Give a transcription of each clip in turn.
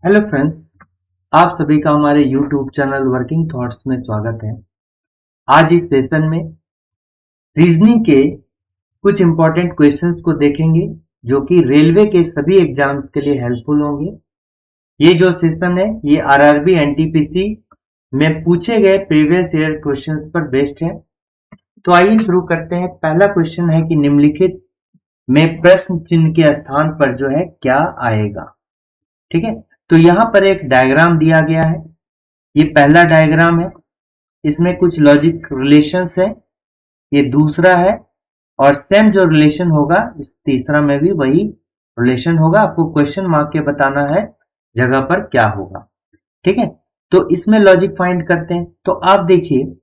Hello friends, आप सभी का हमारे यूट्यूब चैनल वर्किंग थॉट्स में स्वागत है। आज इस सेशन में रीजनिंग के कुछ इंपॉर्टेंट क्वेश्चंस को देखेंगे जो कि रेलवे के सभी एग्जाम्स के लिए हेल्पफुल होंगे। ये जो सेशन है ये आरआरबी एनटीपीसी में पूछे गए प्रीवियस ईयर क्वेश्चंस पर बेस्ड है। तो आइए शुरू करते हैं। पहला क्वेश्चन है कि निम्नलिखित में प्रश्न चिन्ह के स्थान पर जो है क्या आएगा। ठीक है, तो यहाँ पर एक डायग्राम दिया गया है। ये पहला डायग्राम है, इसमें कुछ लॉजिक रिलेशंस है। ये दूसरा है और सेम जो रिलेशन होगा इस तीसरा में भी वही रिलेशन होगा। आपको क्वेश्चन मार्क के बताना है जगह पर क्या होगा। ठीक है, तो इसमें लॉजिक फाइंड करते हैं। तो आप देखिए,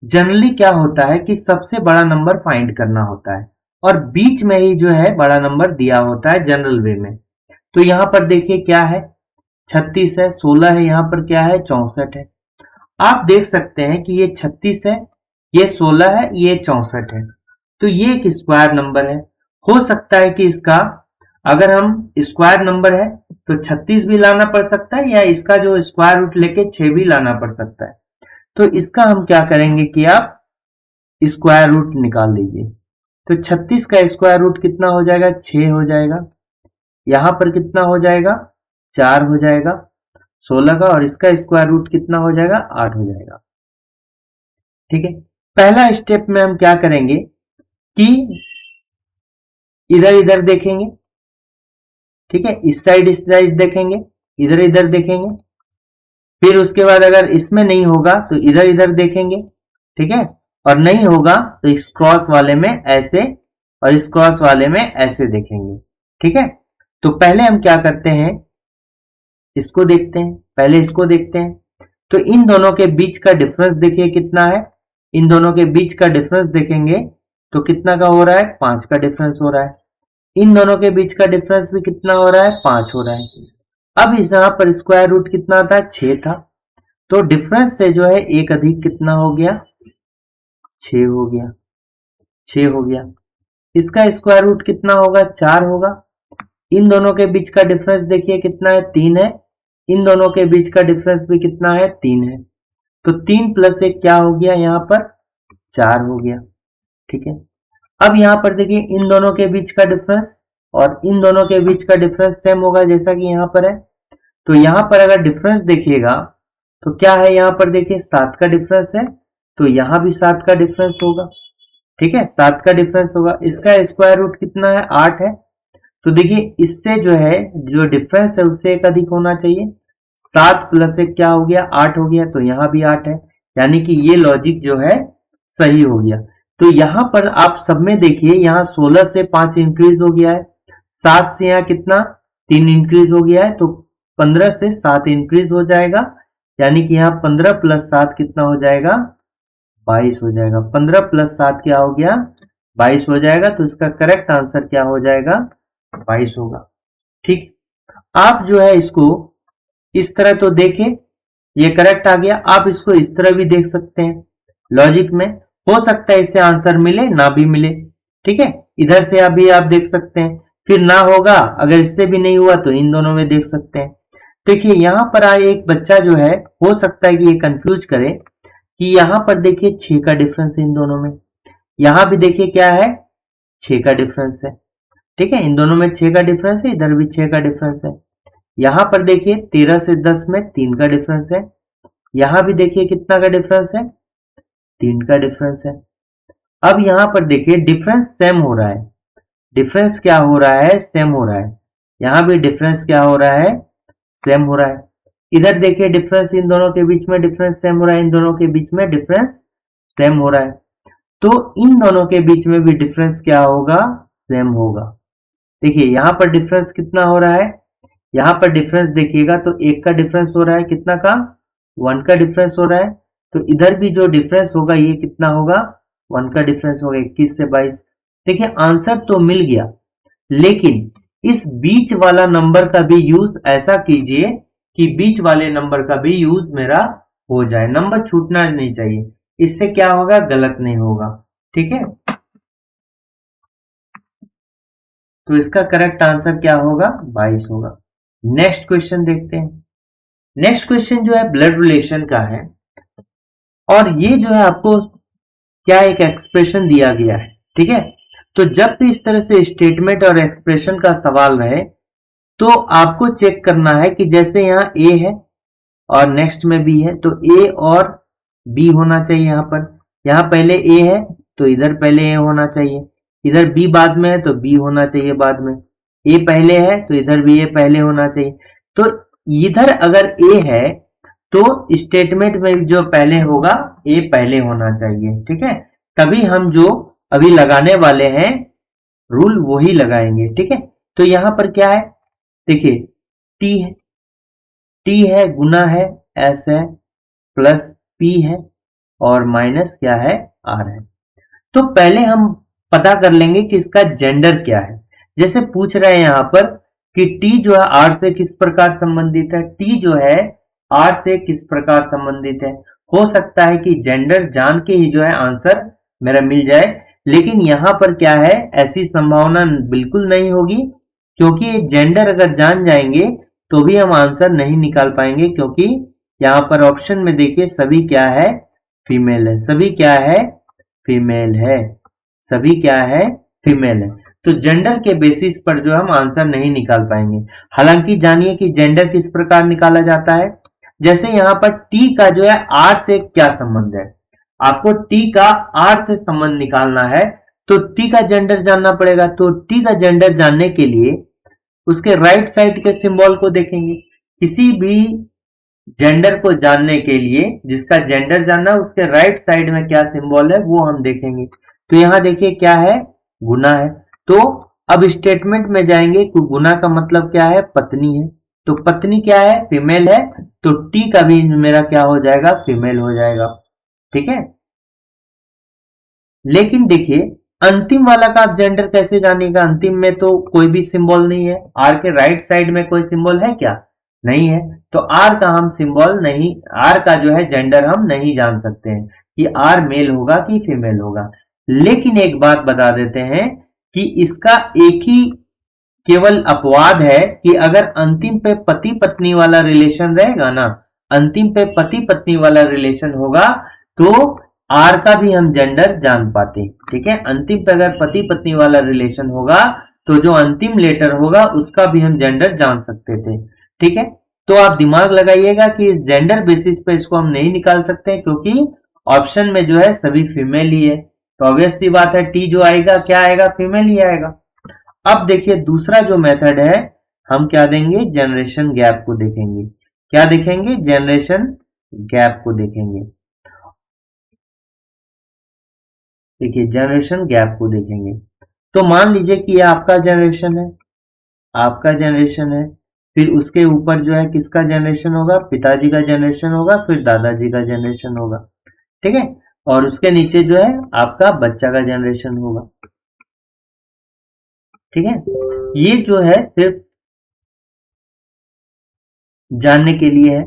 जनरली क्या होता है कि सबसे बड़ा नंबर फाइंड करना होता है और बीच में ही जो है बड़ा नंबर दिया होता है जनरल वे में। तो यहाँ पर देखिए क्या है, 36 है, 16 है, यहाँ पर क्या है 64 है। आप देख सकते हैं कि ये 36 है, ये 16 है, ये 64 है। तो ये एक स्क्वायर नंबर है। हो सकता है कि इसका अगर हम स्क्वायर नंबर है तो 36 भी लाना पड़ सकता है या इसका जो स्क्वायर रूट लेके 6 भी लाना पड़ सकता है। तो इसका हम क्या करेंगे कि आप स्क्वायर रूट निकाल लीजिए। तो 36 का स्क्वायर रूट कितना हो जाएगा, 6 हो जाएगा। यहां पर कितना हो जाएगा, 4 हो जाएगा 16 का, और इसका स्क्वायर रूट कितना हो जाएगा, 8 हो जाएगा। ठीक है, पहला स्टेप में हम क्या करेंगे कि इधर इधर देखेंगे। ठीक है, इस साइड देखेंगे, इधर इधर देखेंगे। फिर उसके बाद अगर इसमें नहीं होगा तो इधर इधर देखेंगे। ठीक है, और नहीं होगा तो इस क्रॉस वाले में ऐसे और इस क्रॉस वाले में ऐसे देखेंगे। ठीक है, तो पहले हम क्या करते हैं, इसको देखते हैं। पहले इसको देखते हैं। तो इन दोनों के बीच का डिफरेंस देखिए कितना है। इन दोनों के बीच का डिफरेंस देखेंगे तो कितना का हो रहा है, 5 का डिफरेंस हो रहा है। इन दोनों के बीच का डिफरेंस भी कितना हो रहा है, 5 हो रहा है। अब इस यहाँ पर स्क्वायर रूट कितना था, 6 था। तो डिफरेंस से जो है एक अधिक कितना हो गया, 6 हो गया। 6 हो गया। इसका स्क्वायर रूट कितना होगा, 4 होगा। इन दोनों के बीच का डिफरेंस देखिए कितना है, 3 है। इन दोनों के बीच का डिफरेंस भी कितना है, 3 है। तो 3 प्लस 1 क्या हो गया, यहाँ पर 4 हो गया। ठीक है, अब यहाँ पर देखिए इन दोनों के बीच का डिफरेंस और इन दोनों के बीच का डिफरेंस सेम होगा जैसा कि यहाँ पर है। तो यहाँ पर अगर डिफरेंस देखिएगा तो क्या है, यहाँ पर देखिए 7 का डिफरेंस है, तो यहाँ भी 7 का डिफरेंस होगा। ठीक है, 7 का डिफरेंस होगा। इसका स्क्वायर रूट कितना है, 8 है। तो देखिए इससे जो है जो डिफरेंस है उससे एक अधिक होना चाहिए। 7 प्लस 1 क्या हो गया, 8 हो गया। तो यहाँ भी 8 है, यानी कि ये लॉजिक जो है सही हो गया। तो यहाँ पर आप सब में देखिए, यहाँ 16 से 5 इंक्रीज हो गया है, 7 से यहाँ कितना 3 इंक्रीज हो गया है, तो 15 से 7 इंक्रीज हो जाएगा। यानी कि यहाँ 15 प्लस 7 कितना हो जाएगा, 22 हो जाएगा। 15 प्लस 7 क्या हो गया, 22 हो जाएगा। तो इसका करेक्ट आंसर क्या हो जाएगा, 22 होगा। ठीक, आप जो है इसको इस तरह तो देखें, ये करेक्ट आ गया। आप इसको इस तरह भी देख सकते हैं लॉजिक में। हो सकता है इससे आंसर मिले ना भी मिले। ठीक है, इधर से अभी आप देख सकते हैं। फिर ना होगा, अगर इससे भी नहीं हुआ तो इन दोनों में देख सकते हैं। देखिए यहाँ पर आए एक बच्चा जो है, हो सकता है कि ये कंफ्यूज करे कि यहाँ पर देखिए 6 का डिफरेंस है इन दोनों में। यहाँ भी देखिए क्या है, 6 का डिफरेंस है। ठीक है, इन दोनों में 6 का डिफरेंस है, इधर भी 6 का डिफरेंस है। यहाँ पर देखिए 13 से 10 में 3 का डिफरेंस है। यहाँ भी देखिए कितना का डिफरेंस है, 3 का डिफरेंस है। अब यहाँ पर देखिए डिफरेंस सेम हो रहा है। डिफरेंस क्या हो रहा है, सेम हो रहा है। यहाँ भी डिफरेंस क्या हो रहा है, सेम हो रहा है। इधर देखिए डिफरेंस, इन दोनों के बीच में डिफरेंस सेम हो रहा है, इन दोनों के बीच में डिफरेंस सेम हो रहा है। तो इन दोनों के बीच में भी डिफरेंस क्या होगा, सेम होगा। देखिए यहाँ पर डिफरेंस कितना हो रहा है, यहाँ पर डिफरेंस देखिएगा तो 1 का डिफरेंस हो रहा है, कितना का, 1 का डिफरेंस हो रहा है। तो इधर भी जो डिफरेंस होगा ये कितना होगा, 1 का डिफरेंस होगा, 21 से 22। देखिए आंसर तो मिल गया, लेकिन इस बीच वाला नंबर का भी यूज ऐसा कीजिए कि बीच वाले नंबर का भी यूज मेरा हो जाए, नंबर छूटना नहीं चाहिए। इससे क्या होगा, गलत नहीं होगा। ठीक है, तो इसका करेक्ट आंसर क्या होगा, 22 होगा। नेक्स्ट क्वेश्चन देखते हैं। नेक्स्ट क्वेश्चन जो है ब्लड रिलेशन का है, और ये जो है आपको क्या एक एक्सप्रेशन दिया गया है, ठीक है। तो जब भी इस तरह से स्टेटमेंट और एक्सप्रेशन का सवाल रहे तो आपको चेक करना है कि जैसे यहाँ ए है और नेक्स्ट में बी है, तो ए और बी होना चाहिए। यहाँ पहले ए है तो इधर पहले ए होना चाहिए, इधर बी बाद में है तो बी होना चाहिए बाद में, ए पहले है तो इधर भी ए पहले होना चाहिए। तो इधर अगर ए है तो स्टेटमेंट में जो पहले होगा ए पहले होना चाहिए, ठीक है। तभी हम जो अभी लगाने वाले हैं रूल वही लगाएंगे, ठीक है। तो यहां पर क्या है, देखिए टी है गुना है एस है प्लस पी है और माइनस क्या है आर है। तो पहले हम पता कर लेंगे कि इसका जेंडर क्या है। जैसे पूछ रहे हैं यहां पर कि टी जो है आर से किस प्रकार संबंधित है, टी जो है आर से किस प्रकार संबंधित है। हो सकता है कि जेंडर जान के ही जो है आंसर मेरा मिल जाए, लेकिन यहां पर क्या है ऐसी संभावना बिल्कुल नहीं होगी, क्योंकि जेंडर अगर जान जाएंगे तो भी हम आंसर नहीं निकाल पाएंगे, क्योंकि यहां पर ऑप्शन में देखिए सभी क्या है फीमेल है, सभी क्या है फीमेल है, सभी क्या है फीमेल है। तो जेंडर के बेसिस पर जो हम आंसर नहीं निकाल पाएंगे। हालांकि जानिए कि जेंडर किस प्रकार निकाला जाता है। जैसे यहां पर टी का जो है आर से क्या संबंध है, आपको टी का आर से संबंध निकालना है तो टी का जेंडर जानना पड़ेगा। तो टी का जेंडर जानने के लिए उसके राइट साइड के सिंबल को देखेंगे। किसी भी जेंडर को जानने के लिए जिसका जेंडर जानना है उसके राइट साइड में क्या सिंबल है वो हम देखेंगे। तो यहां देखिए क्या है गुना है। तो अब स्टेटमेंट में जाएंगे कि गुना का मतलब क्या है पत्नी है, तो पत्नी क्या है फीमेल है, तो टी का भी मेरा क्या हो जाएगा फीमेल हो जाएगा, ठीक है। लेकिन देखिए अंतिम वाला का आप जेंडर कैसे जानेगा, अंतिम में तो कोई भी सिंबल नहीं है, आर के राइट साइड में कोई सिंबल है क्या, नहीं है। तो आर का हम सिंबल नहीं, आर का जो है जेंडर हम नहीं जान सकते हैं कि आर मेल होगा कि फीमेल होगा। लेकिन एक बात बता देते हैं कि इसका एक ही केवल अपवाद है कि अगर अंतिम पे पति पत्नी वाला रिलेशन रहेगा ना, अंतिम पे पति पत्नी वाला रिलेशन होगा तो आर का भी हम जेंडर जान पाते, ठीक है। अंतिम पे अगर पति पत्नी वाला रिलेशन होगा तो जो अंतिम लेटर होगा उसका भी हम जेंडर जान सकते थे, ठीक है। तो आप दिमाग लगाइएगा कि जेंडर बेसिस पे इसको हम नहीं निकाल सकते, क्योंकि ऑप्शन में जो है सभी फीमेल ही है। तो ऑब्वियस सी बात है टी जो आएगा क्या आएगा फीमेल ही आएगा। अब देखिए दूसरा जो मेथड है हम क्या देंगे जनरेशन गैप को देखेंगे। क्या देखेंगे जनरेशन गैप को देखेंगे। देखिए जनरेशन गैप को देखेंगे। तो मान लीजिए कि ये आपका जनरेशन है, आपका जनरेशन है, फिर उसके ऊपर जो है किसका जनरेशन होगा पिताजी का जनरेशन होगा, फिर दादाजी का जनरेशन होगा, ठीक है। और उसके नीचे जो है आपका बच्चा का जनरेशन होगा, ठीक है। ये जो है सिर्फ जानने के लिए है।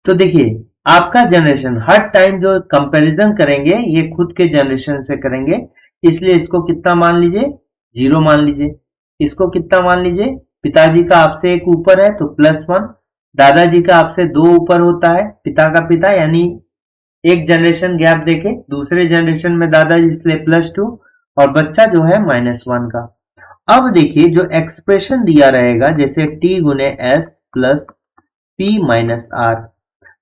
तो देखिए आपका जनरेशन हर टाइम जो कंपैरिजन करेंगे ये खुद के जनरेशन से करेंगे, इसलिए इसको कितना मान लीजिए 0 मान लीजिए। इसको कितना मान लीजिए पिताजी का आपसे एक ऊपर है तो +1, दादाजी का आपसे 2 ऊपर होता है पिता का पिता, यानी एक जनरेशन गैप देके दूसरे जनरेशन में दादाजी इसलिए +2 और बच्चा जो है -1 का। अब देखिए जो एक्सप्रेशन दिया रहेगा जैसे t गुने s plus p minus R,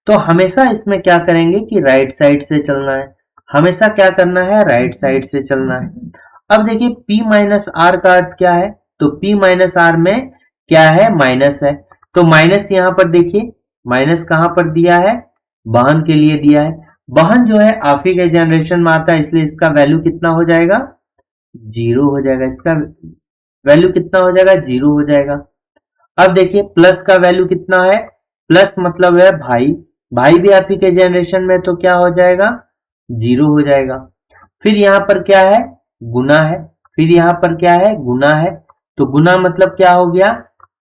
तो हमेशा इसमें क्या करेंगे कि राइट साइड से चलना है, हमेशा क्या करना है राइट साइड से चलना है। अब देखिए p माइनस आर का अर्थ क्या है, तो p माइनस आर में क्या है माइनस है, तो माइनस यहां पर देखिए माइनस कहां पर दिया है बहन के लिए दिया है। बहन जो है आप ही के जनरेशन में आता है इसलिए इसका वैल्यू कितना हो जाएगा 0 हो जाएगा, इसका वैल्यू कितना हो जाएगा 0 हो जाएगा। अब देखिए प्लस का वैल्यू कितना है, प्लस मतलब है भाई, भाई भी आप ही के जनरेशन में तो क्या हो जाएगा 0 हो जाएगा। फिर यहां पर क्या है गुना है, फिर यहां पर क्या है गुना है, तो गुना मतलब क्या हो गया,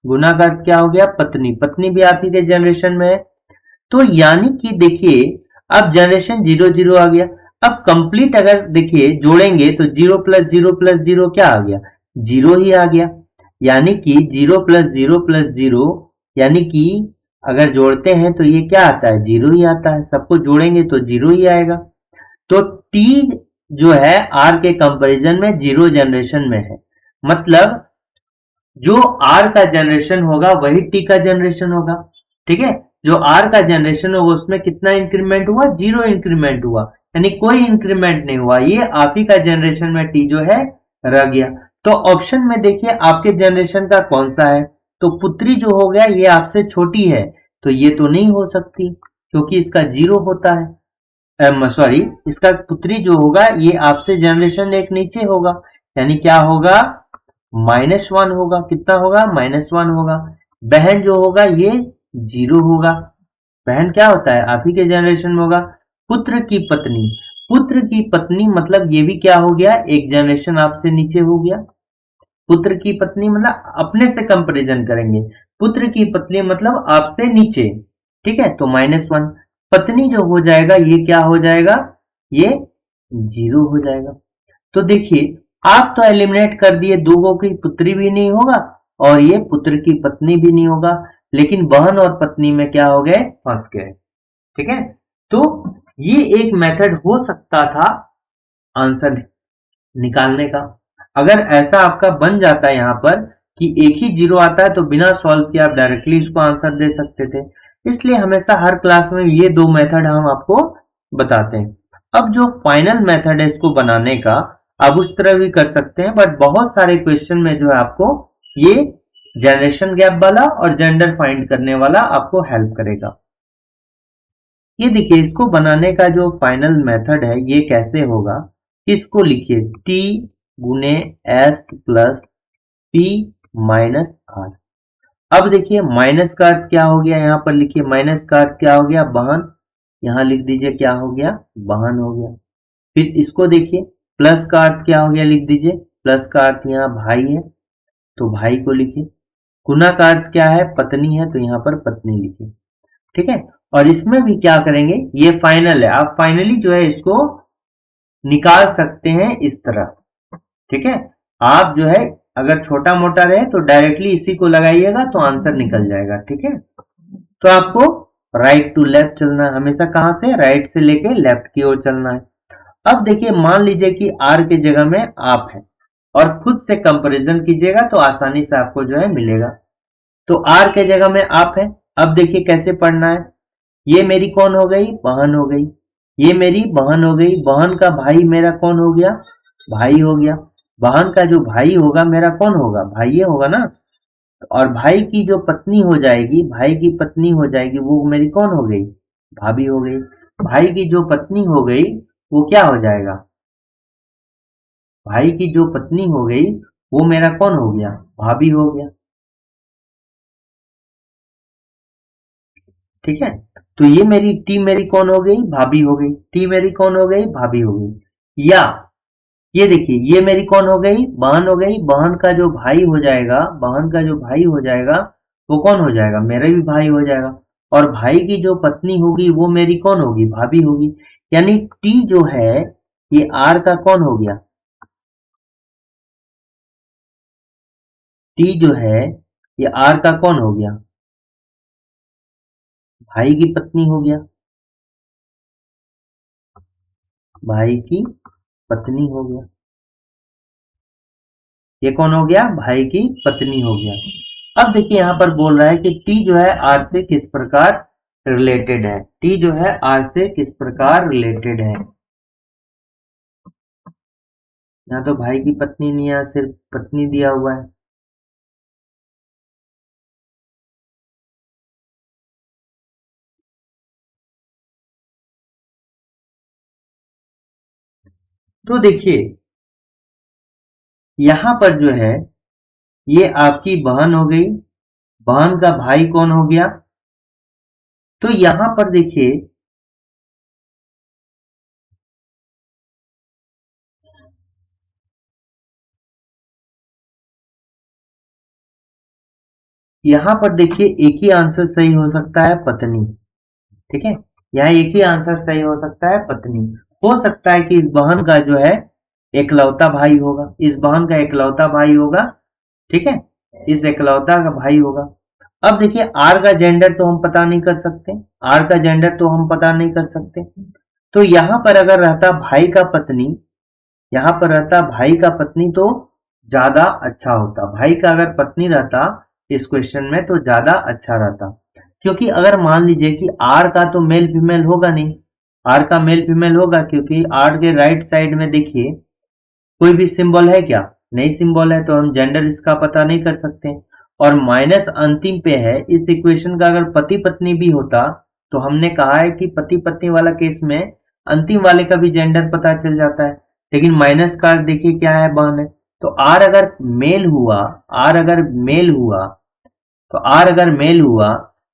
गुना का क्या हो गया पत्नी, पत्नी भी आप ही के जनरेशन में है। तो यानी कि देखिए अब जनरेशन 0 0 आ गया। अब कंप्लीट अगर देखिए जोड़ेंगे तो 0 प्लस 0 प्लस 0 क्या आ गया 0 ही आ गया, यानी कि 0 प्लस 0 प्लस 0 यानी कि अगर जोड़ते हैं तो ये क्या आता है, जीरो ही आता है। सबको जोड़ेंगे तो जीरो ही आएगा। तो टी जो है आर के कंपैरिजन में जीरो जनरेशन में है। मतलब जो आर का जनरेशन होगा वही टी का जनरेशन होगा। ठीक है, जो आर का जनरेशन होगा उसमें कितना इंक्रीमेंट हुआ, जीरो इंक्रीमेंट हुआ, यानी कोई इंक्रीमेंट नहीं हुआ। ये आप ही का जनरेशन में टी जो है रह गया। तो ऑप्शन में देखिए आपके जनरेशन का कौन सा है। तो पुत्री जो हो गया ये आपसे छोटी है, तो ये तो नहीं हो सकती क्योंकि इसका जीरो होता है। सॉरी, इसका पुत्री जो होगा ये आपसे जनरेशन एक नीचे होगा, यानी क्या होगा, -1 होगा। कितना होगा, -1 होगा। बहन जो होगा ये जीरो होगा। बहन क्या होता है, आप ही के जनरेशन में होगा। पुत्र की पत्नी, पुत्र की पत्नी मतलब ये भी क्या हो गया, एक जनरेशन आपसे नीचे हो गया। पुत्र की पत्नी मतलब अपने से कंपैरिजन करेंगे, पुत्र की पत्नी मतलब आपसे नीचे। ठीक है, तो -1। पत्नी जो हो जाएगा ये क्या हो जाएगा, ये जीरो हो जाएगा। तो देखिए आप तो एलिमिनेट कर दिए, दो की पुत्री भी नहीं होगा और ये पुत्र की पत्नी भी नहीं होगा, लेकिन बहन और पत्नी में क्या हो गए, फंस गए। ठीक है, तो ये एक मेथड हो सकता था आंसर निकालने का। अगर ऐसा आपका बन जाता है यहाँ पर कि एक ही जीरो आता है तो बिना सॉल्व किए आप डायरेक्टली इसको आंसर दे सकते थे। इसलिए हमेशा हर क्लास में ये दो मेथड हम आपको बताते हैं। अब जो फाइनल मेथड है इसको बनाने का, आप उस तरह भी कर सकते हैं, बट बहुत सारे क्वेश्चन में जो है आपको ये जनरेशन गैप वाला और जेंडर फाइंड करने वाला आपको हेल्प करेगा। ये देखिए इसको बनाने का जो फाइनल मेथड है ये कैसे होगा, इसको लिखिए t गुने s plus p minus r। अब देखिए माइनस का अर्थ क्या हो गया, यहाँ पर लिखिए माइनस का अर्थ क्या हो गया, बहन। यहाँ लिख दीजिए क्या हो गया, बहन हो गया। फिर इसको देखिए प्लस का अर्थ क्या हो गया, लिख दीजिए प्लस का अर्थ यहाँ भाई है तो भाई को लिखिए। गुना का अर्थ क्या है, पत्नी है तो यहाँ पर पत्नी लिखिए। ठीक है, और इसमें भी क्या करेंगे, ये फाइनल है, आप फाइनली जो है इसको निकाल सकते हैं इस तरह। ठीक है, आप जो है अगर छोटा मोटा रहे तो डायरेक्टली इसी को लगाइएगा तो आंसर निकल जाएगा। ठीक है, तो आपको राइट टू लेफ्ट चलना है, हमेशा कहां से, राइट से लेके लेफ्ट की ओर चलना है। अब देखिए मान लीजिए कि आर के जगह में आप है और खुद से कंपैरिजन कीजिएगा तो आसानी से आपको जो है मिलेगा। तो आर के जगह में आप है। अब देखिए कैसे पढ़ना है, ये मेरी कौन हो गई, बहन हो गई। ये मेरी बहन हो गई, बहन का भाई मेरा कौन हो गया, भाई हो गया। बहन का जो भाई होगा मेरा कौन होगा, भाई ये होगा ना। और भाई की जो पत्नी हो जाएगी, भाई की पत्नी हो जाएगी, वो मेरी कौन हो गई, भाभी हो गई। भाई की जो पत्नी हो गई वो क्या हो जाएगा, भाई की जो पत्नी हो गई वो मेरा कौन हो गया, भाभी हो गया। ठीक है, तो ये मेरी टी मेरी कौन हो गई, भाभी हो गई। टी मेरी कौन हो गई, भाभी हो गई। या ये देखिए ये मेरी कौन हो गई, बहन हो गई। बहन का जो भाई हो जाएगा, बहन का जो भाई हो जाएगा वो कौन हो जाएगा, मेरा भी भाई हो जाएगा। और भाई की जो पत्नी होगी वो मेरी कौन होगी, भाभी होगी। यानी टी जो है ये आर का कौन हो गया, टी जो है ये आर का कौन हो गया, भाई की पत्नी हो गया, भाई की पत्नी हो गया। ये कौन हो गया, भाई की पत्नी हो गया। अब देखिए यहाँ पर बोल रहा है कि टी जो है आर से किस प्रकार रिलेटेड है, टी जो है आर से किस प्रकार रिलेटेड है। यहाँ तो भाई की पत्नी नहीं है, सिर्फ पत्नी दिया हुआ है। तो देखिए यहाँ पर जो है ये आपकी बहन हो गई, बहन का भाई कौन हो गया। तो यहाँ पर देखिए यहाँ पर देखिए एक ही आंसर सही हो सकता है, पत्नी। ठीक है, यहाँ एक ही आंसर सही हो सकता है, पत्नी। हो सकता है कि इस बहन का जो है एकलौता भाई होगा, इस बहन का एकलौता भाई होगा। ठीक है, इस एकलौता का भाई होगा। अब देखिए आर का जेंडर तो हम पता नहीं कर सकते, आर का जेंडर तो हम पता नहीं कर सकते। तो यहां पर अगर रहता भाई का पत्नी, यहां पर रहता भाई का पत्नी तो ज्यादा अच्छा होता। भाई का अगर पत्नी रहता इस क्वेश्चन में तो ज्यादा अच्छा रहता, क्योंकि अगर मान लीजिए कि आर का तो मेल फीमेल होगा नहीं, आर का मेल फीमेल होगा क्योंकि आर के राइट साइड में देखिए कोई भी सिंबल है क्या, नहीं सिंबल है, तो हम जेंडर इसका पता नहीं कर सकते। और माइनस अंतिम पे है, इस इक्वेशन का अगर पति पत्नी भी होता तो हमने कहा है कि पति पत्नी वाला केस में अंतिम वाले का भी जेंडर पता चल जाता है, लेकिन माइनस का देखिए क्या है, बहन है। तो आर अगर मेल हुआ, आर अगर मेल हुआ, तो आर अगर मेल हुआ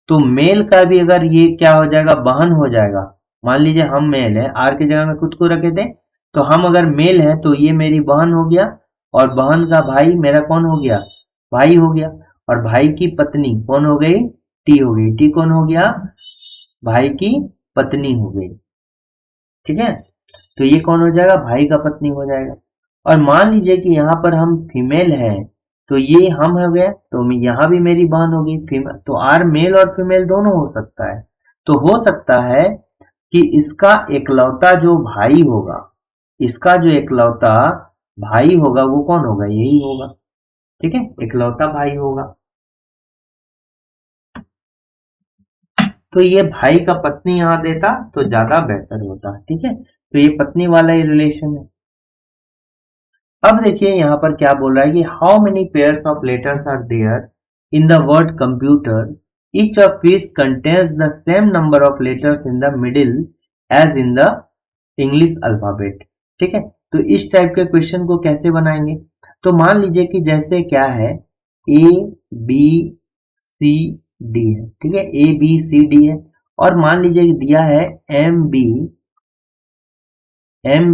तो मेल का भी अगर ये क्या हो जाएगा, बहन हो जाएगा। मान लीजिए हम मेल है, आर की जगह में खुद को रखे थे, तो हम अगर मेल है तो ये मेरी बहन हो गया, और बहन का भाई मेरा कौन हो गया, भाई हो गया। और भाई की पत्नी कौन हो गई, टी हो गई। टी कौन हो गया, भाई की पत्नी हो गई। ठीक है, तो ये कौन हो जाएगा, भाई का पत्नी हो जाएगा। और मान लीजिए कि यहाँ पर हम फीमेल है, तो ये हम हो गया, तो यहाँ भी मेरी बहन होगी फीमेल, तो आर मेल और फीमेल दोनों हो सकता है। तो हो सकता है कि इसका एकलौता जो भाई होगा, इसका जो एकलौता भाई होगा वो कौन होगा, यही होगा। ठीक है, एकलौता भाई होगा। तो ये भाई का पत्नी यहाँ देता तो ज्यादा बेहतर होता। ठीक है, तो ये पत्नी वाला ही रिलेशन है। अब देखिए यहाँ पर क्या बोल रहा है कि how many pairs of letters are there in the word computer, each of which contains the same number of letters in the middle as in the English alphabet. ठीक है, तो इस टाइप के क्वेश्चन को कैसे बनाएंगे, तो मान लीजिए कि जैसे क्या है, ए बी सी डी है। ठीक है, ए बी सी डी है, और मान लीजिए कि दिया है एम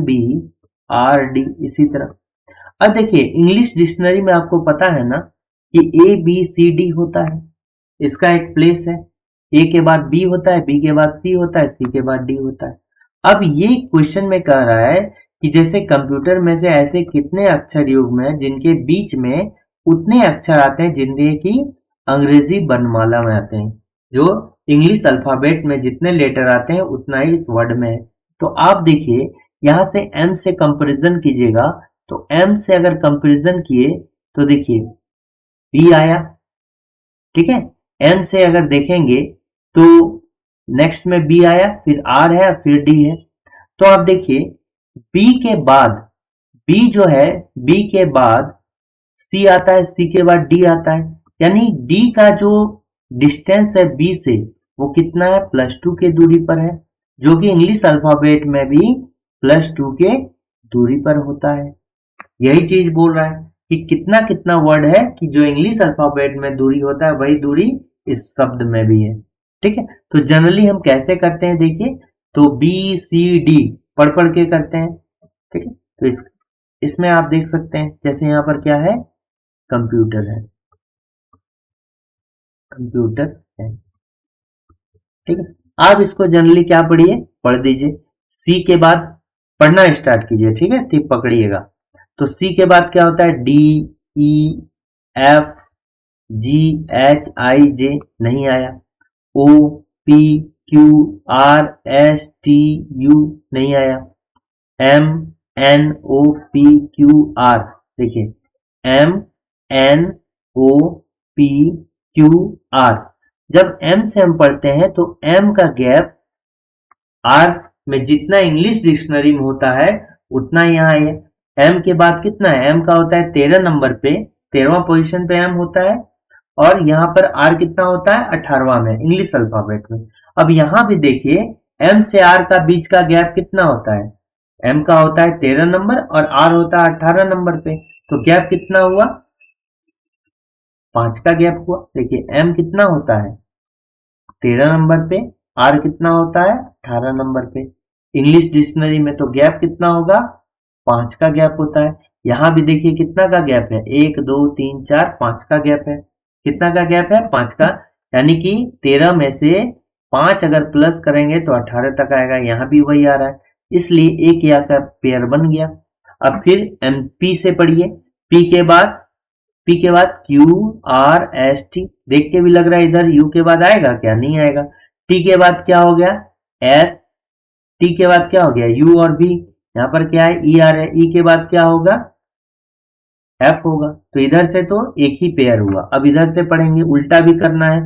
बी आर डी इसी तरह। अब देखिए इंग्लिश डिक्शनरी में आपको पता है ना कि ए बी सी डी होता है, इसका एक प्लेस है, ए के बाद बी होता है, बी के बाद सी होता है, सी के बाद डी होता है। अब ये क्वेश्चन में कह रहा है कि जैसे कंप्यूटर में से ऐसे कितने अक्षर युग्म हैं जिनके बीच में उतने अक्षर आते हैं जिनके की अंग्रेजी वर्णमाला में आते हैं, जो इंग्लिश अल्फाबेट में जितने लेटर आते हैं उतना ही इस वर्ड में है। तो आप देखिए यहां से एम से कंपैरिजन कीजिएगा, तो एम से अगर कंपैरिजन किए तो देखिए बी आया। ठीक है, एम से अगर देखेंगे तो नेक्स्ट में बी आया, फिर आर है, फिर डी है। तो आप देखिए बी के बाद, बी जो है, बी के बाद सी आता है, सी के बाद डी आता है, यानी डी का जो डिस्टेंस है बी से वो कितना है, +2 के दूरी पर है, जो कि इंग्लिश अल्फाबेट में भी +2 के दूरी पर होता है। यही चीज बोल रहा है कि कितना कितना वर्ड है कि जो इंग्लिश अल्फाबेट में दूरी होता है वही दूरी इस शब्द में भी है। ठीक है, तो जनरली हम कैसे करते हैं देखिए, तो बी सी डी पढ़ पढ़ के करते हैं। ठीक है, तो इसमें आप देख सकते हैं जैसे यहाँ पर क्या है, कंप्यूटर है, कंप्यूटर है। ठीक है, आप इसको जनरली क्या पढ़िए, पढ़ दीजिए, सी के बाद पढ़ना स्टार्ट कीजिए। ठीक है, ठीक पकड़िएगा। तो सी के बाद क्या होता है, D E F G H I J नहीं आया, O P Q R S T U नहीं आया, M N O P Q R, देखिए M N O P Q R. जब एम से हम पढ़ते हैं तो एम का गैप आर में जितना इंग्लिश डिक्शनरी में होता है उतना यहाँ है। एम के बाद कितना है, एम का होता है 13 नंबर पे, 13वां पोजीशन पे एम होता है, और यहाँ पर आर कितना होता है, 18वां में इंग्लिश अल्फाबेट में। अब यहाँ भी देखिए एम से आर का बीच का गैप कितना होता है, एम का होता है 13 नंबर और आर होता है 18 नंबर पे, तो गैप कितना हुआ, 5 का गैप हुआ। देखिए एम कितना होता है 13 नंबर पे, आर कितना होता है 18 नंबर पे। इंग्लिश डिक्शनरी में तो गैप कितना होगा, 5 का गैप होता है। यहां भी देखिए कितना का गैप है, 1 2 3 4 5 का गैप है। कितना का गैप है, 5 का, यानी कि 13 में से 5 अगर प्लस करेंगे तो 18 तक आएगा। यहां भी वही आ रहा है, इसलिए एक या का पेयर बन गया। अब फिर एम पी से पढ़िए, पी के बाद P के बाद Q R S T, देख के भी लग रहा है इधर U के बाद आएगा क्या, नहीं आएगा। T के बाद क्या हो गया S, T के बाद क्या हो गया U और V, यहाँ पर क्या है E R है, E के बाद क्या होगा F होगा। तो इधर से तो एक ही पेयर हुआ, अब इधर से पढ़ेंगे, उल्टा भी करना है,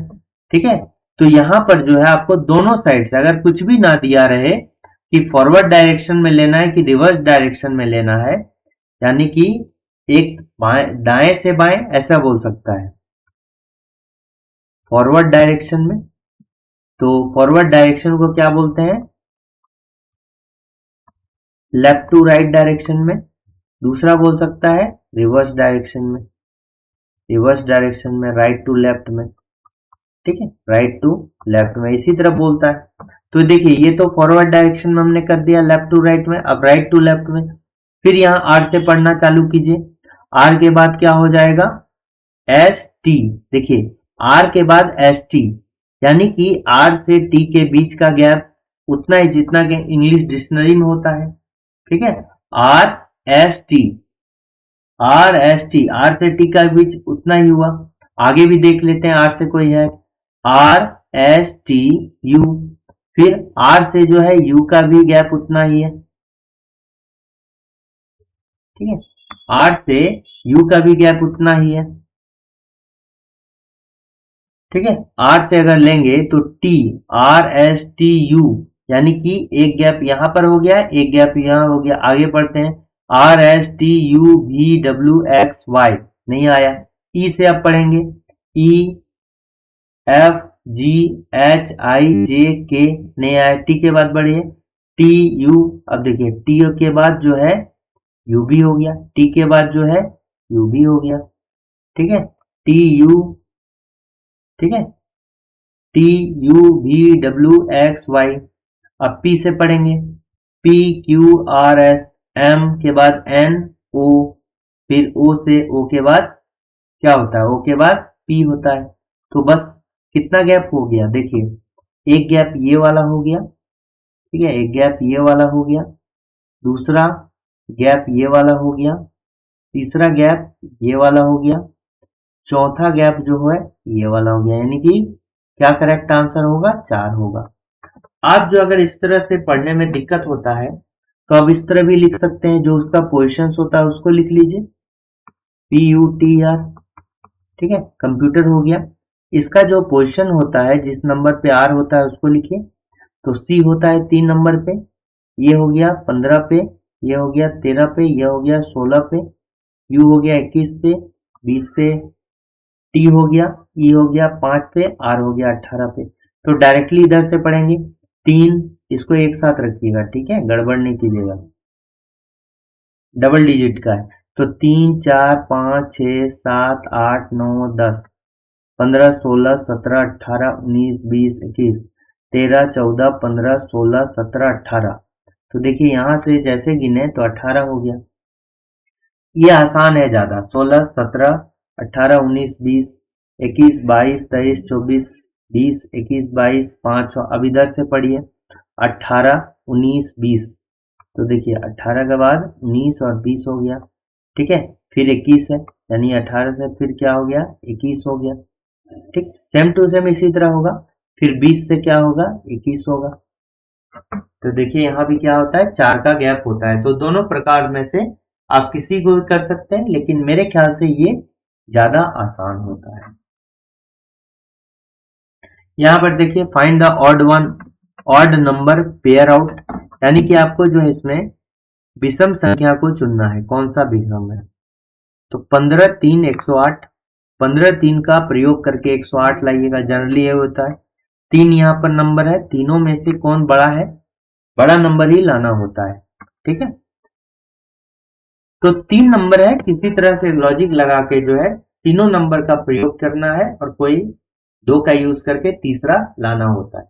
ठीक है। तो यहाँ पर जो है आपको दोनों साइड से अगर कुछ भी ना दिया रहे कि फॉरवर्ड डायरेक्शन में लेना है कि रिवर्स डायरेक्शन में लेना है, यानी कि एक दाएं से बाएं ऐसा बोल सकता है फॉरवर्ड डायरेक्शन में, तो फॉरवर्ड डायरेक्शन को क्या बोलते हैं, लेफ्ट टू राइट डायरेक्शन में। दूसरा बोल सकता है रिवर्स डायरेक्शन में, रिवर्स डायरेक्शन में राइट टू लेफ्ट में, ठीक है, राइट टू लेफ्ट में इसी तरह बोलता है। तो देखिए ये तो फॉरवर्ड डायरेक्शन में हमने कर दिया लेफ्ट टू राइट में, अब राइट टू लेफ्ट में। फिर यहाँ आर से पढ़ना चालू कीजिए, आर के बाद क्या हो जाएगा एस टी, देखिए आर के बाद एस टी, यानी कि आर से टी के बीच का गैप उतना ही जितना कि इंग्लिश डिक्शनरी में होता है, ठीक है। R S T, R S T, R से टी का बीच उतना ही हुआ। आगे भी देख लेते हैं आर से कोई है, आर एस टी यू, फिर आर से जो है यू का भी गैप उतना ही है, ठीक है, आर से यू का भी गैप उतना ही है, ठीक है। आर से अगर लेंगे तो T, R S T you, यानी कि एक गैप यहां पर हो गया, एक गैप यहां हो गया। आगे पढ़ते हैं, R S T U V W X Y, नहीं आया। ई से अब पढ़ेंगे, ई एफ जी एच आई जे के, नहीं आया। टी के बाद बढ़िए, टी यू, अब देखिए टी के बाद जो है यू भी हो गया, टी के बाद जो है यू भी हो गया, ठीक है, टी यू, ठीक है, T U V W X Y. अब पी से पढ़ेंगे, P Q R S, M के बाद एन ओ, फिर ओ से ओ के बाद क्या होता है, ओ के बाद पी होता है। तो बस कितना गैप हो गया देखिए, एक गैप ये वाला हो गया, ठीक है, एक गैप ये वाला हो गया, दूसरा गैप ये वाला हो गया, तीसरा गैप ये वाला हो गया, चौथा गैप जो है ये वाला हो गया, यानी कि क्या करेक्ट आंसर होगा 4 होगा। आप जो अगर इस तरह से पढ़ने में दिक्कत होता है तो आप इस तरह भी लिख सकते हैं, जो उसका पोजीशन होता है उसको लिख लीजिए, पी यू टी आर, ठीक है, कंप्यूटर हो गया। इसका जो पोजीशन होता है जिस नंबर पे आर होता है उसको लिखिए, तो सी होता है 3 नंबर पे, ये हो गया 15 पे, ये हो गया 13 पे, ये हो गया 16 पे, यू हो गया 21 पे, 20 पे, टी हो गया, ई हो गया 5 पे, आर हो गया 18 पे। तो डायरेक्टली इधर से पढ़ेंगे 3, इसको एक साथ रखिएगा, ठीक है, गड़बड़ नहीं कीजिएगा, डबल डिजिट का है। तो 3 4 5 6 7 8 9 10 15 16 17 18 19 20 21 13 14 15 16 17 18। तो देखिए यहां से जैसे गिने तो 18 हो गया, ये आसान है ज्यादा, 16 17 18 19 20 21 22 23 24 20 21 22 5। अब इधर से पढ़िए 18 19 20, तो देखिए 18 के बाद 19 और 20 हो गया, ठीक है, फिर 21 है, यानी 18 से फिर क्या हो गया 21 हो गया, ठीक, सेम टू सेम इसी तरह होगा। फिर 20 से क्या होगा 21 होगा। तो देखिए यहाँ भी क्या होता है 4 का गैप होता है। तो दोनों प्रकार में से आप किसी को भी कर सकते हैं, लेकिन मेरे ख्याल से ये ज्यादा आसान होता है। यहाँ पर देखिए find the odd one, odd number pair out, यानी कि आपको जो है इसमें विषम संख्या को चुनना है, कौन सा विषम है। तो 15 3 108, 15 3 का प्रयोग करके 108 लाइएगा, जनरली ये होता है। 3 यहाँ पर नंबर है, तीनों में से कौन बड़ा है, बड़ा नंबर ही लाना होता है, ठीक है। तो 3 नंबर है, किसी तरह से लॉजिक लगा के जो है तीनों नंबर का प्रयोग करना है और कोई 2 का यूज करके तीसरा लाना होता है।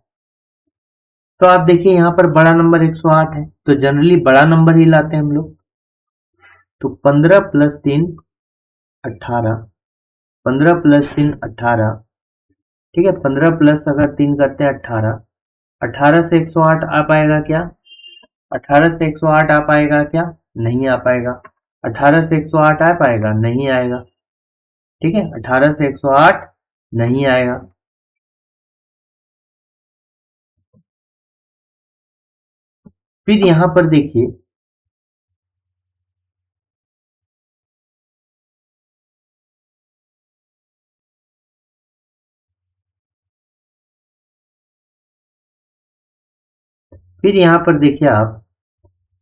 तो आप देखिए यहाँ पर बड़ा नंबर 108 है, तो जनरली बड़ा नंबर ही लाते हैं हम लोग। तो 15 प्लस 3 18, 15 प्लस 3 18, ठीक है, 15 प्लस अगर 3 करते हैं 18, 18 से 108 आ पाएगा क्या, 18 से 108 आ पाएगा क्या, नहीं आ पाएगा। 18 से 108 आ पाएगा, नहीं आएगा। ठीक है, 18 से 108 नहीं आएगा। फिर यहां पर देखिए, फिर यहां पर देखिए आप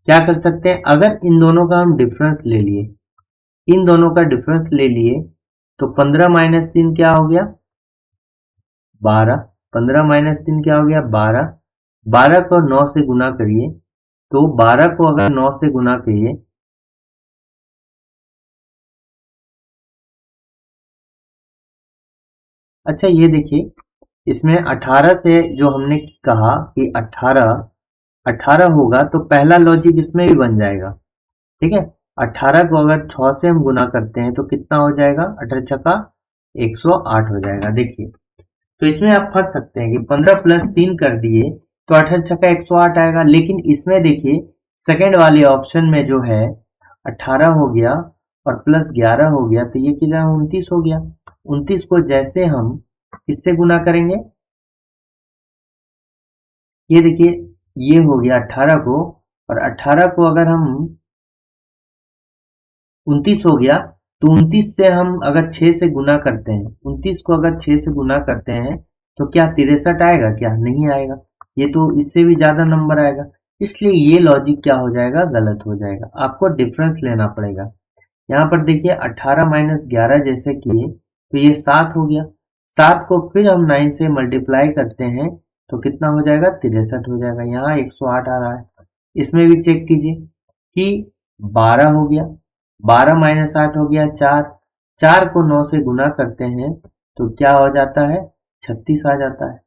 क्या कर सकते हैं, अगर इन दोनों का हम डिफरेंस ले लिए, इन दोनों का डिफरेंस ले लिए, तो 15 माइनस 3 क्या हो गया, 12। 15 माइनस 3 क्या हो गया, 12। 12 को 9 से गुना करिए, तो 12 को अगर 9 से गुना करिए, अच्छा ये देखिए, इसमें 18 से जो हमने कहा कि 18 होगा, तो पहला लॉजिक इसमें भी बन जाएगा। ठीक है, 18 को अगर 6 से हम गुना करते हैं तो कितना हो जाएगा, 18 छक्का 108 हो जाएगा। देखिए, तो इसमें आप फंस सकते हैं कि 15 प्लस 3 कर दिए तो 18 छक्का 108 आएगा, लेकिन इसमें देखिए सेकेंड वाले ऑप्शन में जो है 18 हो गया और प्लस 11 हो गया, तो ये कितना 29 हो गया। 29 को जैसे हम किससे गुना करेंगे, ये देखिए ये हो गया 18 को, और 18 को अगर हम 29 हो गया, तो 29 से हम अगर 6 से गुना करते हैं, 29 को अगर 6 से गुना करते हैं तो क्या 63 आएगा, क्या नहीं आएगा, ये तो इससे भी ज्यादा नंबर आएगा। इसलिए ये लॉजिक क्या हो जाएगा, गलत हो जाएगा। आपको डिफरेंस लेना पड़ेगा। यहाँ पर देखिए 18 माइनस 11 जैसे किए तो ये 7 हो गया, 7 को फिर हम 9 से मल्टीप्लाई करते हैं तो कितना हो जाएगा, 63 हो जाएगा। यहाँ 108 आ रहा है। इसमें भी चेक कीजिए कि 12 हो गया, 12 माइनस 8 हो गया 4। 4 को 9 से गुना करते हैं तो क्या हो जाता है, 36 आ जाता है।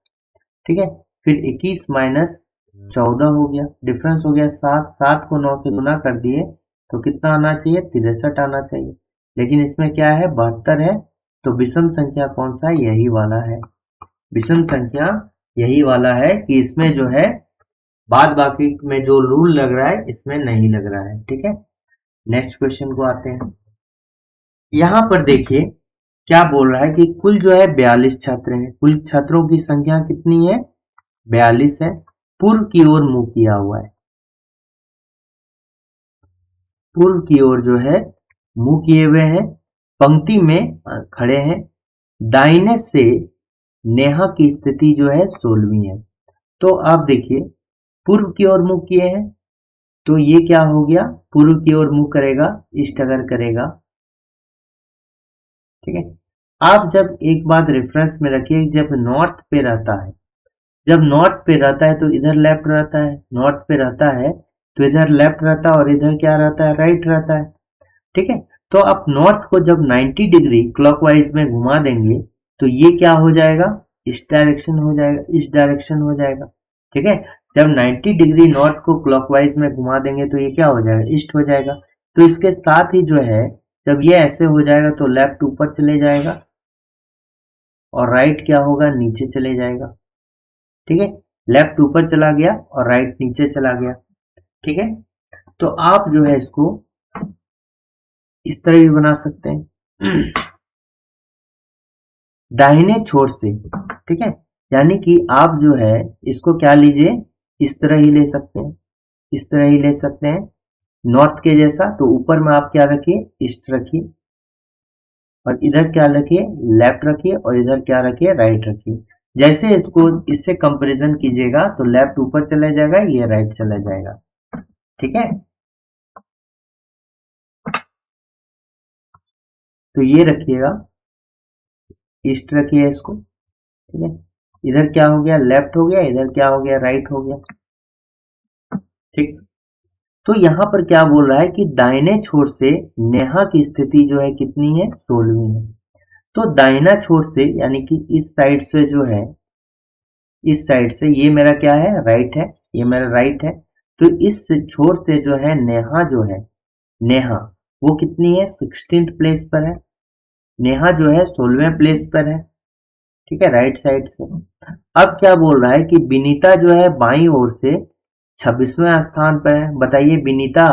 ठीक है, फिर 21 माइनस 14 हो गया, डिफरेंस हो गया 7। 7 को 9 से गुना कर दिए तो कितना आना चाहिए, 63 आना चाहिए, लेकिन इसमें क्या है, 72 है। तो विषम संख्या कौन सा है, यही वाला है। विषम संख्या यही वाला है कि इसमें जो है बाद बाकी में जो रूल लग रहा है इसमें नहीं लग रहा है। ठीक है, नेक्स्ट क्वेश्चन को आते हैं। यहाँ पर देखिए क्या बोल रहा है कि कुल जो है 42 छात्र हैं, कुल छात्रों की संख्या कितनी है, 42 है। पूर्व की ओर मुंह किया हुआ है, पूर्व की ओर जो है मुंह किए हुए हैं, पंक्ति में खड़े हैं। दाहिने से नेहा की स्थिति जो है 16वीं है। तो आप देखिए पूर्व की ओर मुंह किए हैं, तो ये क्या हो गया, पूर्व की ओर मुंह करेगा, ईस्ट अगर करेगा। ठीक है, आप जब एक बात रेफरेंस में रखिए, जब नॉर्थ पे रहता है, जब नॉर्थ पे रहता है तो इधर लेफ्ट रहता है, नॉर्थ पे रहता है तो इधर लेफ्ट रहता है, और इधर क्या रहता है, राइट रहता है। ठीक है, तो आप नॉर्थ को जब 90 डिग्री क्लॉकवाइज में घुमा देंगे तो ये क्या हो जाएगा, इस डायरेक्शन हो जाएगा, इस डायरेक्शन हो जाएगा। ठीक है, जब 90 डिग्री नॉर्थ को क्लॉकवाइज में घुमा देंगे तो ये क्या हो जाएगा, ईस्ट हो जाएगा। तो इसके साथ ही जो है जब ये ऐसे हो जाएगा तो लेफ्ट ऊपर चले जाएगा और राइट क्या होगा, नीचे चले जाएगा। ठीक है, लेफ्ट ऊपर चला गया और राइट नीचे चला गया। ठीक है, तो आप जो है इसको इस तरह भी बना सकते हैं दाहिने छोर से। ठीक है, यानी कि आप जो है इसको क्या लीजिए, इस तरह ही ले सकते हैं, इस तरह ही ले सकते हैं, नॉर्थ के जैसा। तो ऊपर में आप क्या रखिए, ईस्ट रखिए, और इधर क्या रखिए, लेफ्ट रखिए, और इधर क्या रखिए, राइट रखिए। जैसे इसको इससे कंपैरिजन कीजिएगा तो लेफ्ट ऊपर चला जाएगा, ये राइट चला जाएगा। ठीक है, तो ये रखिएगा, ईस्ट रखिए इसको। ठीक है, इधर क्या हो गया, लेफ्ट हो गया, इधर क्या हो गया, राइट हो गया। ठीक, तो यहां पर क्या बोल रहा है कि दाहिने छोर से नेहा की स्थिति जो है कितनी है, 16वीं है। तो दाहिना छोर से यानी कि इस साइड से जो है, इस साइड से ये मेरा क्या है, राइट है, ये मेरा राइट है। तो इस छोर से जो है नेहा जो है, नेहा वो कितनी है, 16th प्लेस पर है। नेहा जो है 16वें प्लेस पर है। ठीक है, राइट साइड से। अब क्या बोल रहा है कि विनीता जो है बाईं ओर से 26वें स्थान पर है। बताइए विनीता,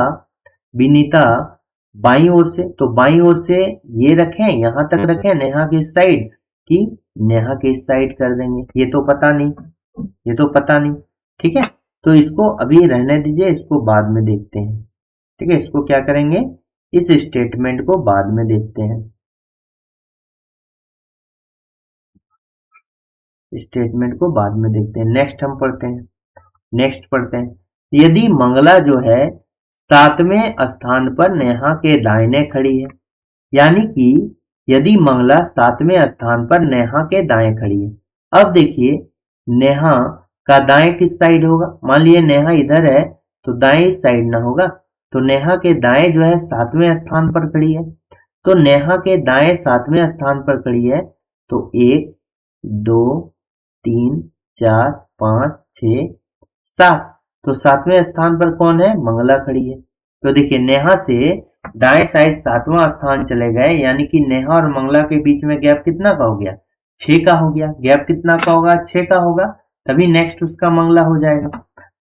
विनीता बाईं ओर से, तो बाईं ओर से ये रखें, यहां तक रखें नेहा के इस साइड की नेहा के इस साइड कर देंगे। ये तो पता नहीं, ये तो पता नहीं। ठीक है, तो इसको अभी रहने दीजिए, इसको बाद में देखते हैं। ठीक है, इसको क्या करेंगे, इस स्टेटमेंट को बाद में देखते हैं। स्टेटमेंट को बाद में देखते हैं। नेक्स्ट हम पढ़ते हैं, नेक्स्ट पढ़ते हैं। यदि मंगला जो है 7वें स्थान पर नेहा के दाहिने खड़ी है, यानी कि यदि मंगला 7वें स्थान पर नेहा के दाएं खड़ी है। अब देखिए नेहा का दाएं किस साइड होगा, मान लिया नेहा इधर है तो दाएं इस साइड ना होगा, तो नेहा के दाएं जो है 7वें स्थान पर खड़ी है। तो नेहा के दाएं 7वें स्थान पर खड़ी है, तो 1 2 3 4 5 6 7, तो 7वें स्थान पर कौन है, मंगला खड़ी है। तो देखिए नेहा से दाएं साइड 7वां स्थान चले गए, यानी कि नेहा और मंगला के बीच में गैप कितना का हो गया, 6 का हो गया। गैप कितना का होगा, 6 का होगा, तभी नेक्स्ट उसका मंगला हो जाएगा।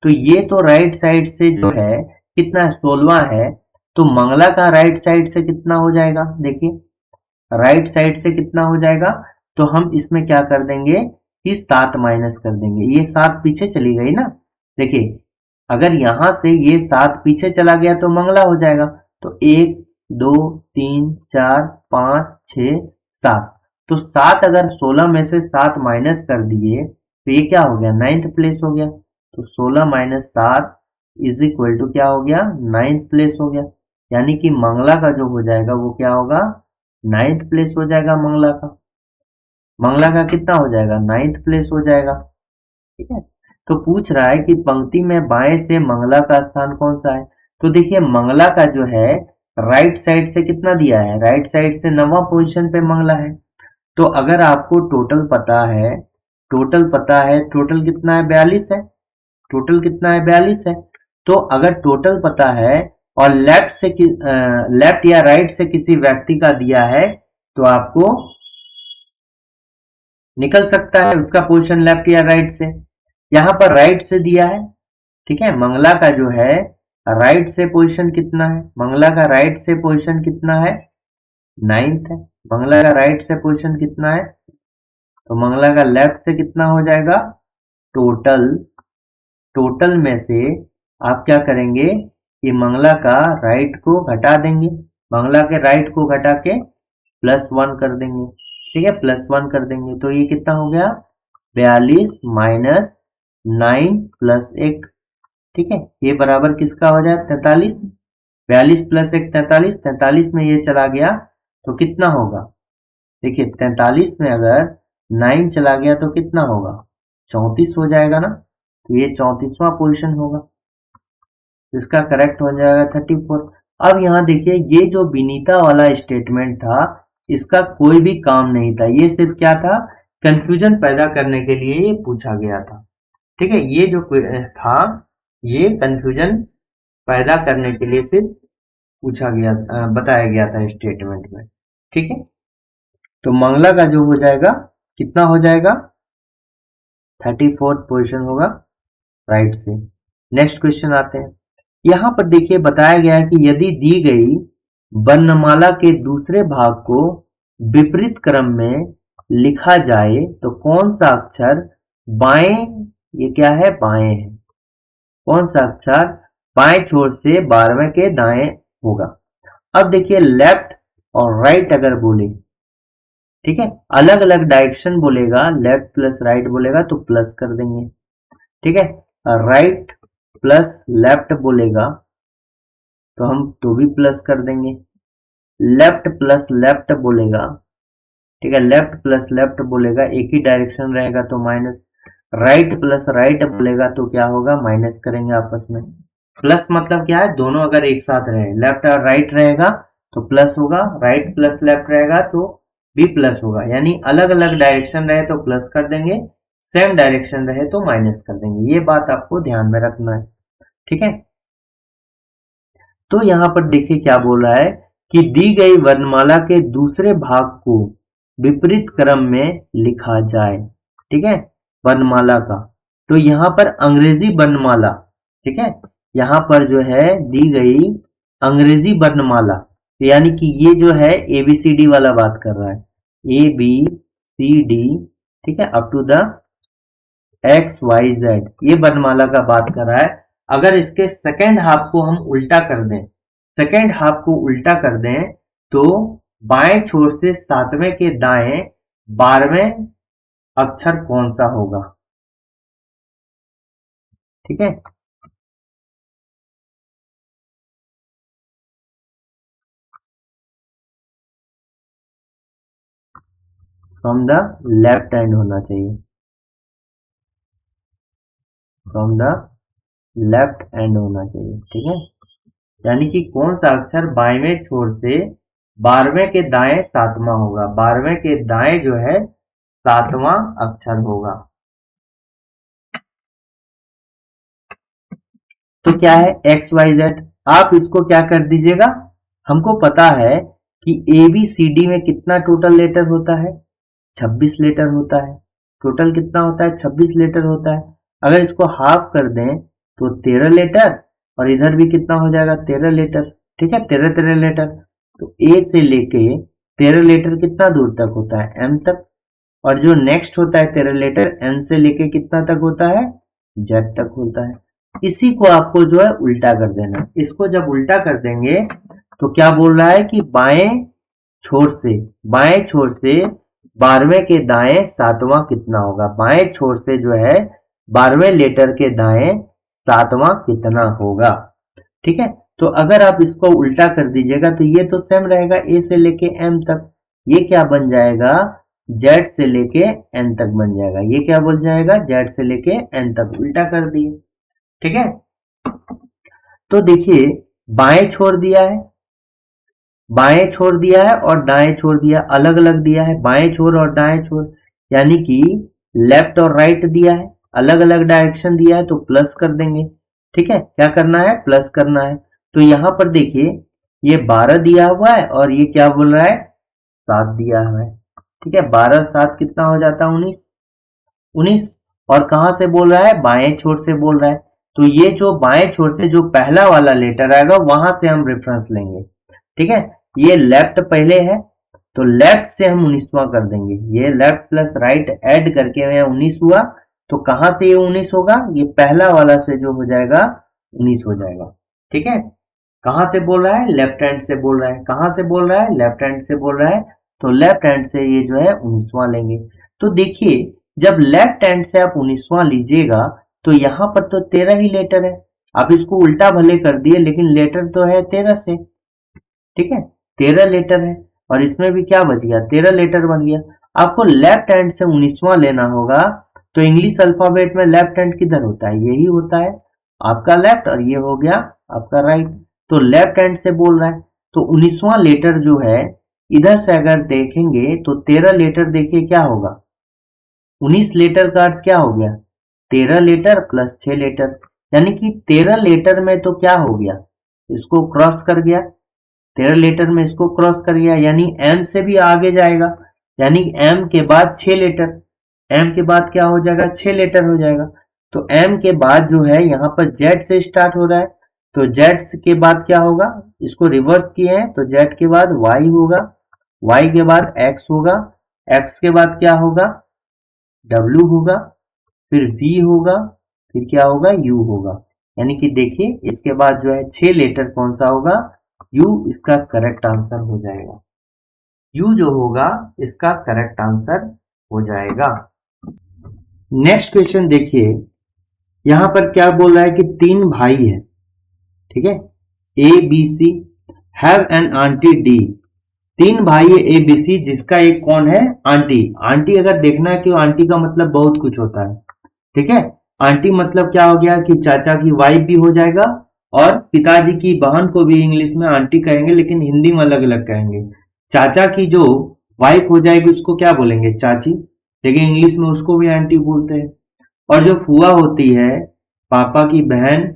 तो ये तो राइट साइड से जो है कितना 16वां है, तो मंगला का राइट साइड से कितना हो जाएगा, देखिए राइट साइड से कितना हो जाएगा, तो हम इसमें क्या कर देंगे कि 7 माइनस कर देंगे। ये 7 पीछे चली गई ना, देखिए अगर यहां से ये 7 पीछे चला गया तो मंगला हो जाएगा। तो 1 2 3 4 5 6 7, तो 7 अगर 16 में से 7 माइनस कर दिए तो ये क्या हो गया, 9th प्लेस हो गया। तो 16 माइनस 7 इज इक्वल टू क्या हो गया, 9th प्लेस हो गया। यानी कि मंगला का जो हो जाएगा वो क्या होगा, 9th प्लेस हो जाएगा मंगला का। मंगला का कितना हो जाएगा, 9th प्लेस हो जाएगा। ठीक है, तो पूछ रहा है कि पंक्ति में बाएं से मंगला का स्थान कौन सा है। तो देखिए मंगला का जो है राइट साइड से कितना दिया है, राइट साइड से 9वां पोजीशन पे मंगला है। तो अगर आपको टोटल पता है, टोटल पता है, टोटल कितना है, 42 है। टोटल कितना है, 42 है। तो अगर टोटल पता है और लेफ्ट से लेफ्ट या राइट से किसी व्यक्ति का दिया है, तो आपको निकल सकता है उसका पोजीशन लेफ्ट या राइट से। यहां पर राइट से दिया है। ठीक है, मंगला का जो है राइट से पोजीशन कितना है, मंगला का राइट से पोजीशन कितना है, 9th है। मंगला का राइट से पोजीशन कितना है, तो मंगला का लेफ्ट से कितना हो जाएगा, टोटल, टोटल में से आप क्या करेंगे कि मंगला का राइट को घटा देंगे, मंगला के राइट को घटा के +1 कर देंगे। ठीक है, +1 कर देंगे, तो ये कितना हो गया, 42 माइनस 9 प्लस 1। ठीक है, ये बराबर किसका हो जाए, 43। 42 प्लस 1 43, 43 में ये चला गया तो कितना होगा, देखिए 43 में अगर 9 चला गया तो कितना होगा, 34 हो जाएगा ना। तो ये 34वां पोजीशन होगा, तो इसका करेक्ट हो जाएगा 34। अब यहाँ देखिए ये जो विनीता वाला स्टेटमेंट था इसका कोई भी काम नहीं था, ये सिर्फ क्या था, कंफ्यूजन पैदा करने के लिए ये पूछा गया था। ठीक है, ये जो था ये कंफ्यूजन पैदा करने के लिए सिर्फ पूछा गया, बताया गया था स्टेटमेंट में। ठीक है, तो मंगला का जो हो जाएगा कितना हो जाएगा, 34th पोजीशन होगा राइट से। नेक्स्ट क्वेश्चन आते हैं। यहां पर देखिए बताया गया है कि यदि दी गई वर्णमाला के दूसरे भाग को विपरीत क्रम में लिखा जाए तो कौन सा अक्षर बाएं, ये क्या है, बाएं है, कौन सा अक्षर बाएं छोर से 12वें के दाएं होगा। अब देखिए लेफ्ट और राइट अगर बोले, ठीक है, अलग अलग डायरेक्शन बोलेगा, लेफ्ट प्लस राइट बोलेगा तो प्लस कर देंगे। ठीक है, राइट प्लस लेफ्ट बोलेगा तो हम तो भी प्लस कर देंगे। लेफ्ट प्लस लेफ्ट बोलेगा, ठीक है, लेफ्ट प्लस लेफ्ट बोलेगा एक ही डायरेक्शन रहेगा तो माइनस। राइट प्लस राइट बोलेगा तो क्या होगा, माइनस करेंगे आपस में। प्लस मतलब क्या है, दोनों अगर एक साथ रहे, लेफ्ट और राइट रहेगा तो प्लस होगा, राइट प्लस लेफ्ट रहेगा तो भी प्लस होगा। यानी अलग अलग डायरेक्शन रहे तो प्लस कर देंगे, सेम डायरेक्शन रहे तो माइनस कर देंगे। ये बात आपको ध्यान में रखना है। ठीक है, तो यहां पर देखिए क्या बोल रहा है कि दी गई वर्णमाला के दूसरे भाग को विपरीत क्रम में लिखा जाए। ठीक है, वर्णमाला का, तो यहां पर अंग्रेजी वर्णमाला, ठीक है, यहां पर जो है दी गई अंग्रेजी वर्णमाला, तो यानी कि ये जो है ABCD वाला बात कर रहा है, ABCD, ठीक है, अप टू द XYZ, ये वर्णमाला का बात कर रहा है। अगर इसके सेकेंड हाफ को हम उल्टा कर दें, सेकेंड हाफ को उल्टा कर दें तो बाएं छोर से सातवें के दाएं 12वें अक्षर कौन सा होगा? ठीक है, फ्रॉम द लेफ्ट हैंड होना चाहिए, फ्रॉम द लेफ्ट हैंड होना चाहिए। ठीक है, यानी कि कौन सा अक्षर बाईवें छोर से 12वें के दाएं सातवां होगा, 12वें के दाएं जो है सातवां अक्षर होगा। तो क्या है XYZ, आप इसको क्या कर दीजिएगा, हमको पता है कि ABCD में कितना टोटल लेटर होता है, 26 लेटर होता है। टोटल कितना होता है, 26 लेटर होता है। अगर इसको हाफ कर दें तो 13 लेटर, और इधर भी कितना हो जाएगा, 13 लेटर। ठीक है, 13 लेटर। तो A से लेके 13 लेटर कितना दूर तक होता है, M तक, और जो नेक्स्ट होता है 13 लेटर N से लेके कितना तक होता है, Z तक होता है। इसी को आपको जो है उल्टा कर देना है। इसको जब उल्टा कर देंगे तो क्या बोल रहा है कि बाएं छोर से, बाएं छोर से 12वें के दाएं सातवां कितना होगा, बाएं छोर से जो है 12वें लेटर के दाएं सातवां कितना होगा। ठीक है, तो अगर आप इसको उल्टा कर दीजिएगा तो ये तो सेम रहेगा, A से लेके M तक, ये क्या बन जाएगा, Z से लेके N तक बन जाएगा। ये क्या बन जाएगा, Z से लेके N तक, उल्टा कर दिए। ठीक है, तो देखिए बाएं छोड़ दिया है, बाएं छोड़ दिया है और दाएं छोड़ दिया, अलग अलग दिया है, बाएं छोर और दाएं छोर, यानी कि लेफ्ट और राइट दिया है, अलग अलग डायरेक्शन दिया है, तो प्लस कर देंगे। ठीक है, क्या करना है, प्लस करना है। तो यहां पर देखिए ये 12 दिया हुआ है और ये क्या बोल रहा है, 7 दिया हुआ है। ठीक है, 12 7 कितना हो जाता है, 19, 19। और कहां से बोल रहा है, बाएं छोर से बोल रहा है, तो ये जो बाएं छोर से जो पहला वाला लेटर आएगा वहां से हम रेफरेंस लेंगे। ठीक है, ये लेफ्ट पहले है तो लेफ्ट से हम 19वां कर देंगे, ये लेफ्ट प्लस राइट ऐड करके यहाँ 19 हुआ, तो कहां से ये 19 होगा, ये पहला वाला से जो हो जाएगा 19 हो जाएगा। ठीक है, कहां से बोल रहा है, लेफ्ट हैंड से बोल रहा है, कहां से बोल रहा है, लेफ्ट हैंड से बोल रहा है, तो लेफ्ट हैंड से ये जो है 19वां लेंगे। तो देखिए जब लेफ्ट हैंड से आप 19वां लीजिएगा तो यहां पर तो 13 ही लेटर है, आप इसको उल्टा भले कर दिए लेकिन लेटर तो है 13 से। ठीक है, 13 लेटर है और इसमें भी क्या बच गया, 13 लेटर बन गया। आपको लेफ्ट हैंड से 19वां लेना होगा, तो इंग्लिश अल्फाबेट में लेफ्ट हैंड किधर होता है, यही होता है, आपका लेफ्ट और ये हो गया आपका राइट। तो लेफ्ट हैंड से बोल रहा है, तो 19वां लेटर जो है इधर से अगर देखेंगे तो 13 लेटर देखिए क्या होगा, 19 लेटर का अर्थ क्या हो गया, 13 लेटर प्लस 6 लेटर, यानी कि 13 लेटर में तो क्या हो गया, इसको क्रॉस कर गया, 13 लेटर में इसको क्रॉस कर गया, यानी M से भी आगे जाएगा, यानी M के बाद 6 लेटर, M के बाद क्या हो जाएगा, 6 लेटर हो जाएगा। तो M के बाद जो है यहाँ पर Z से स्टार्ट हो रहा है, तो Z के बाद क्या होगा, इसको रिवर्स किए हैं तो Z के बाद Y होगा, Y के बाद X होगा, X के बाद क्या होगा, W होगा, फिर V होगा, फिर क्या होगा, U होगा। यानी कि देखिए इसके बाद जो है 6 लेटर कौन सा होगा, U इसका करेक्ट आंसर हो जाएगा। U जो होगा इसका करेक्ट आंसर हो जाएगा। नेक्स्ट क्वेश्चन देखिए, यहां पर क्या बोल रहा है कि 3 भाई है, ठीक है, ABC have an aunty D, 3 भाई है ABC जिसका एक कौन है, आंटी। आंटी अगर देखना है कि आंटी का मतलब बहुत कुछ होता है। ठीक है, आंटी मतलब क्या हो गया कि चाचा की वाइफ भी हो जाएगा और पिताजी की बहन को भी इंग्लिश में आंटी कहेंगे लेकिन हिंदी में अलग अलग कहेंगे। चाचा की जो वाइफ हो जाएगी उसको क्या बोलेंगे, चाची, लेकिन इंग्लिश में उसको भी आंटी बोलते हैं। और जो फुआ होती है, पापा की बहन,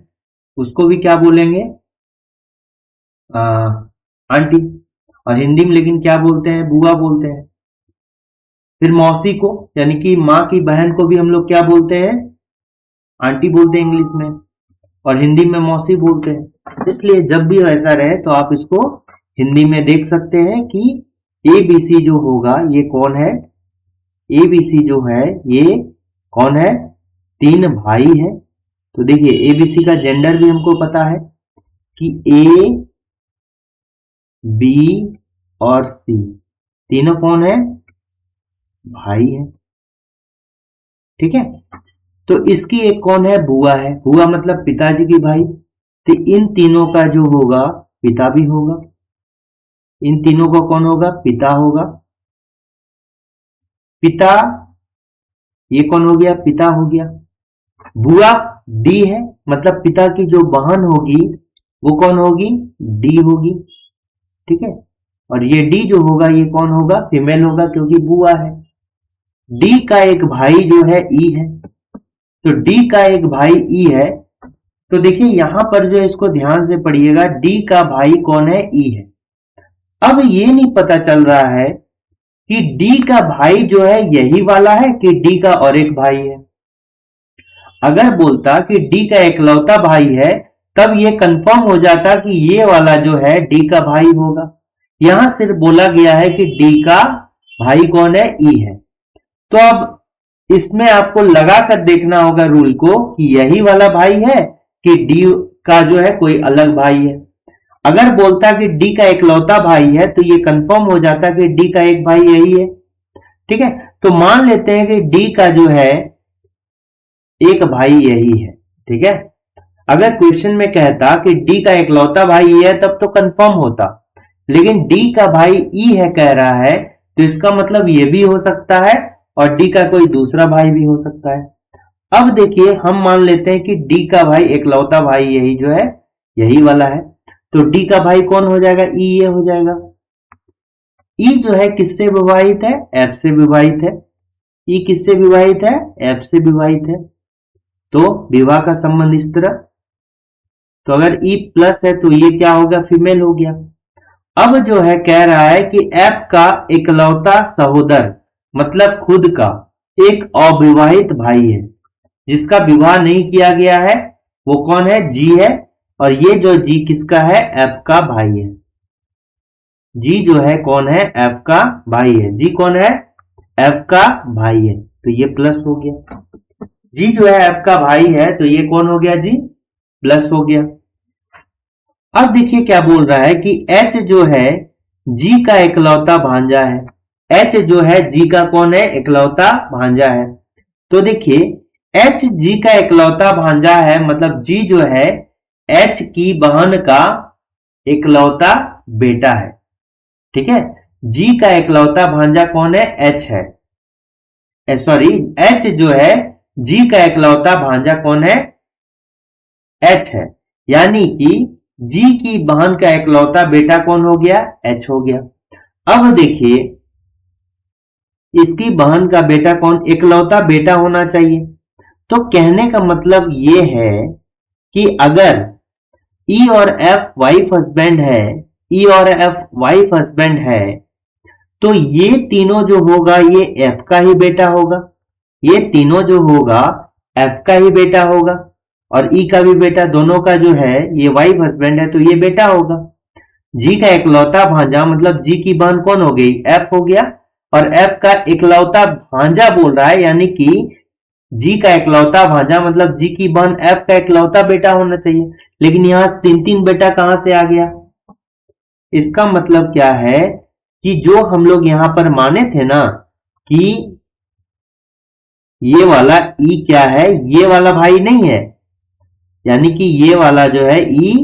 उसको भी क्या बोलेंगे, आंटी, और हिंदी में लेकिन क्या बोलते हैं, बुआ बोलते हैं। फिर मौसी को यानी कि माँ की बहन को भी हम लोग क्या बोलते हैं, आंटी बोलते हैं इंग्लिश में, और हिंदी में मौसी बोलते हैं। इसलिए जब भी ऐसा रहे तो आप इसको हिंदी में देख सकते हैं कि ABC जो होगा ये कौन है, ABC जो है ये कौन है, 3 भाई है। तो देखिए ABC का जेंडर भी हमको पता है कि A, B और C तीनों कौन है, भाई है। ठीक है, तो इसकी एक कौन है, बुआ है। बुआ मतलब पिताजी की भाई, तो इन तीनों का जो होगा पिता भी होगा। इन तीनों का कौन होगा, पिता होगा। पिता ये कौन हो गया, पिता हो गया। बुआ डी है, मतलब पिता की जो बहन होगी वो कौन होगी, डी होगी। ठीक है, और ये डी जो होगा ये कौन होगा, फीमेल होगा क्योंकि बुआ है। डी का एक भाई जो है ई है, तो डी का एक भाई ई है। तो देखिए यहां पर जो इसको ध्यान से पढ़िएगा, डी का भाई कौन है, ई है। अब ये नहीं पता चल रहा है कि डी का भाई जो है यही वाला है कि डी का और एक भाई है। अगर बोलता कि डी का इकलौता भाई है तब ये कंफर्म हो जाता कि ये वाला जो है डी का भाई होगा। यहां सिर्फ बोला गया है कि डी का भाई कौन है, ई है। तो अब इसमें आपको लगा कर देखना होगा रूल को कि यही वाला भाई है कि डी का जो है कोई अलग भाई है। अगर बोलता कि डी का इकलौता भाई है तो ये कंफर्म हो जाता कि डी का एक भाई यही है। ठीक है, तो मान लेते हैं कि डी का जो है एक भाई यही है। ठीक है, अगर क्वेश्चन में कहता कि डी का इकलौता भाई है तब तो कंफर्म होता, लेकिन डी का भाई ई है कह रहा है, तो इसका मतलब ये भी हो सकता है और डी का कोई दूसरा भाई भी हो सकता है। अब देखिए हम मान लेते हैं कि डी का भाई इकलौता भाई यही जो है यही वाला है, तो डी का भाई कौन हो जाएगा, ई ये हो जाएगा। ई जो है किससे विवाहित है, एफ से विवाहित है। ई किससे विवाहित है, एफ से विवाहित है। तो विवाह का संबंध इस तरह, तो अगर ई प्लस है तो ये क्या होगा, फीमेल हो गया। अब जो है कह रहा है कि एफ का इकलौता सहोदर मतलब खुद का एक अविवाहित भाई है जिसका विवाह नहीं किया गया है, वो कौन है, जी है। और ये जो जी किसका है, एफ का भाई है। जी जो है कौन है, एफ का भाई है। जी कौन है, एफ का भाई है, तो ये प्लस हो गया। जी जो है एफ का भाई है तो ये कौन हो गया, जी प्लस हो गया। अब देखिए क्या बोल रहा है कि एच जो है जी का इकलौता भांजा है। एच जो है जी का कौन है, इकलौता भांजा है। तो देखिए एच जी का इकलौता भांजा है, मतलब जी जो है एच की बहन का इकलौता बेटा है। ठीक है, जी का इकलौता भांजा कौन है, एच है। सॉरी, एच जो है जी का इकलौता भांजा कौन है, एच है। यानी कि जी की बहन का इकलौता बेटा कौन हो गया, एच हो गया। अब देखिए इसकी बहन का बेटा कौन, इकलौता बेटा होना चाहिए। तो कहने का मतलब ये है कि अगर ई और एफ वाइफ हस्बैंड है, ई और एफ वाइफ हस्बैंड है, तो ये तीनों जो होगा ये एफ का ही बेटा होगा। ये तीनों जो होगा एफ का ही बेटा होगा और ई का भी बेटा, दोनों का जो है ये वाइफ हस्बैंड है तो ये बेटा होगा। जी का इकलौता भांजा मतलब जी की बहन कौन हो गई, एफ हो गया। और एफ का इकलौता भांजा बोल रहा है, यानी कि जी का इकलौता भांजा मतलब जी की बहन एफ का इकलौता बेटा होना चाहिए। लेकिन यहां तीन तीन बेटा कहां से आ गया, इसका मतलब क्या है कि जो हम लोग यहां पर माने थे ना कि ये वाला ई क्या है, ये वाला भाई नहीं है, यानी कि ये वाला जो है ई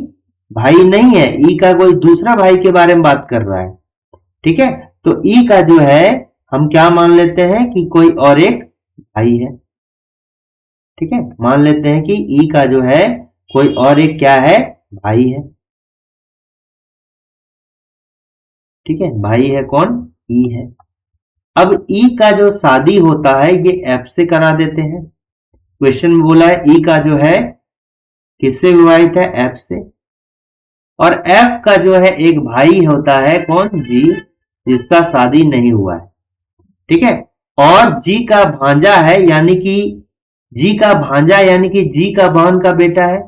भाई नहीं है, ई का कोई दूसरा भाई के बारे में बात कर रहा है। ठीक है, तो ई का जो है हम क्या मान लेते हैं कि कोई और एक भाई है। ठीक है, मान लेते हैं कि ई का जो है कोई और एक क्या है, भाई है। ठीक है, भाई है कौन, ई है। अब ई का जो शादी होता है ये एफ से करा देते हैं। क्वेश्चन में बोला है ई का जो है किससे विवाहित है, एफ से। और एफ का जो है एक भाई होता है कौन, जी, जिसका शादी नहीं हुआ है। ठीक है, और जी का भांजा है, यानी कि जी का भांजा यानी कि जी का बहन का बेटा है।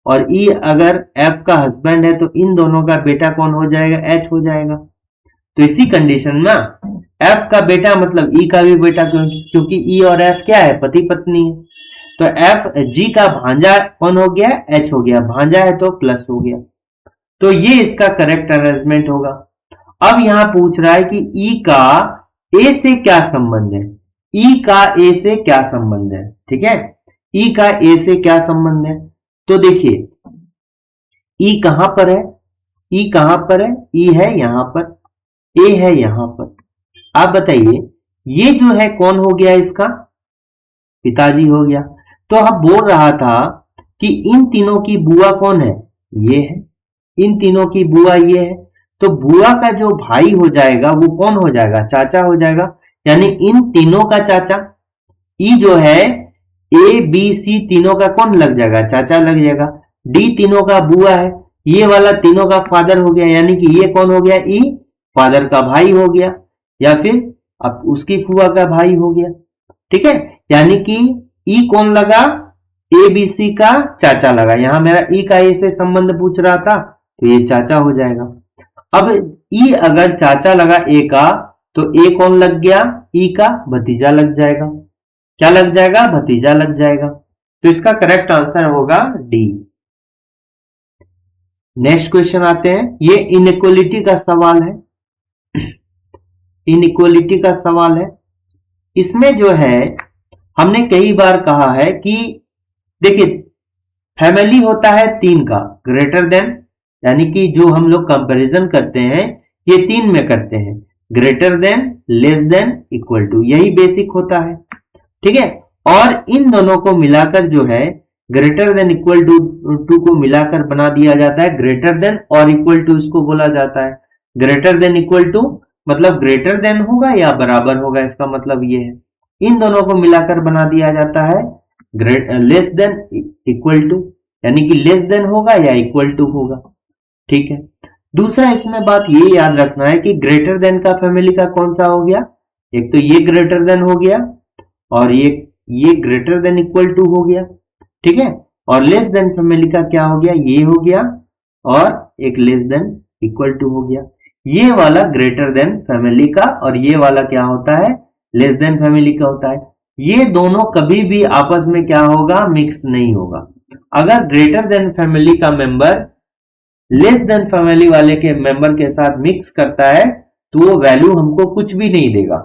और ई अगर एफ का हस्बैंड है तो इन दोनों का बेटा कौन हो जाएगा, एच हो जाएगा। तो इसी कंडीशन में एफ का बेटा मतलब ई का भी बेटा, क्योंकि ई और एफ क्या है, पति पत्नी है। तो एफ जी का भांजा कौन हो गया, एच हो गया, भांजा है तो प्लस हो गया। तो ये इसका करेक्ट अरेंजमेंट होगा। अब यहां पूछ रहा है कि ई का ए से क्या संबंध है, ई का ए से क्या संबंध है, ठीक है, ई का ए से क्या संबंध है। तो देखिए ई कहां पर है, ई कहां पर है, ई है यहां पर, ए है यहां पर। आप बताइए ये जो है कौन हो गया, इसका पिताजी हो गया। तो हम बोल रहा था कि इन तीनों की बुआ कौन है, ये है, इन तीनों की बुआ ये है। तो बुआ का जो भाई हो जाएगा वो कौन हो जाएगा, चाचा हो जाएगा, यानी इन तीनों का चाचा। ई जो है ए बी सी तीनों का कौन लग जाएगा, चाचा लग जाएगा। डी तीनों का बुआ है, ये वाला तीनों का फादर हो गया, यानी कि ये कौन हो गया, ई फादर का भाई हो गया, या फिर अब उसकी फुआ का भाई हो गया, ठीक है। यानी कि ई कौन लगा, ए बी सी का चाचा लगा। यहां मेरा ई का ए से संबंध पूछ रहा था तो ये चाचा हो जाएगा। अब ई अगर चाचा लगा ए का तो ए कौन लग गया, ई का भतीजा लग जाएगा। क्या लग जाएगा, भतीजा लग जाएगा। तो इसका करेक्ट आंसर होगा डी। नेक्स्ट क्वेश्चन आते हैं, ये इनइक्वालिटी का सवाल है, इनइक्वालिटी का सवाल है। इसमें जो है हमने कई बार कहा है कि देखिए फैमिली होता है 3 का, ग्रेटर देन, यानी कि जो हम लोग कंपैरिजन करते हैं ये 3 में करते हैं, greater than, less than, equal to, यही बेसिक होता है, ठीक है। और इन दोनों को मिलाकर जो है ग्रेटर देन इक्वल टू को मिलाकर बना दिया जाता है ग्रेटर देन और इक्वल टू, इसको बोला जाता है ग्रेटर देन इक्वल टू, मतलब ग्रेटर देन होगा या बराबर होगा, इसका मतलब ये है। इन दोनों को मिलाकर बना दिया जाता है लेस देन इक्वल टू, यानी कि लेस देन होगा या इक्वल टू होगा, ठीक है। दूसरा इसमें बात ये याद रखना है कि ग्रेटर देन का फैमिली का कौन सा हो गया, एक तो ये ग्रेटर देन हो गया और ये ग्रेटर देन इक्वल टू हो गया, ठीक है। और लेस देन फैमिली का क्या हो गया, ये हो गया और एक लेस देन इक्वल टू हो गया। ये वाला ग्रेटर देन फैमिली का और ये वाला क्या होता है, लेस देन फैमिली का होता है। ये दोनों कभी भी आपस में क्या होगा, मिक्स नहीं होगा। अगर ग्रेटर देन फैमिली का मेंबर लेस देन फैमिली वाले के मेंबर के साथ मिक्स करता है तो वो वैल्यू हमको कुछ भी नहीं देगा,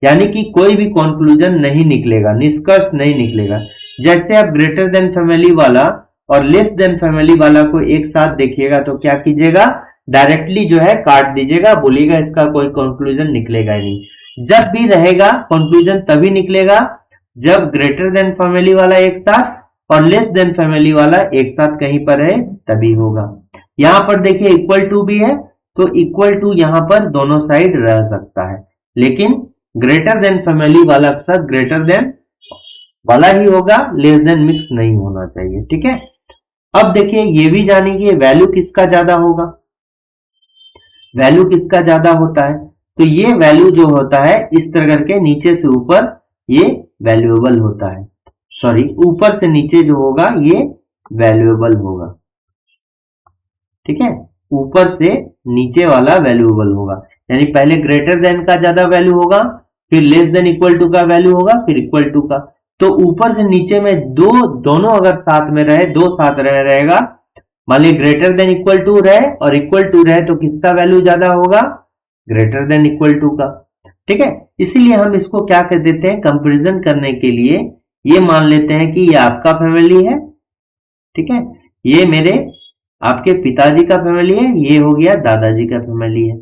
यानी कि कोई भी कंक्लूजन नहीं निकलेगा, निष्कर्ष नहीं निकलेगा। जैसे आप ग्रेटर देन फैमिली वाला और लेस देन फैमिली वाला को एक साथ देखिएगा तो क्या कीजिएगा, डायरेक्टली जो है काट दीजिएगा, बोलिएगा इसका कोई कंक्लूजन निकलेगा ही नहीं। जब भी रहेगा कंक्लूजन तभी निकलेगा जब ग्रेटर देन फैमिली वाला एक साथ और लेस देन फैमिली वाला एक साथ कहीं पर है तभी होगा। यहां पर देखिए इक्वल टू भी है तो इक्वल टू यहां पर दोनों साइड रह सकता है, लेकिन ग्रेटर देन फैमिली वाला के साथ ग्रेटर देन वाला ही होगा, लेस देन मिक्स नहीं होना चाहिए, ठीक है। अब देखिए ये भी जानिए वैल्यू किसका ज्यादा होगा, वैल्यू किसका ज्यादा होता है। तो ये वैल्यू जो होता है इस तरह करके नीचे से ऊपर ये वैल्यूएबल होता है, सॉरी ऊपर से नीचे जो होगा ये वैल्यूएबल होगा, ठीक है। ऊपर से नीचे वाला वैल्यूएबल होगा, यानी पहले ग्रेटर देन का ज्यादा वैल्यू होगा, फिर लेस देन इक्वल टू का वैल्यू होगा, फिर इक्वल टू का। तो ऊपर से नीचे में दोनों अगर साथ में रहे, दो साथ रहेगा, मान ली ग्रेटर देन इक्वल टू रहे और इक्वल टू रहे तो किसका वैल्यू ज्यादा होगा, ग्रेटर देन इक्वल टू का, ठीक है। इसीलिए हम इसको क्या कर देते हैं, कंपैरिजन करने के लिए ये मान लेते हैं कि ये आपका फैमिली है, ठीक है, ये मेरे आपके पिताजी का फैमिली है, ये हो गया दादाजी का फैमिली है,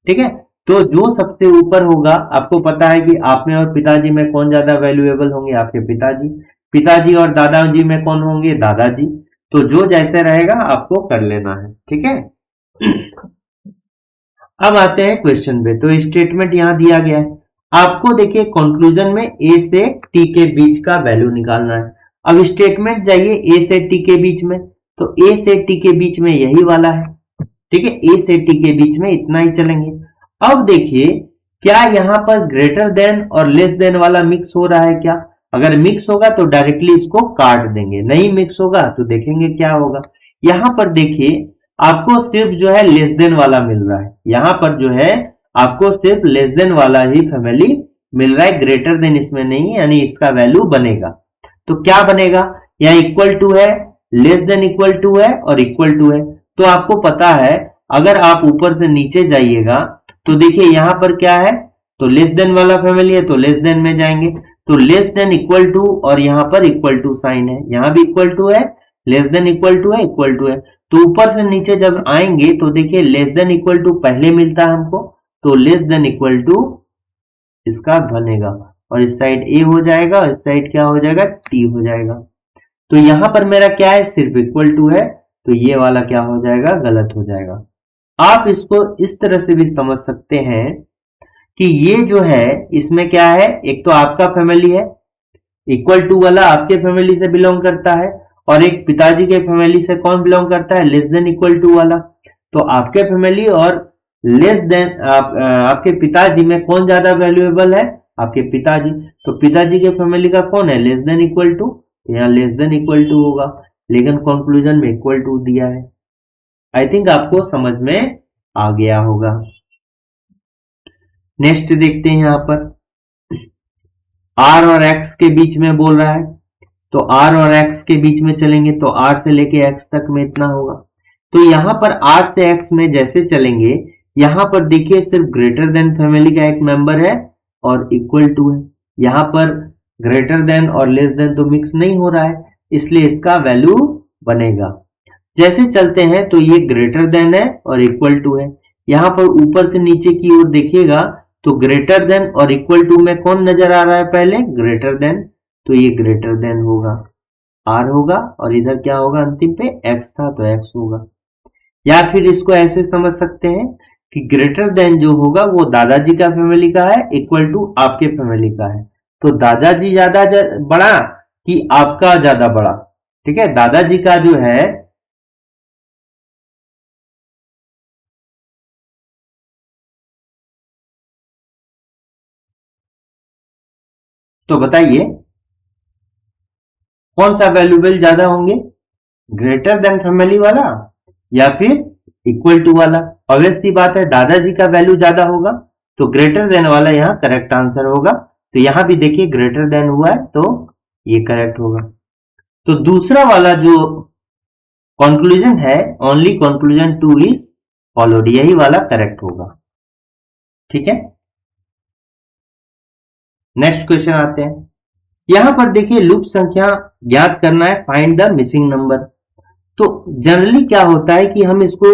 ठीक है। तो जो सबसे ऊपर होगा, आपको पता है कि आप में और पिताजी में कौन ज्यादा वैल्यूएबल होंगे, आपके पिताजी। पिताजी और दादाजी में कौन होंगे, दादाजी। तो जो जैसे रहेगा आपको कर लेना है, ठीक है। अब आते हैं क्वेश्चन पे। तो स्टेटमेंट यहां दिया गया है, आपको देखिए कंक्लूजन में ए से टी के बीच का वैल्यू निकालना है। अब स्टेटमेंट जाइए ए से टी के बीच में, तो ए से टी के बीच में यही वाला है, ठीक है, ए से टी के बीच में इतना ही चलेंगे। अब देखिए क्या यहां पर ग्रेटर देन और लेस देन वाला मिक्स हो रहा है क्या, अगर मिक्स होगा तो डायरेक्टली इसको काट देंगे, नहीं मिक्स होगा तो देखेंगे क्या होगा। यहां पर देखिए आपको सिर्फ जो है लेस देन वाला मिल रहा है, यहां पर जो है आपको सिर्फ लेस देन वाला ही फैमिली मिल रहा है, ग्रेटर देन इसमें नहीं है, यानी इसका वैल्यू बनेगा। तो क्या बनेगा, यहाँ इक्वल टू है, लेस देन इक्वल टू है और इक्वल टू है। तो आपको पता है अगर आप ऊपर से नीचे जाइएगा तो देखिए यहां पर क्या है, तो लेस देन वाला फैमिली है तो लेस देन में जाएंगे, तो लेस देन इक्वल टू और यहां पर इक्वल टू साइन है, यहां भी इक्वल टू है, लेस देन इक्वल टू है, इक्वल टू है। तो ऊपर से नीचे जब आएंगे तो देखिए लेस देन इक्वल टू पहले मिलता है हमको, तो लेस देन इक्वल टू इसका बनेगा और इस साइड ए हो जाएगा और इस साइड क्या हो जाएगा, टी हो जाएगा। तो यहां पर मेरा क्या है, सिर्फ इक्वल टू है, तो ये वाला क्या हो जाएगा, गलत हो जाएगा। आप इसको इस तरह से भी समझ सकते हैं कि ये जो है इसमें क्या है, एक तो आपका फैमिली है, इक्वल टू वाला आपके फैमिली से बिलोंग करता है, और एक पिताजी के फैमिली से कौन बिलोंग करता है, लेस देन इक्वल टू वाला। तो आपके फैमिली और लेस देन आपके पिताजी में कौन ज्यादा वैल्यूएबल है, आपके पिताजी। तो पिताजी के फैमिली का कौन है, लेस देन इक्वल टू, यहाँ लेस देन इक्वल टू होगा, लेकिन कंक्लूजन में इक्वल टू दिया है। आई थिंक आपको समझ में आ गया होगा। नेक्स्ट देखते हैं, यहां पर r और x के बीच में बोल रहा है, तो r और x के बीच में चलेंगे तो r से लेके x तक में इतना होगा। तो यहां पर r से x में जैसे चलेंगे, यहां पर देखिए सिर्फ ग्रेटर देन फैमिली का एक मेंबर है और इक्वल टू है, यहां पर ग्रेटर देन और लेस देन तो मिक्स नहीं हो रहा है, इसलिए इसका वैल्यू बनेगा। जैसे चलते हैं तो ये ग्रेटर देन है और इक्वल टू है, यहां पर ऊपर से नीचे की ओर देखिएगा तो ग्रेटर देन और इक्वल टू में कौन नजर आ रहा है, पहले ग्रेटर देन, तो ये ग्रेटर देन होगा, r होगा, और इधर क्या होगा, अंतिम पे x था तो x होगा। या फिर इसको ऐसे समझ सकते हैं कि ग्रेटर देन जो होगा वो दादाजी का फैमिली का है, इक्वल टू आपके फैमिली का है। तो दादाजी ज्यादा बड़ा कि आपका ज्यादा बड़ा, ठीक है, दादाजी का जो है तो बताइए कौन सा वैल्यूबल ज्यादा होंगे, ग्रेटर देन फैमिली वाला या फिर इक्वल टू वाला। ऑब्वियस सी बात है दादाजी का वैल्यू ज्यादा होगा, तो ग्रेटर देन वाला यहाँ करेक्ट आंसर होगा। तो यहां भी देखिए ग्रेटर देन हुआ है तो ये करेक्ट होगा। तो दूसरा वाला जो कंक्लूजन है, only conclusion two is followed, यही वाला करेक्ट होगा। ठीक है, नेक्स्ट क्वेश्चन आते हैं। यहां पर देखिए लूप संख्या ज्ञात करना है, फाइंड द मिसिंग नंबर। तो जनरली क्या होता है कि हम इसको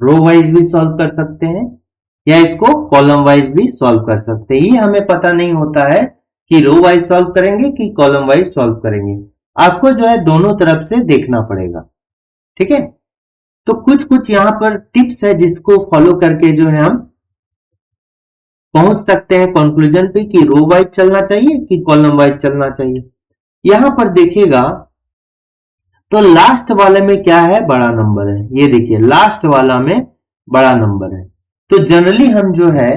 रो वाइज भी सॉल्व कर सकते हैं या इसको कॉलम वाइज भी सॉल्व कर सकते हैं, ये हमें पता नहीं होता है कि रो वाइज सॉल्व करेंगे कि कॉलम वाइज सॉल्व करेंगे, आपको जो है दोनों तरफ से देखना पड़ेगा। ठीक है, तो कुछ कुछ यहां पर टिप्स है जिसको फॉलो करके जो है हम पहुंच सकते हैं कंक्लूजन पे कि रो वाइज चलना चाहिए कि कॉलम वाइज चलना चाहिए। यहां पर देखिएगा तो लास्ट वाले में क्या है, बड़ा नंबर है, ये देखिए लास्ट वाला में बड़ा नंबर है। तो जनरली हम जो है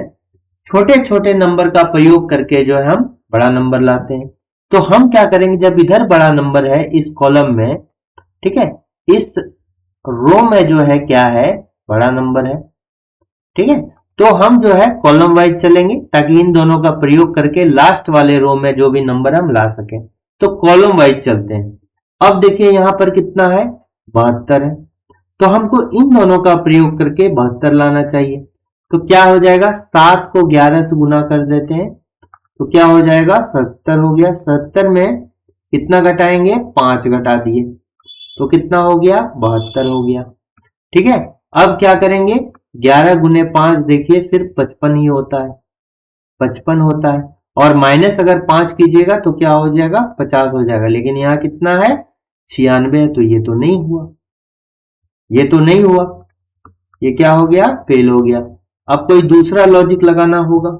छोटे छोटे नंबर का प्रयोग करके जो है हम बड़ा नंबर लाते हैं। तो हम क्या करेंगे, जब इधर बड़ा नंबर है इस कॉलम में, ठीक है, इस रो में जो है क्या है, बड़ा नंबर है। ठीक है, तो हम जो है कॉलम वाइज चलेंगे ताकि इन दोनों का प्रयोग करके लास्ट वाले रो में जो भी नंबर हम ला सकें। तो कॉलम वाइज चलते हैं। अब देखिए यहां पर कितना है, 72 है, तो हमको इन दोनों का प्रयोग करके 72 लाना चाहिए। तो क्या हो जाएगा, 7 को 11 से गुना कर देते हैं तो क्या हो जाएगा, 70 हो गया। 70 में कितना घटाएंगे, 5 घटा दिए तो कितना हो गया, 72 हो गया। ठीक है, अब क्या करेंगे, 11 गुने 5 देखिए सिर्फ 55 ही होता है, 55 होता है, और माइनस अगर 5 कीजिएगा तो क्या हो जाएगा, 50 हो जाएगा। लेकिन यहाँ कितना है, 96 है, तो ये तो नहीं हुआ, ये तो नहीं हुआ, ये क्या हो गया, फेल हो गया। अब कोई दूसरा लॉजिक लगाना होगा।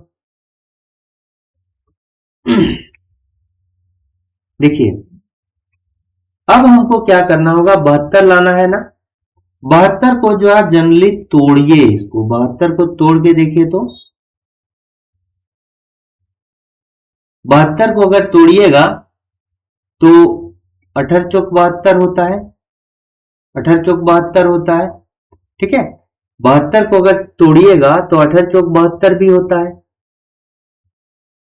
देखिए अब हमको क्या करना होगा, 72 लाना है ना, 72 को जो आप जनरली तोड़िए, इसको 72 को तोड़ के देखिए तो 72 को अगर तोड़िएगा तो 18 चौक 72 होता है, 18 चौक 72 होता है, ठीक है। 72 को अगर तोड़िएगा तो 18 चौक 72 भी होता है।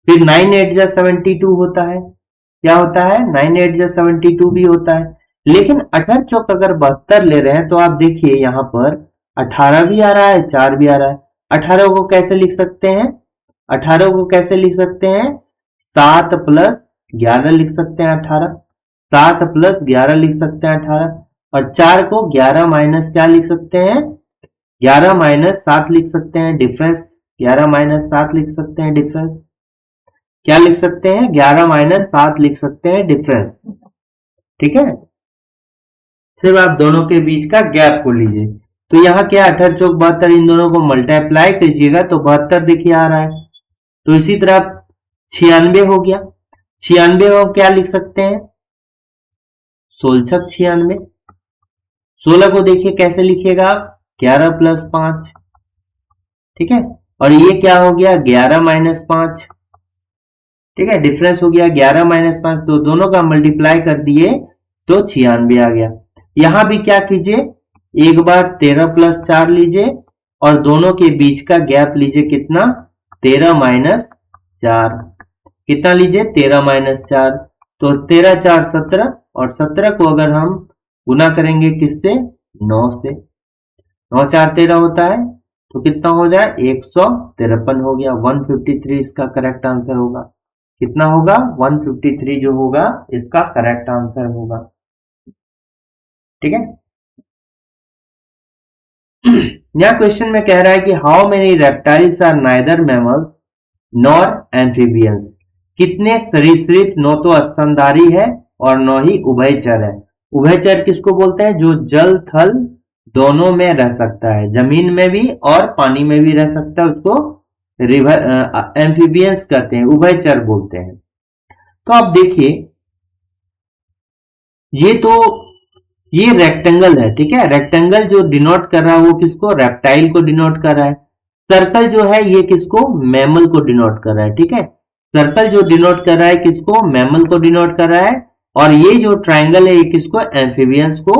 फिर 9 8 जा 72 होता है, क्या होता है 9 8 जा 72 भी होता है। लेकिन 18 चौक अगर 72 ले रहे हैं तो आप देखिए यहां पर 18 भी आ रहा है, 4 भी आ रहा है। 18 को कैसे लिख सकते हैं, 18 को कैसे लिख सकते हैं, 7 प्लस 11 लिख सकते हैं 18, 7 प्लस 11 लिख सकते हैं 18, और 4 को 11 माइनस क्या लिख सकते हैं, 11 माइनस 7 लिख सकते हैं डिफरेंस, 11 माइनस 7 लिख सकते हैं डिफरेंस, क्या लिख सकते हैं 11 माइनस 7 लिख सकते हैं डिफरेंस, ठीक है। सिर्फ आप दोनों के बीच का गैप को लीजिए। तो यहाँ क्या 18 चौक 72, इन दोनों को मल्टीप्लाई कीजिएगा तो 72 देखिए आ रहा है। तो इसी तरह 96 हो गया, 96 को क्या लिख सकते हैं, 16 96, 16 को देखिए कैसे लिखिएगा आप, 11 प्लस 5, ठीक है। और ये क्या हो गया 11 माइनस 5, ठीक है, डिफरेंस हो गया 11 माइनस 5, तो दोनों का मल्टीप्लाई कर दिए तो 96 आ गया। यहां भी क्या कीजिए, एक बार 13 प्लस 4 लीजिए और दोनों के बीच का गैप लीजिए कितना, 13 माइनस 4, कितना लीजिए 13 माइनस 4, तो 13 4 17, और 17 को अगर हम गुना करेंगे किससे, 9 से, 9 4 13 होता है, तो कितना हो जाए 153 हो गया, 153 इसका करेक्ट आंसर होगा। कितना होगा 153 जो होगा इसका करेक्ट आंसर होगा, ठीक है। यहाँ क्वेश्चन में कह रहा है कि how many reptiles are neither mammals nor amphibians, कितने सरीसृप न तो स्तनधारी है और न ही उभयचर है। उभयचर किसको बोलते हैं, जो जल थल दोनों में रह सकता है, जमीन में भी और पानी में भी रह सकता है, उसको रिवर एम्फीबियंस कहते हैं, उभयचर बोलते हैं। तो आप देखिए ये रेक्टेंगल है, ठीक है, रेक्टेंगल जो डिनोट कर रहा है वो किसको, रेप्टाइल को डिनोट कर रहा है। सर्कल जो है ये किसको, मैमल को डिनोट कर रहा है, ठीक है। सर्कल जो डिनोट कर रहा है किसको, मैमल को डिनोट कर रहा है, और ये जो ट्राइंगल है ये किसको, एम्फीबियंस को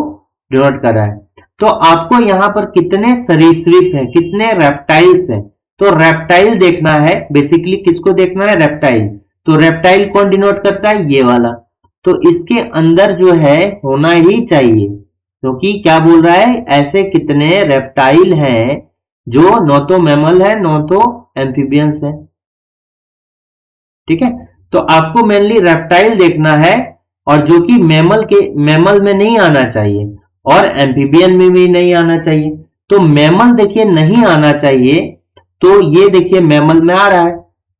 डिनोट कर रहा है। तो आपको यहां पर कितने सरीसृप हैं, कितने रेप्टाइल्स हैं, तो रेप्टाइल देखना है, बेसिकली किसको देखना है, रेप्टाइल। तो रेप्टाइल कौन डिनोट करता है, ये वाला, तो इसके अंदर जो है होना ही चाहिए, क्योंकि तो क्या बोल रहा है, ऐसे कितने रेप्टाइल हैं जो न तो मैमल है न तो एम्फीबियंस है, ठीक है। तो आपको मेनली रेप्टाइल देखना है, और जो कि मैमल में नहीं आना चाहिए और एम्फीबियन में भी नहीं आना चाहिए। तो मैमल देखिए नहीं आना चाहिए, तो ये देखिए मैमल में आ रहा है,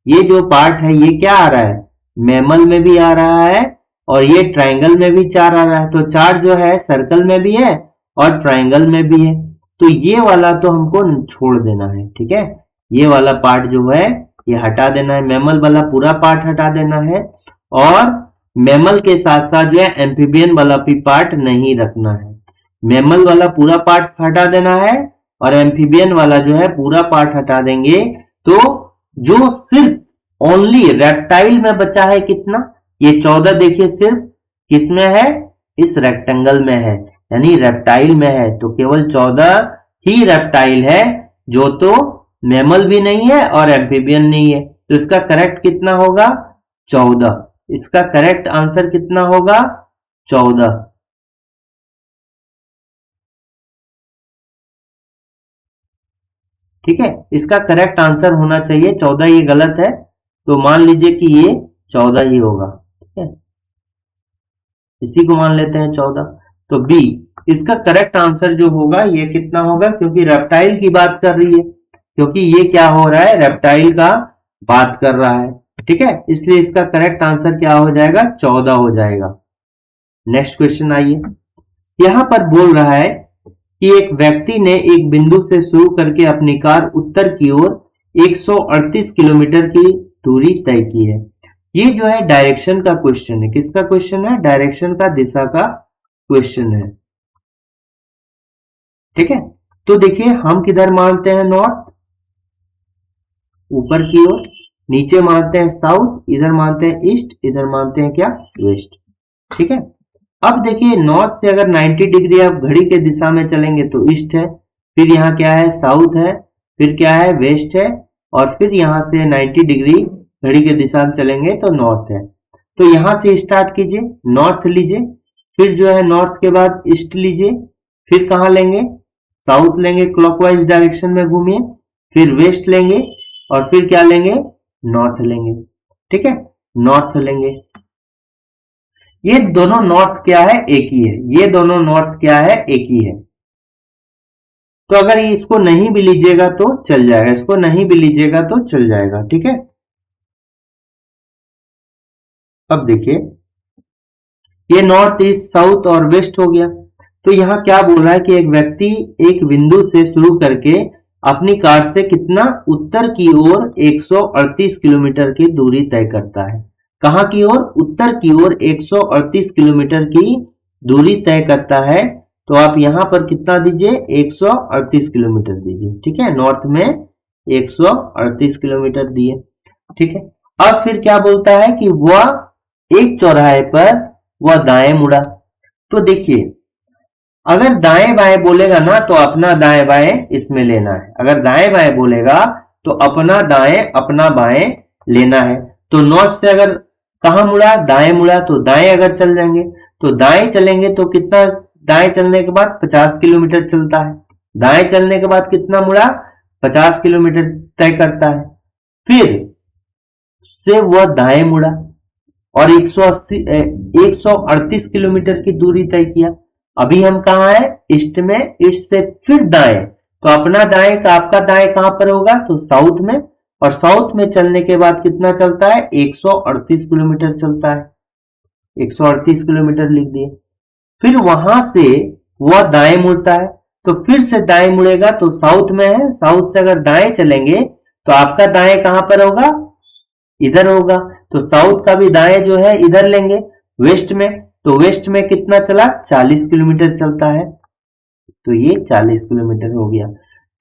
ये जो पार्ट है ये क्या आ रहा है, मैमल में भी आ रहा है, और ये ट्राइंगल में भी 4 आ रहा है। तो 4 जो है सर्कल में भी है और ट्राइंगल में भी है, तो ये वाला तो हमको छोड़ देना है, ठीक है। ये वाला पार्ट जो है ये हटा देना है, मैमल वाला पूरा पार्ट हटा देना है, और मैमल के साथ साथ जो है एम्फीबियन वाला भी पार्ट नहीं रखना है। मैमल वाला पूरा पार्ट हटा देना है और एम्फीबियन वाला जो है पूरा पार्ट हटा देंगे, तो जो सिर्फ ओनली रेप्टाइल में बचा है कितना, ये 14 देखिए सिर्फ किसमें है, इस रेक्टेंगल में है, यानी रेप्टाइल में है, तो केवल 14 ही रेप्टाइल है, जो तो मैमल भी नहीं है और एम्फीबियन नहीं है। तो इसका करेक्ट कितना होगा 14, इसका करेक्ट आंसर कितना होगा 14, ठीक है। इसका करेक्ट आंसर होना चाहिए 14, ये गलत है, तो मान लीजिए कि ये 14 ही होगा, ठीक है, इसी को मान लेते हैं 14। तो बी इसका करेक्ट आंसर जो होगा ये कितना होगा, क्योंकि रेप्टाइल की बात कर रही है, क्योंकि ये क्या हो रहा है, रेप्टाइल का बात कर रहा है, ठीक है, इसलिए इसका करेक्ट आंसर क्या हो जाएगा 14 हो जाएगा। नेक्स्ट क्वेश्चन आइए, यहां पर बोल रहा है कि एक व्यक्ति ने एक बिंदु से शुरू करके अपनी कार उत्तर की ओर 138 किलोमीटर की दूरी तय की है। ये जो है डायरेक्शन का क्वेश्चन है, किसका क्वेश्चन है, डायरेक्शन का, दिशा का क्वेश्चन है, ठीक है। तो देखिए हम किधर मानते हैं, नॉर्थ, ऊपर की ओर, नीचे मानते हैं साउथ, इधर मानते हैं ईस्ट, इधर मानते हैं क्या, वेस्ट। ठीक है। अब देखिए नॉर्थ से अगर 90 डिग्री आप घड़ी के दिशा में चलेंगे तो ईस्ट है, फिर यहाँ क्या है, साउथ है, फिर क्या है, वेस्ट है, और फिर यहाँ से 90 डिग्री घड़ी के दिशा में चलेंगे तो नॉर्थ है। तो यहाँ से स्टार्ट कीजिए, नॉर्थ लीजिए, फिर जो है नॉर्थ के बाद ईस्ट लीजिए, फिर कहाँ लेंगे, साउथ लेंगे, क्लॉकवाइज डायरेक्शन में घूमिए, फिर वेस्ट लेंगे, और फिर क्या लेंगे, नॉर्थ लेंगे। ठीक है, नॉर्थ लेंगे। ये दोनों नॉर्थ क्या है, एक ही है, ये दोनों नॉर्थ क्या है, एक ही है। तो अगर इसको नहीं भी लीजिएगा तो चल जाएगा, इसको नहीं भी लीजिएगा तो चल जाएगा। ठीक है। अब देखिए ये नॉर्थ, ईस्ट, साउथ और वेस्ट हो गया। तो यहां क्या बोल रहा है कि एक व्यक्ति एक बिंदु से शुरू करके अपनी कार से कितना उत्तर की ओर 138 किलोमीटर की दूरी तय करता है। कहां की ओर, उत्तर की ओर 138 किलोमीटर की दूरी तय करता है। तो आप यहां पर कितना दीजिए, 138 किलोमीटर दीजिए। ठीक है, नॉर्थ में 138 किलोमीटर दिए। ठीक है। अब फिर क्या बोलता है कि वह एक चौराहे पर वह दाएं मुड़ा। तो देखिए अगर दाएं बाएं बोलेगा ना तो अपना दाएं बाएं इसमें लेना है, अगर दाएं बाएं बोलेगा तो अपना दाएं अपना बाएं लेना है। तो नॉर्थ से अगर कहां मुड़ा, दाएं मुड़ा, तो दाएं अगर चल जाएंगे तो दाएं चलेंगे तो कितना, दाएं चलने के बाद 50 किलोमीटर चलता है, दाएं चलने के बाद कितना मुड़ा, 50 किलोमीटर तय करता है। फिर से वह दाएं मुड़ा और 138 किलोमीटर की दूरी तय किया। अभी हम कहाँ है, ईस्ट में, ईस्ट से फिर दाएं, तो अपना दाएं का आपका दाएं कहां पर होगा, तो साउथ में, और साउथ में चलने के बाद कितना चलता है, 138 किलोमीटर चलता है, 138 किलोमीटर लिख दिए। फिर वहां से वह दाएं मुड़ता है, तो फिर से दाएं मुड़ेगा तो साउथ में है, साउथ से अगर दाएं चलेंगे तो आपका दाएं कहां पर होगा, इधर होगा। तो साउथ का भी दाएं जो है इधर लेंगे, वेस्ट में, तो वेस्ट में कितना चला, 40 किलोमीटर चलता है, तो ये 40 किलोमीटर हो गया।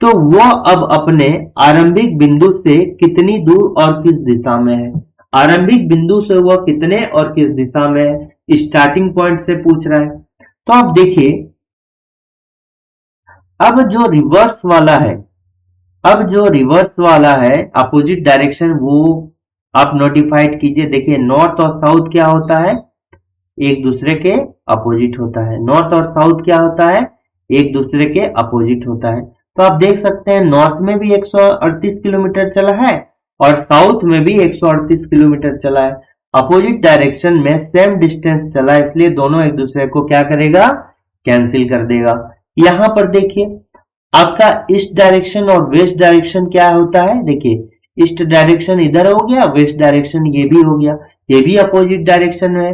तो वह अब अपने आरंभिक बिंदु से कितनी दूर और किस दिशा में है, आरंभिक बिंदु से वह कितने और किस दिशा में है, स्टार्टिंग पॉइंट से पूछ रहा है। तो आप देखिए अब जो रिवर्स वाला है, अब जो रिवर्स वाला है अपोजिट डायरेक्शन, वो आप नोटिफाइड कीजिए। देखिए नॉर्थ और साउथ क्या होता है, एक दूसरे के अपोजिट होता है। नॉर्थ और साउथ क्या होता है, एक दूसरे के अपोजिट होता है। तो आप देख सकते हैं नॉर्थ में भी 138 किलोमीटर चला है और साउथ में भी 138 किलोमीटर चला है। अपोजिट डायरेक्शन में सेम डिस्टेंस चला है, इसलिए दोनों एक दूसरे को क्या करेगा, कैंसिल कर देगा। यहां पर देखिए आपका ईस्ट डायरेक्शन और वेस्ट डायरेक्शन क्या होता है, देखिए ईस्ट डायरेक्शन इधर हो गया, वेस्ट डायरेक्शन ये भी हो गया, ये भी अपोजिट डायरेक्शन में है।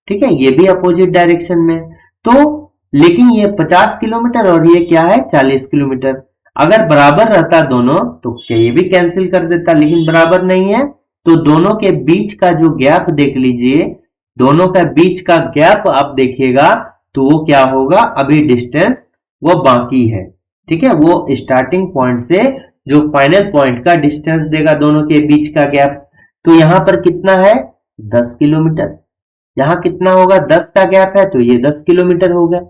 ठीक है, ये भी अपोजिट डायरेक्शन में। तो लेकिन ये 50 किलोमीटर और ये क्या है, 40 किलोमीटर। अगर बराबर रहता दोनों तो ये भी कैंसिल कर देता, लेकिन बराबर नहीं है, तो दोनों के बीच का जो गैप देख लीजिए, दोनों का बीच का गैप आप देखिएगा तो वो क्या होगा, अभी डिस्टेंस वो बाकी है। ठीक है, वो स्टार्टिंग पॉइंट से जो फाइनल पॉइंट का डिस्टेंस देगा दोनों के बीच का गैप। तो यहां पर कितना है, 10 किलोमीटर, यहां कितना होगा, 10 का गैप है तो ये 10 किलोमीटर हो गया।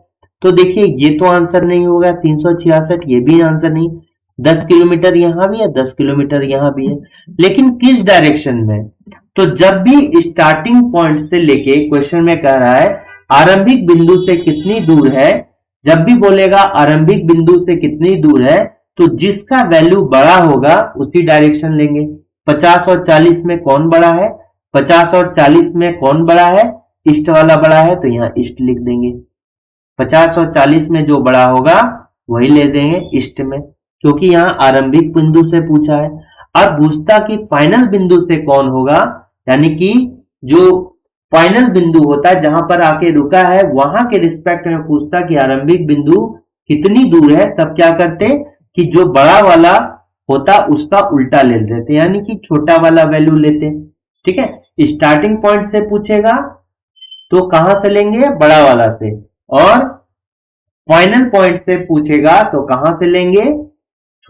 तो देखिए ये तो आंसर नहीं होगा, 366, ये भी आंसर नहीं। 10 किलोमीटर यहां भी है, 10 किलोमीटर यहां भी है, लेकिन किस डायरेक्शन में। तो जब भी स्टार्टिंग पॉइंट से लेके क्वेश्चन में कह रहा है आरंभिक बिंदु से कितनी दूर है, जब भी बोलेगा आरंभिक बिंदु से कितनी दूर है तो जिसका वैल्यू बड़ा होगा उसी डायरेक्शन लेंगे। 50 और 40 में कौन बड़ा है, 50 और 40 में कौन बड़ा है, ईस्ट वाला बड़ा है, तो यहाँ ईस्ट लिख देंगे। 50 और 40 में जो बड़ा होगा वही ले देंगे ईस्ट में, क्योंकि यहाँ आरंभिक बिंदु से पूछा है। अब पूछता कि फाइनल बिंदु से कौन होगा, यानी कि जो फाइनल बिंदु होता है जहां पर आके रुका है वहां के रिस्पेक्ट में पूछता कि आरंभिक बिंदु कितनी दूर है, तब क्या करते कि जो बड़ा वाला होता उसका उल्टा ले लेते, यानी कि छोटा वाला वैल्यू लेते। ठीक है, स्टार्टिंग पॉइंट से पूछेगा तो कहां से लेंगे, बड़ा वाला से, और फाइनल पॉइंट से पूछेगा तो कहां से लेंगे,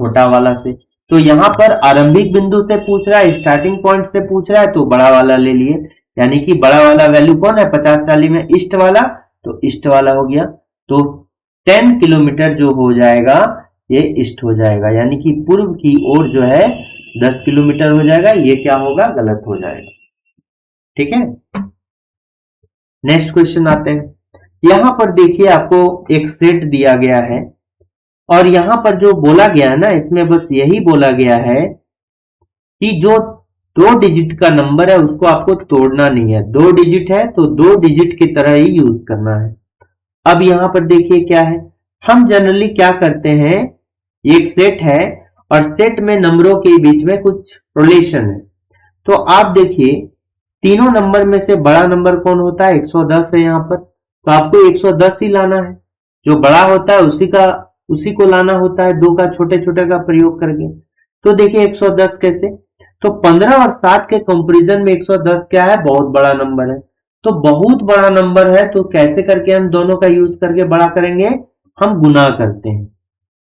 छोटा वाला से। तो यहां पर आरंभिक बिंदु से पूछ रहा है, स्टार्टिंग पॉइंट से पूछ रहा है, तो बड़ा वाला ले लिए, यानी कि बड़ा वाला वैल्यू कौन है 50-40 में, ईस्ट वाला, तो ईस्ट वाला हो गया। तो 10 किलोमीटर जो हो जाएगा ये ईस्ट हो जाएगा, यानी कि पूर्व की ओर जो है 10 किलोमीटर हो जाएगा, ये क्या होगा, गलत हो जाएगा। ठीक है, नेक्स्ट क्वेश्चन आते हैं। यहां पर देखिए आपको एक सेट दिया गया है और यहां पर जो बोला गया है ना, इसमें बस यही बोला गया है कि जो 2 डिजिट का नंबर है उसको आपको तोड़ना नहीं है, 2 डिजिट है तो 2 डिजिट की तरह ही यूज करना है। अब यहां पर देखिए क्या है, हम जनरली क्या करते हैं, एक सेट है और सेट में नंबरों के बीच में कुछ रिलेशन है। तो आप देखिए तीनों नंबर में से बड़ा नंबर कौन होता है, 110 है यहाँ पर, तो आपको 110 ही लाना है, जो बड़ा होता है उसी को लाना होता है, 2 का छोटे छोटे का प्रयोग करके। तो देखिए 110 कैसे, तो 15 और 7 के कंपैरिजन में 110 क्या है, बहुत बड़ा नंबर है। तो बहुत बड़ा नंबर है तो कैसे करके हम दोनों का यूज करके बड़ा करेंगे, हम गुना करते हैं,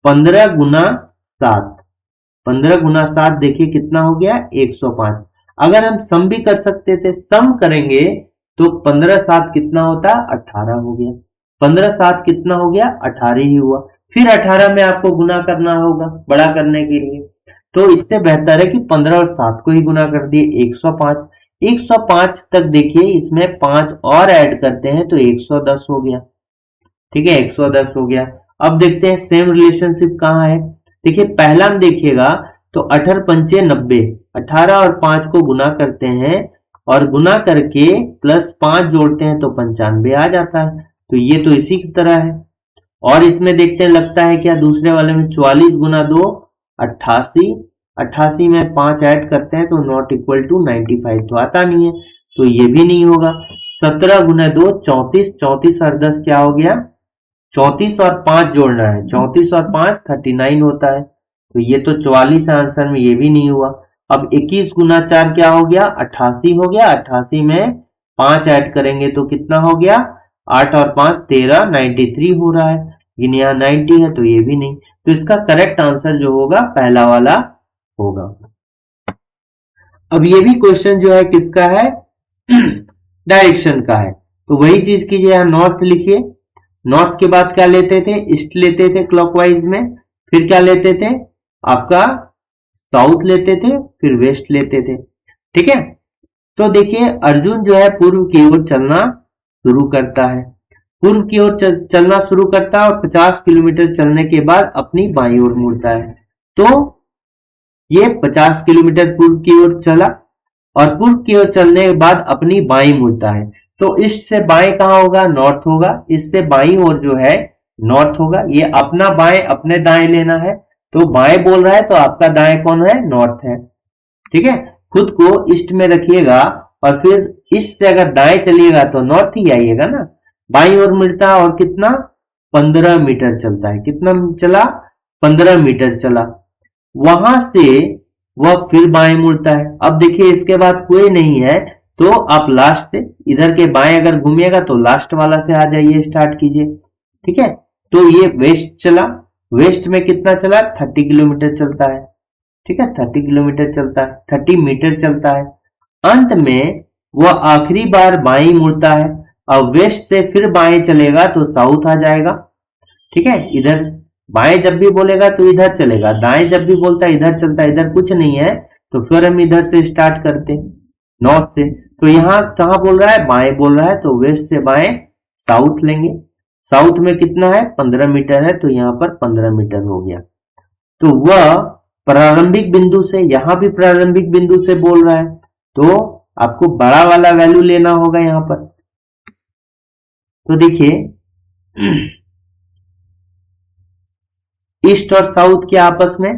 15 गुना 7, 15 गुना 7 देखिए कितना हो गया 105। अगर हम सम भी कर सकते थे, सम करेंगे तो 15 7 कितना होता, 18 हो गया, 15 7 कितना हो गया, 18 ही हुआ। फिर 18 में आपको गुना करना होगा बड़ा करने के लिए, तो इससे बेहतर है कि 15 और 7 को ही गुना कर दिए, 105। 105 तक देखिए इसमें 5 और ऐड करते हैं तो 110 हो गया। ठीक है, 110 हो गया। अब देखते हैं सेम रिलेशनशिप कहाँ है। देखिए पहला में देखिएगा तो 18 पंचे 90, 18 और 5 को गुना करते हैं और गुना करके प्लस 5 जोड़ते हैं तो 95 आ जाता है। तो ये तो इसी की तरह है। और इसमें देखते हैं लगता है क्या, दूसरे वाले में 44 गुना 2 88, 88 में 5 ऐड करते हैं तो नॉट इक्वल टू 95, तो आता नहीं है, तो ये भी नहीं होगा। 17 गुना 2 34, 34 और 10 क्या हो गया, 34 और 5 जोड़ना है, 34 और 5 39 होता है, तो ये तो 44 है आंसर में, ये भी नहीं हुआ। अब 21 गुना 4 क्या हो गया, 88 हो गया, 88 में 5 ऐड करेंगे तो कितना हो गया, 8 और 5 13, 93 हो रहा है, लेकिन यहाँ 90 है तो ये भी नहीं। तो इसका करेक्ट आंसर जो होगा पहला वाला होगा। अब ये भी क्वेश्चन जो है किसका है, डायरेक्शन का है, तो वही चीज कीजिए, यहाँ नॉर्थ लिखिए, नॉर्थ के बाद क्या लेते थे, ईस्ट लेते थे क्लॉकवाइज में, फिर क्या लेते थे आपका साउथ लेते थे, फिर वेस्ट लेते थे। ठीक है, तो देखिए अर्जुन जो है पूर्व की ओर चलना शुरू करता है, पूर्व की ओर चलना शुरू करता है और 50 किलोमीटर चलने के बाद अपनी बाईं ओर मुड़ता है। तो ये 50 किलोमीटर पूर्व की ओर चला और पूर्व की ओर चलने के बाद अपनी बाईं मुड़ता है, तो ईस्ट से बाएं कहाँ होगा, नॉर्थ होगा, इससे बाईं ओर जो है नॉर्थ होगा। ये अपना बाएं अपने दाएं लेना है, तो बाएं बोल रहा है तो आपका दाएं कौन है, नॉर्थ है। ठीक है, खुद को ईस्ट में रखिएगा और फिर ईस्ट से अगर दाएं चलिएगा तो नॉर्थ ही आइएगा ना। बाईं ओर मिलता है और कितना 15 मीटर चलता है, कितना चला 15 मीटर चला, वहां से वह फिर बाएं मुड़ता है। अब देखिए इसके बाद कोई नहीं है तो आप लास्ट से इधर के बाएं अगर घूमिएगा तो लास्ट वाला से आ जाइए, स्टार्ट कीजिए। ठीक है, तो ये वेस्ट चला, वेस्ट में कितना चला 30 किलोमीटर चलता है। ठीक है, 30 किलोमीटर चलता है, 30 मीटर चलता है। अंत में वह आखिरी बार बाएं मुड़ता है, अब वेस्ट से फिर बाएं चलेगा तो साउथ आ जाएगा। ठीक है, इधर बाएं जब भी बोलेगा तो इधर चलेगा, दाएं जब भी बोलता है इधर चलता है, इधर कुछ नहीं है तो फिर हम इधर से स्टार्ट करते हैं नॉर्थ से। तो यहाँ कहाँ बोल रहा है, बाएं बोल रहा है, तो वेस्ट से बाएं साउथ लेंगे, साउथ में कितना है 15 मीटर है, तो यहाँ पर 15 मीटर हो गया। तो वह प्रारंभिक बिंदु से, यहाँ भी प्रारंभिक बिंदु से बोल रहा है, तो आपको बड़ा वाला वैल्यू लेना होगा यहाँ पर। तो देखिए ईस्ट और साउथ के आपस में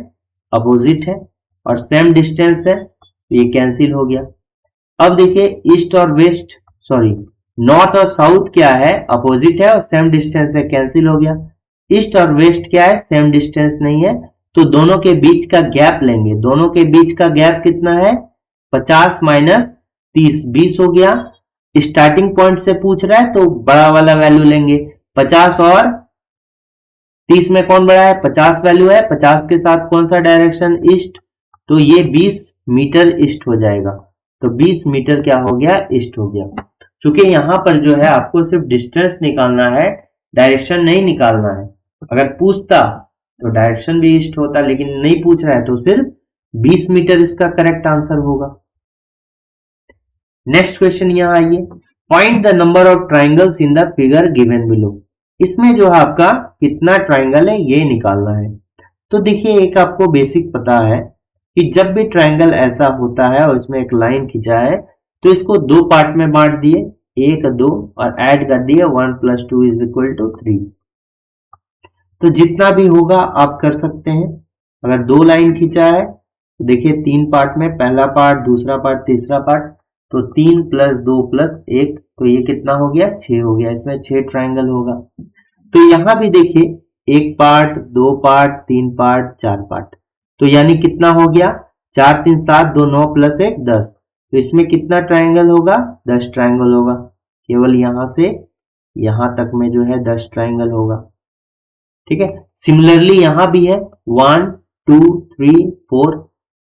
अपोजिट है और सेम डिस्टेंस है, तो ये कैंसिल हो गया। अब देखिए ईस्ट और वेस्ट, सॉरी नॉर्थ और साउथ क्या है, अपोजिट है और सेम डिस्टेंस है, कैंसिल हो गया। ईस्ट और वेस्ट क्या है, सेम डिस्टेंस नहीं है, तो दोनों के बीच का गैप लेंगे, दोनों के बीच का गैप कितना है 50 माइनस 30, 20 हो गया। स्टार्टिंग पॉइंट से पूछ रहा है तो बड़ा वाला वैल्यू लेंगे, 50 और 30 में कौन बड़ा है, 50 वैल्यू है, 50 के साथ कौन सा डायरेक्शन, ईस्ट, तो ये 20 मीटर ईस्ट हो जाएगा। तो 20 मीटर क्या हो गया, ईस्ट हो गया। चूंकि यहां पर जो है आपको सिर्फ डिस्टेंस निकालना है, डायरेक्शन नहीं निकालना है। अगर पूछता तो डायरेक्शन भी ईस्ट होता, लेकिन नहीं पूछ रहा है तो सिर्फ 20 मीटर इसका करेक्ट आंसर होगा। नेक्स्ट क्वेश्चन यहां आइए, point the number of triangles in the figure given below. इसमें जो है आपका कितना ट्राइंगल है ये निकालना है। तो देखिए, एक आपको बेसिक पता है कि जब भी ट्राइंगल ऐसा होता है और इसमें एक लाइन खींचा है तो इसको दो पार्ट में बांट दिए, 1 2 और ऐड कर दिए 1 + 2 = 3। तो जितना भी होगा आप कर सकते हैं। अगर दो लाइन खींचा है तो देखिए 3 पार्ट में, पहला पार्ट, दूसरा पार्ट, तीसरा पार्ट, तो 3 + 2 + 1, तो ये कितना हो गया, 6 हो गया। इसमें 6 ट्राइंगल होगा। तो यहां भी देखिए 1 पार्ट, 2 पार्ट, 3 पार्ट, 4 पार्ट, तो यानी कितना हो गया, 4 3 7, 2 9 + 1 10। तो इसमें कितना ट्राइंगल होगा, 10 ट्राइंगल होगा। केवल यहां से यहां तक में जो है 10 ट्राइंगल होगा। ठीक है, सिमिलरली यहां भी है 1 2 3 4,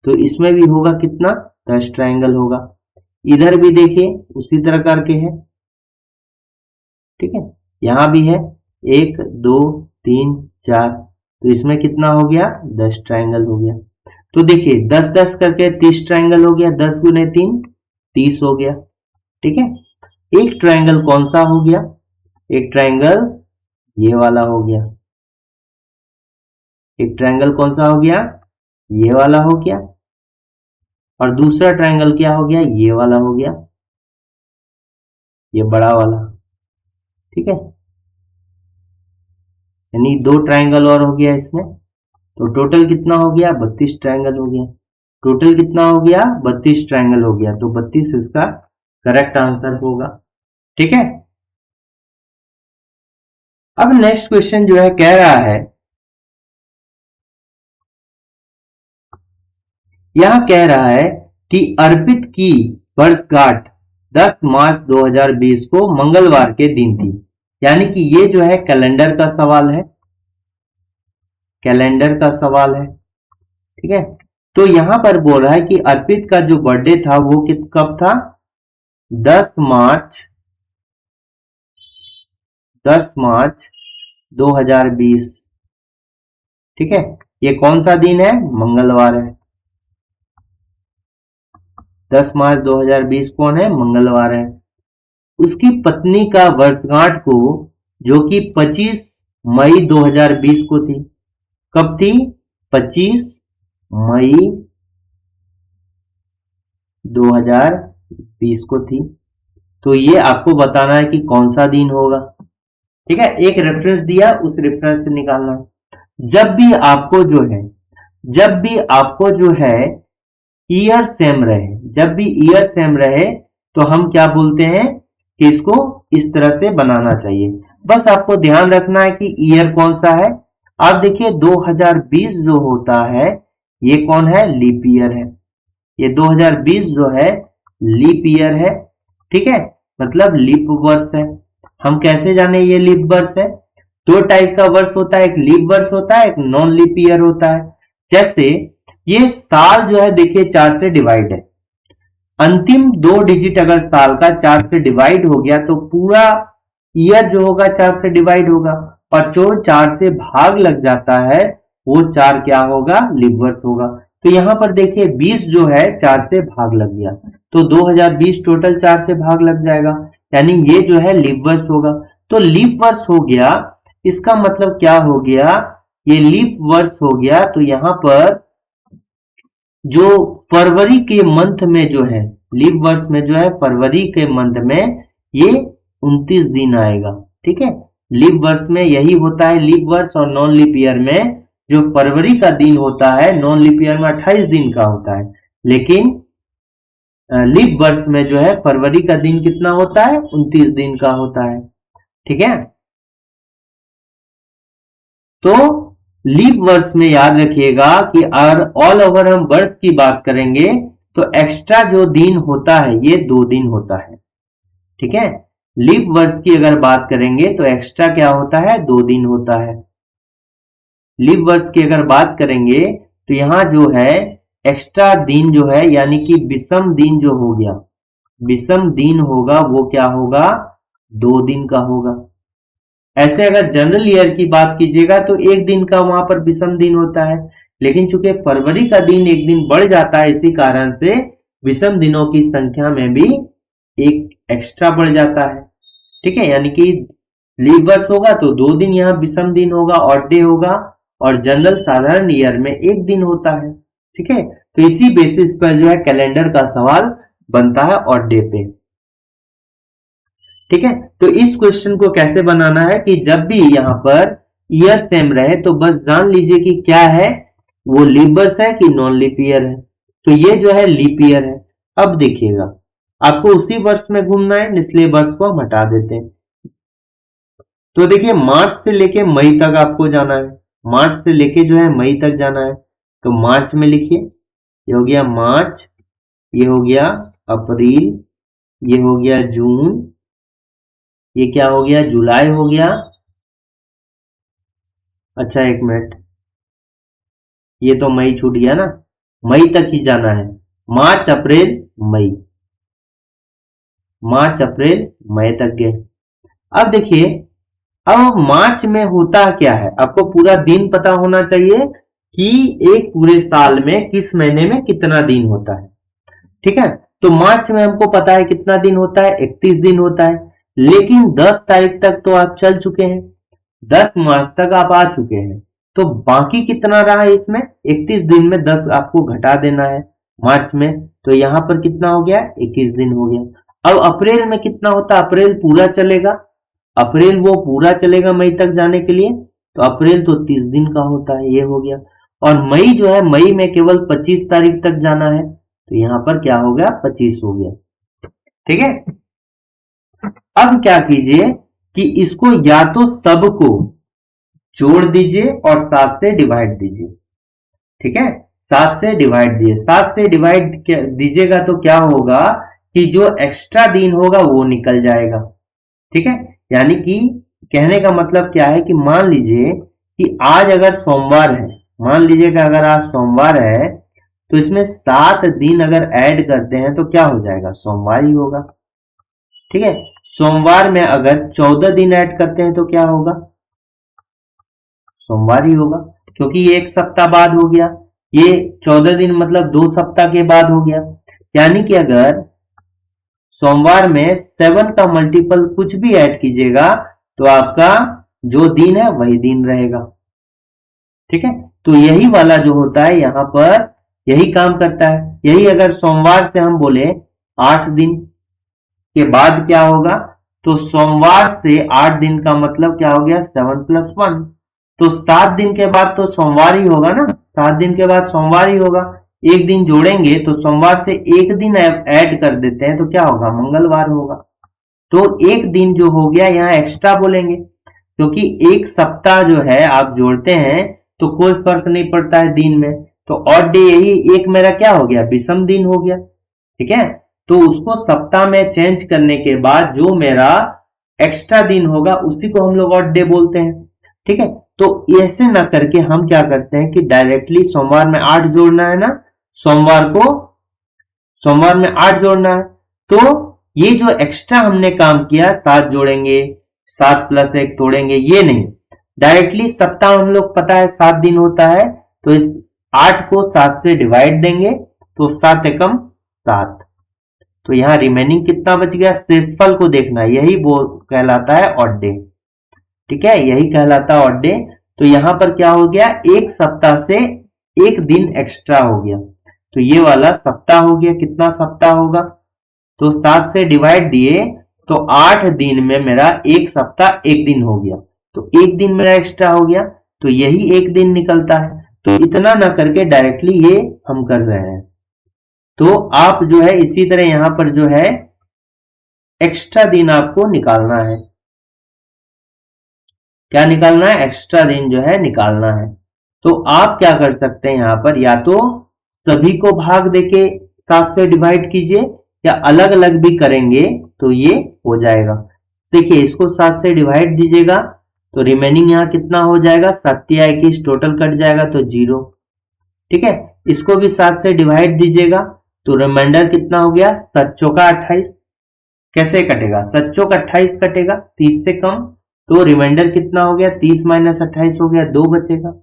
तो इसमें भी होगा कितना, 10 ट्राइंगल होगा। इधर भी देखिए उसी तरह करके है। ठीक है, यहां भी है 1 2 3 4, तो इसमें कितना हो गया, 10 ट्राइंगल हो गया। तो देखिए 10 10 करके 30 ट्राइंगल हो गया, 10 × 3 30 हो गया। ठीक है, एक ट्राइंगल कौन सा हो गया, एक ट्राइंगल ये वाला हो गया। एक ट्राइंगल कौन सा हो गया, ये वाला हो गया। और दूसरा ट्राइंगल क्या हो गया, ये वाला हो गया, ये बड़ा वाला। ठीक है, यानी 2 ट्राइंगल और हो गया इसमें। तो टोटल कितना हो गया, 32 ट्राइंगल हो गया। टोटल कितना हो गया, 32 ट्राइंगल हो गया। तो 32 इसका करेक्ट आंसर होगा। ठीक है, अब नेक्स्ट क्वेश्चन जो है कह रहा है, यहां कह रहा है कि अर्पित की वर्षगांठ 10 मार्च 2020 को मंगलवार के दिन थी। यानी कि ये जो है कैलेंडर का सवाल है, कैलेंडर का सवाल है। ठीक है, तो यहां पर बोल रहा है कि अर्पित का जो बर्थडे था वो कब था, 10 मार्च 2020। ठीक है, ये कौन सा दिन है, मंगलवार है। 10 मार्च 2020 कौन है, मंगलवार है। उसकी पत्नी का वर्षगांठ को, जो कि 25 मई 2020 को थी। कब थी, 25 मई 2020 को थी। तो ये आपको बताना है कि कौन सा दिन होगा। ठीक है, एक रेफरेंस दिया, उस रेफरेंस से निकालना है। जब भी आपको जो है ईयर सेम रहे, जब भी ईयर सेम रहे तो हम क्या बोलते हैं कि इसको इस तरह से बनाना चाहिए। बस आपको ध्यान रखना है कि ईयर कौन सा है। आप देखिए 2020 जो होता है ये कौन है, लीप ईयर है। ये 2020 जो है लीप ईयर है। ठीक है, मतलब लीप वर्ष है। हम कैसे जाने ये लीप वर्ष है, दो टाइप का वर्ष होता है, एक लीप वर्ष होता है, एक नॉन लीप ईयर होता है। जैसे ये साल जो है देखिए 4 से डिवाइड है, अंतिम 2 डिजिट अगर साल का 4 से डिवाइड हो गया तो पूरा ईयर जो होगा 4 से डिवाइड होगा, और जो 4 से भाग लग जाता है वो 4 क्या होगा, लीप वर्ष होगा। तो यहां पर देखिए 20 जो है 4 से भाग लग गया, तो 2020 टोटल 4 से भाग लग जाएगा, यानी ये जो है लीप वर्ष होगा। तो लीप वर्ष हो गया, इसका मतलब क्या हो गया, ये लीप वर्ष हो गया। तो यहां पर जो फरवरी के मंथ में जो है, लीप वर्ष में जो है फरवरी के मंथ में ये 29 दिन आएगा। ठीक है, लीप वर्ष में यही होता है, लीप वर्ष और नॉन लीप ईयर में जो फरवरी का दिन होता है, नॉन लीप ईयर में 28 दिन का होता है, लेकिन लीप वर्ष में जो है फरवरी का दिन कितना होता है, 29 दिन का होता है। ठीक है, तो लीप वर्ष में याद रखिएगा कि अगर ऑल ओवर हम बर्थ की बात करेंगे तो एक्स्ट्रा जो दिन होता है ये 2 दिन होता है। ठीक है, लीप वर्ष की अगर बात करेंगे तो एक्स्ट्रा क्या होता है, 2 दिन होता है। लीप वर्ष की अगर बात करेंगे तो यहाँ जो है एक्स्ट्रा दिन जो है यानी कि विषम दिन जो हो गया, विषम दिन होगा वो क्या होगा, 2 दिन का होगा। ऐसे अगर जनरल ईयर की बात कीजिएगा तो 1 दिन का वहां पर विषम दिन होता है, लेकिन चूंकि फरवरी का दिन 1 दिन बढ़ जाता है इसी कारण से विषम दिनों की संख्या में भी एक एक्स्ट्रा बढ़ जाता है। ठीक है, यानी कि लीप वर्ष होगा तो 2 दिन यहाँ विषम दिन होगा, ऑड डे होगा, और जनरल साधारण ईयर में 1 दिन होता है। ठीक है, तो इसी बेसिस पर जो है कैलेंडर का सवाल बनता है ऑड डे पे। ठीक है, तो इस क्वेश्चन को कैसे बनाना है कि जब भी यहां पर ईयर सेम रहे तो बस जान लीजिए कि क्या है, वो लीप वर्ष है कि नॉन लीप ईयर है। तो ये जो है लीप ईयर है। अब देखिएगा आपको उसी वर्ष में घूमना है, इसलिए वर्ष को हम हटा देते हैं। तो देखिए मार्च से लेके मई तक आपको जाना है, मार्च से लेके जो है मई तक जाना है। तो मार्च में लिखिए, ये हो गया मार्च, ये हो गया अप्रैल, ये हो गया जून, ये क्या हो गया जुलाई हो गया। अच्छा एक मिनट, ये तो मई छूट गया ना, मई तक ही जाना है, मार्च अप्रैल मई, मार्च अप्रैल मई तक गए। अब देखिए अब मार्च में होता क्या है, आपको पूरा दिन पता होना चाहिए कि एक पूरे साल में किस महीने में कितना दिन होता है। ठीक है, तो मार्च में हमको पता है कितना दिन होता है, 31 दिन होता है, लेकिन 10 तारीख तक तो आप चल चुके हैं, 10 मार्च तक आप आ चुके हैं, तो बाकी कितना रहा है इसमें, 31 दिन में 10 आपको घटा देना है मार्च में, तो यहां पर कितना हो गया, 21 दिन हो गया। अब अप्रैल में कितना होता है, अप्रैल पूरा चलेगा, अप्रैल वो पूरा चलेगा मई तक जाने के लिए, तो अप्रैल तो 30 दिन का होता है, ये हो गया। और मई जो है, मई में केवल 25 तारीख तक जाना है, तो यहां पर क्या हो गया, 25 हो गया। ठीक है, अब क्या कीजिए कि इसको या तो सबको जोड़ दीजिए और 7 से डिवाइड दीजिए। ठीक है, 7 से डिवाइड दिए, 7 से डिवाइड दीजिएगा तो क्या होगा कि जो एक्स्ट्रा दिन होगा वो निकल जाएगा। ठीक है, यानी कि कहने का मतलब क्या है कि मान लीजिए कि आज अगर सोमवार है, मान लीजिएगा अगर आज सोमवार है तो इसमें 7 दिन अगर ऐड करते हैं तो क्या हो जाएगा, सोमवार ही होगा। ठीक है, सोमवार में अगर 14 दिन ऐड करते हैं तो क्या होगा, सोमवार ही होगा, क्योंकि ये एक सप्ताह बाद हो गया, ये 14 दिन मतलब 2 सप्ताह के बाद हो गया। यानी कि अगर सोमवार में 7 का मल्टीपल कुछ भी ऐड कीजिएगा तो आपका जो दिन है वही दिन रहेगा। ठीक है, तो यही वाला जो होता है यहां पर यही काम करता है। यही अगर सोमवार से हम बोले 8 दिन के बाद क्या होगा, तो सोमवार से 8 दिन का मतलब क्या हो गया, 7 + 1, तो 7 दिन के बाद तो सोमवार ही होगा ना, 7 दिन के बाद सोमवार ही होगा। एक दिन जोड़ेंगे तो सोमवार से एक दिन ऐड कर देते हैं तो क्या होगा, मंगलवार होगा। तो एक दिन जो हो गया यहाँ एक्स्ट्रा बोलेंगे, क्योंकि एक सप्ताह जो है आप जोड़ते हैं तो कोई फर्क नहीं पड़ता है दिन में, तो ऑड डे यही एक मेरा क्या हो गया, विषम दिन हो गया। ठीक है, तो उसको सप्ताह में चेंज करने के बाद जो मेरा एक्स्ट्रा दिन होगा उसी को हम लोग ऑड डे बोलते हैं। ठीक है, तो ऐसे ना करके हम क्या करते हैं कि डायरेक्टली सोमवार में 8 जोड़ना है ना, सोमवार में 8 जोड़ना है, तो ये जो एक्स्ट्रा हमने काम किया 7 जोड़ेंगे, 7 + 1 तोड़ेंगे, ये नहीं, डायरेक्टली सप्ताह हम लोग पता है 7 दिन होता है, तो इस 8 को 7 से डिवाइड देंगे तो 7 एकम 7, तो यहां रिमेनिंग कितना बच गया, शेषफल को देखना, यही वो कहलाता है ऑड डे। ठीक है, यही कहलाता है ऑड डे। तो यहां पर क्या हो गया, एक सप्ताह से एक दिन एक्स्ट्रा हो गया, तो ये वाला सप्ताह हो गया। कितना सप्ताह होगा, तो 7 से डिवाइड दिए तो 8 दिन में मेरा एक सप्ताह एक दिन हो गया, तो एक दिन मेरा एक्स्ट्रा हो गया, तो यही एक दिन निकलता है। तो इतना ना करके डायरेक्टली ये हम कर रहे हैं। तो आप जो है इसी तरह यहां पर जो है एक्स्ट्रा दिन आपको निकालना है, क्या निकालना है, एक्स्ट्रा दिन जो है निकालना है। तो आप क्या कर सकते हैं यहां पर, या तो सभी को भाग देके 7 से डिवाइड कीजिए, या अलग अलग भी करेंगे तो ये हो जाएगा। देखिए इसको 7 से डिवाइड दीजिएगा तो रिमेनिंग यहाँ कितना हो जाएगा, 7 या 21 टोटल कट जाएगा तो 0। ठीक है, इसको भी 7 से डिवाइड दीजिएगा तो रिमाइंडर कितना हो गया, 7 चौका 28। कैसे कटेगा, 7 चौक 28 कटेगा 30 से कम, तो रिमाइंडर कितना हो गया, 30 माइनस 28 हो गया, 2 बचेगा।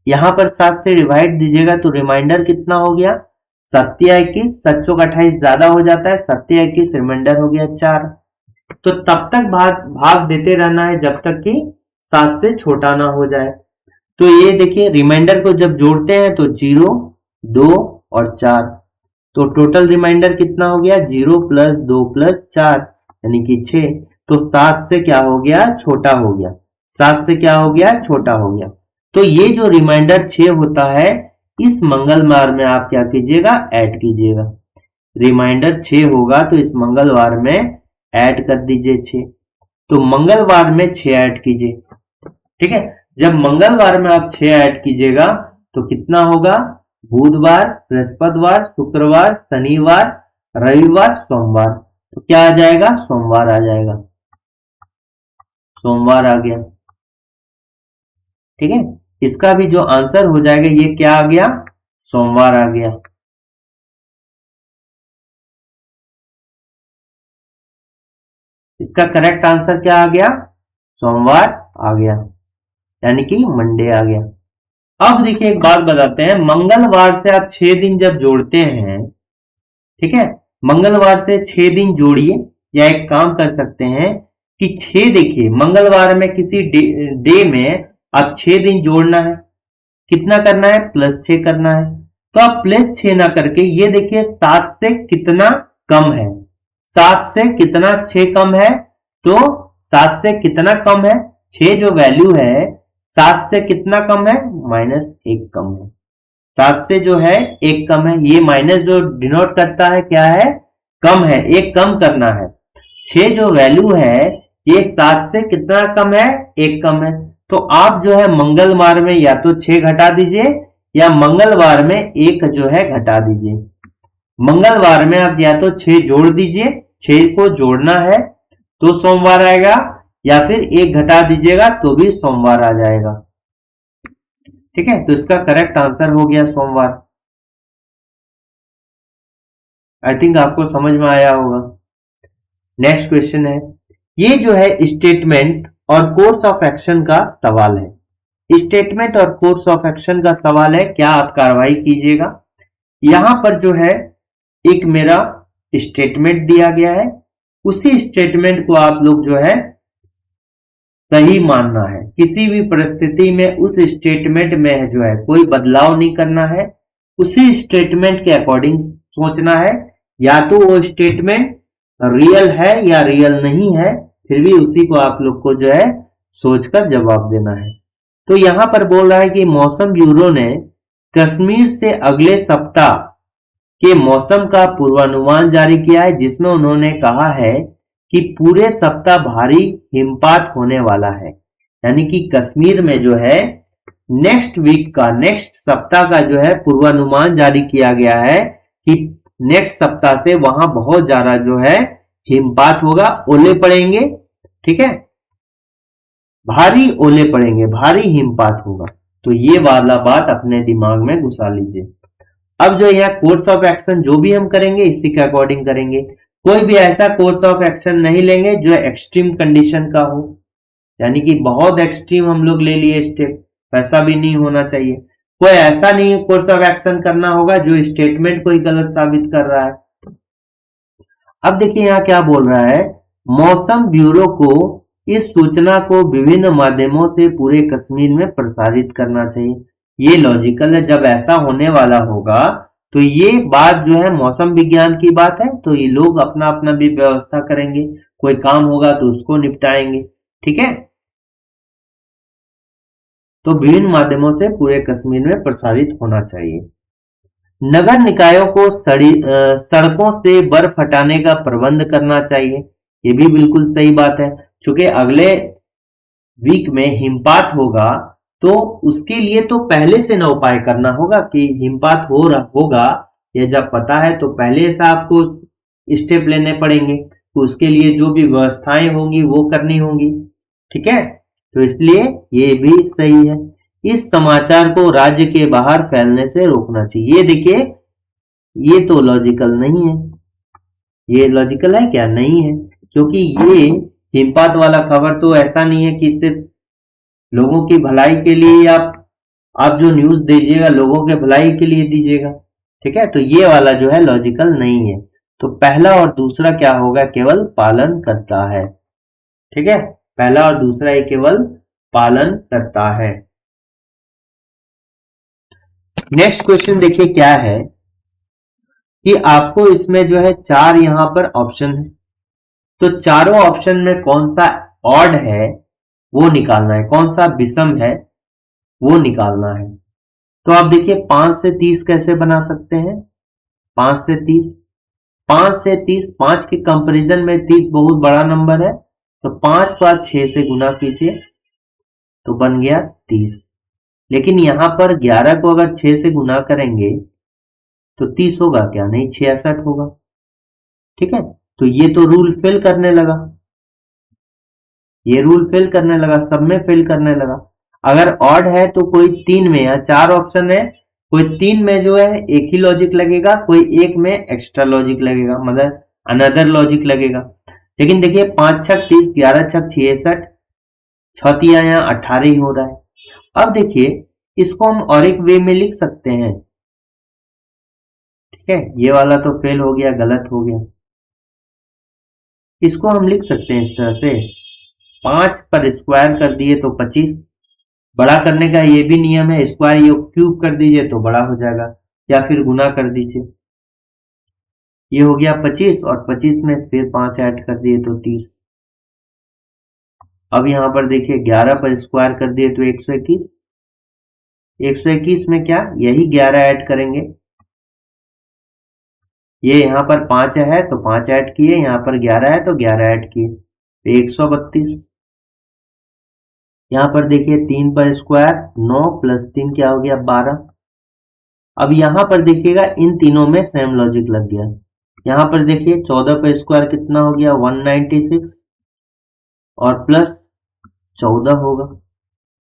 यहां पर 7 से डिवाइड दीजिएगा तो रिमाइंडर कितना हो गया, 7 या 21, 7 चौक 28 ज्यादा हो जाता है, 7 या 21 रिमाइंडर हो गया 4। तो तब तक भाग देते रहना है जब तक कि 7 से छोटा ना हो जाए। तो ये देखिए रिमाइंडर को जब जोड़ते हैं तो 0, 2 और 4, तो टोटल रिमाइंडर कितना हो गया, 0 प्लस 2 प्लस 4 यानी कि 6। तो 7 से क्या हो गया, छोटा हो गया, 7 से क्या हो गया, छोटा हो गया। तो ये जो रिमाइंडर 6 होता है, इस मंगलवार में आप क्या कीजिएगा, ऐड कीजिएगा। रिमाइंडर 6 होगा तो इस मंगलवार में ऐड कर दीजिए 6। तो मंगलवार में 6 ऐड कीजिए। ठीक है, जब मंगलवार में आप 6 ऐड कीजिएगा तो कितना होगा, बुधवार, बृहस्पतिवार, शुक्रवार, शनिवार, रविवार, सोमवार। तो क्या आ जाएगा, सोमवार आ जाएगा, सोमवार आ गया। ठीक है, इसका भी जो आंसर हो जाएगा ये क्या आ गया, सोमवार आ गया। इसका करेक्ट आंसर क्या आ गया, सोमवार आ गया, यानी कि मंडे आ गया। अब देखिए एक बात बताते हैं, मंगलवार से आप 6 दिन जब जोड़ते हैं, ठीक है, मंगलवार से 6 दिन जोड़िए, या एक काम कर सकते हैं कि 6 देखिए मंगलवार में किसी डे में आप 6 दिन जोड़ना है, कितना करना है, +6 करना है। तो आप +6 ना करके ये देखिए 7 से कितना कम है, 7 से कितना 6 कम है, तो 7 से कितना कम है, 6 जो वैल्यू है 7 से कितना कम है, -1 कम है। 7 से जो है 1 कम है, ये माइनस जो डिनोट करता है क्या है, कम है, 1 कम करना है। 6 जो वैल्यू है ये 7 से कितना कम है, 1 कम है। तो आप जो है मंगलवार में या तो 6 घटा दीजिए या मंगलवार में 1 जो है घटा दीजिए। मंगलवार में आप या तो 6 जोड़ दीजिए, 6 को जोड़ना है तो सोमवार आएगा, या फिर 1 घटा दीजिएगा तो भी सोमवार आ जाएगा। ठीक है, तो इसका करेक्ट आंसर हो गया सोमवार। आई थिंक आपको समझ में आया होगा। नेक्स्ट क्वेश्चन है, ये जो है स्टेटमेंट और कोर्स ऑफ एक्शन का सवाल है। स्टेटमेंट और कोर्स ऑफ एक्शन का सवाल है, क्या आप कार्रवाई कीजिएगा। यहां पर जो है एक मेरा स्टेटमेंट दिया गया है, उसी स्टेटमेंट को आप लोग जो है सही मानना है। किसी भी परिस्थिति में उस स्टेटमेंट में जो है कोई बदलाव नहीं करना है, उसी स्टेटमेंट के अकॉर्डिंग सोचना है। या तो वो स्टेटमेंट रियल है या रियल नहीं है, फिर भी उसी को आप लोग को जो है सोचकर जवाब देना है। तो यहां पर बोल रहा है कि मौसम ब्यूरो ने कश्मीर से अगले सप्ताह के मौसम का पूर्वानुमान जारी किया है, जिसमें उन्होंने कहा है कि पूरे सप्ताह भारी हिमपात होने वाला है। यानी कि कश्मीर में जो है नेक्स्ट वीक का, नेक्स्ट सप्ताह का जो है पूर्वानुमान जारी किया गया है कि नेक्स्ट सप्ताह से वहां बहुत ज्यादा जो है हिमपात होगा, ओले पड़ेंगे। ठीक है, भारी ओले पड़ेंगे, भारी हिमपात होगा। तो ये वाला बात अपने दिमाग में घुसा लीजिए। अब जो यह कोर्स ऑफ एक्शन जो भी हम करेंगे इसी के अकॉर्डिंग करेंगे। कोई भी ऐसा कोर्स ऑफ एक्शन नहीं लेंगे जो एक्सट्रीम कंडीशन का हो, यानी कि बहुत एक्सट्रीम हम लोग ले लिए स्टेप, वैसा भी नहीं होना चाहिए। कोई ऐसा नहीं कोर्स ऑफ एक्शन करना होगा जो स्टेटमेंट को ही गलत साबित कर रहा है। अब देखिए यहां क्या बोल रहा है, मौसम ब्यूरो को इस सूचना को विभिन्न माध्यमों से पूरे कश्मीर में प्रसारित करना चाहिए। ये लॉजिकल है, जब ऐसा होने वाला होगा तो ये बात जो है मौसम विज्ञान की बात है, तो ये लोग अपना अपना भी व्यवस्था करेंगे, कोई काम होगा तो उसको निपटाएंगे। ठीक है, तो विभिन्न माध्यमों से पूरे कश्मीर में प्रसारित होना चाहिए। नगर निकायों को सड़कों से बर्फ हटाने का प्रबंध करना चाहिए। ये भी बिल्कुल सही बात है, क्योंकि अगले वीक में हिमपात होगा तो उसके लिए तो पहले से ना उपाय करना होगा कि हिमपात होगा, ये जब पता है तो पहले से आपको स्टेप लेने पड़ेंगे। तो उसके लिए जो भी व्यवस्थाएं होंगी वो करनी होंगी। ठीक है, तो इसलिए ये भी सही है। इस समाचार को राज्य के बाहर फैलने से रोकना चाहिए। ये देखिए, ये तो लॉजिकल नहीं है। ये लॉजिकल है क्या? नहीं है, क्योंकि ये हिमपात वाला खबर तो ऐसा नहीं है कि सिर्फ लोगों की भलाई के लिए आप जो न्यूज दीजिएगा लोगों के भलाई के लिए दीजिएगा। ठीक है, तो ये वाला जो है लॉजिकल नहीं है। तो पहला और दूसरा क्या होगा? केवल पालन करता है। ठीक है, पहला और दूसरा ये केवल पालन करता है। नेक्स्ट क्वेश्चन देखिए क्या है कि आपको इसमें जो है 4 यहां पर ऑप्शन है, तो चारों ऑप्शन में कौन सा ऑड है वो निकालना है, कौन सा विषम है वो निकालना है। तो आप देखिए 5 से 30 कैसे बना सकते हैं? 5 से 30, 5 से 30, 5 के कंपैरिजन में 30 बहुत बड़ा नंबर है, तो 5 को आप 6 से गुना कीजिए तो बन गया 30। लेकिन यहां पर 11 को अगर 6 से गुना करेंगे तो 30 होगा क्या? नहीं, 66 होगा। ठीक है, तो ये तो रूल फेल करने लगा, ये रूल फेल करने लगा, सब में फेल करने लगा। अगर ऑड है तो कोई 3 में या 4 ऑप्शन है, कोई 3 में जो है एक ही लॉजिक लगेगा, कोई एक में एक्स्ट्रा लॉजिक लगेगा, मतलब अनदर लॉजिक लगेगा। लेकिन देखिए 5 छक 30, 11 छक 66, छतिया यहाँ 18 ही हो रहा है। अब देखिए इसको हम और एक वे में लिख सकते हैं। ठीक है, ये वाला तो फेल हो गया, गलत हो गया। इसको हम लिख सकते हैं इस तरह से, 5 पर स्क्वायर कर दिए तो 25, बड़ा करने का ये भी नियम है, स्क्वायर ये क्यूब कर दीजिए तो बड़ा हो जाएगा, या फिर गुना कर दीजिए। ये हो गया 25 और 25 में फिर 5 ऐड कर दिए तो 30। अब यहां पर देखिए 11 पर स्क्वायर कर दिए तो 121, 121 में क्या यही 11 ऐड करेंगे, ये यहां पर 5 है तो 5 ऐड किए, यहां पर 11 है तो 11 ऐड किए तो 132। यहां पर देखिए 3 पर स्क्वायर 9 प्लस 3 क्या हो गया 12। अब यहां पर देखिएगा इन तीनों में सेम लॉजिक लग गया। यहां पर देखिए 14 पर स्क्वायर कितना हो गया 196 और प्लस 14 होगा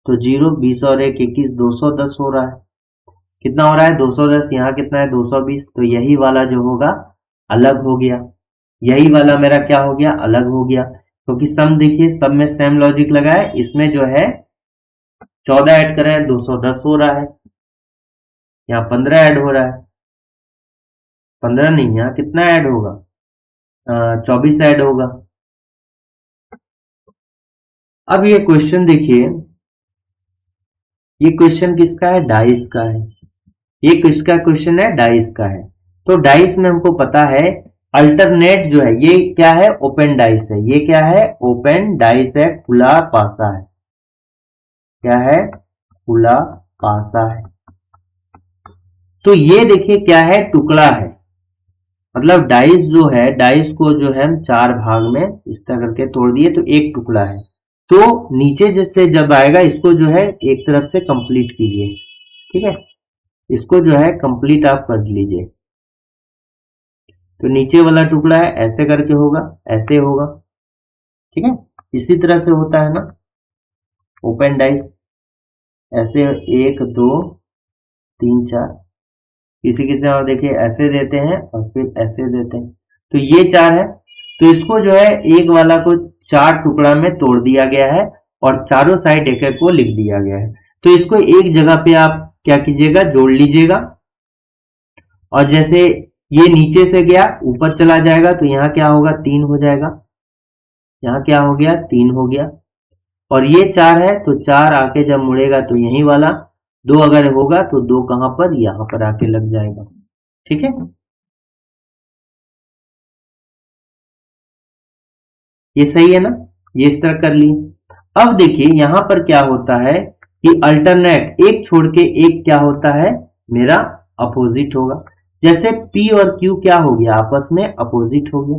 तो 0, 20 और 1 21, 210 हो रहा है। कितना हो रहा है 210, यहाँ कितना है 220, तो यही वाला जो होगा अलग हो गया, यही वाला मेरा क्या हो गया अलग हो गया, क्योंकि सम देखिए सब में सेम लॉजिक लगा है। इसमें जो है 14 ऐड करें 210 हो रहा है, यहाँ 15 ऐड हो रहा है, 15 नहीं यहाँ कितना ऐड होगा 24 ऐड होगा। अब ये क्वेश्चन देखिए, ये क्वेश्चन किसका है? डाइस का है। ये किसका क्वेश्चन है? डाइस का है। तो डाइस में हमको पता है अल्टरनेट जो है ये क्या है? ओपन डाइस है। ये क्या है? ओपन डाइस है, खुला पासा है। क्या है? खुला पासा है। तो ये देखिए क्या है? टुकड़ा है, मतलब डाइस जो है, डाइस को जो है हम 4 भाग में इस तरह करके तोड़ दिए तो एक टुकड़ा है। तो नीचे जैसे जब आएगा इसको जो है एक तरफ से कंप्लीट कीजिए। ठीक है, इसको जो है कंप्लीट आप कर लीजिए। तो नीचे वाला टुकड़ा है ऐसे करके होगा, ऐसे होगा। ठीक है, इसी तरह से होता है ना ओपन डाइस, ऐसे 1 2 3 4, किसी किसी और देखिए ऐसे देते हैं और फिर ऐसे देते हैं। तो ये 4 है, तो इसको जो है एक वाला को 4 टुकड़ा में तोड़ दिया गया है और चारों साइड एक एक को लिख दिया गया है। तो इसको एक जगह पे आप क्या कीजिएगा? जोड़ लीजिएगा, और जैसे ये नीचे से गया ऊपर चला जाएगा तो यहाँ क्या होगा 3 हो जाएगा, यहाँ क्या हो गया 3 हो गया, और ये 4 है तो 4 आके जब मुड़ेगा तो यही वाला 2 अगर होगा तो 2 कहां पर? यहां पर आके लग जाएगा। ठीक है, ये सही है ना? ये इस तरह कर लिए। अब देखिए यहां पर क्या होता है कि अल्टरनेट एक छोड़ के एक क्या होता है? मेरा अपोजिट होगा। जैसे P और Q क्या हो गया? आपस में अपोजिट हो गया।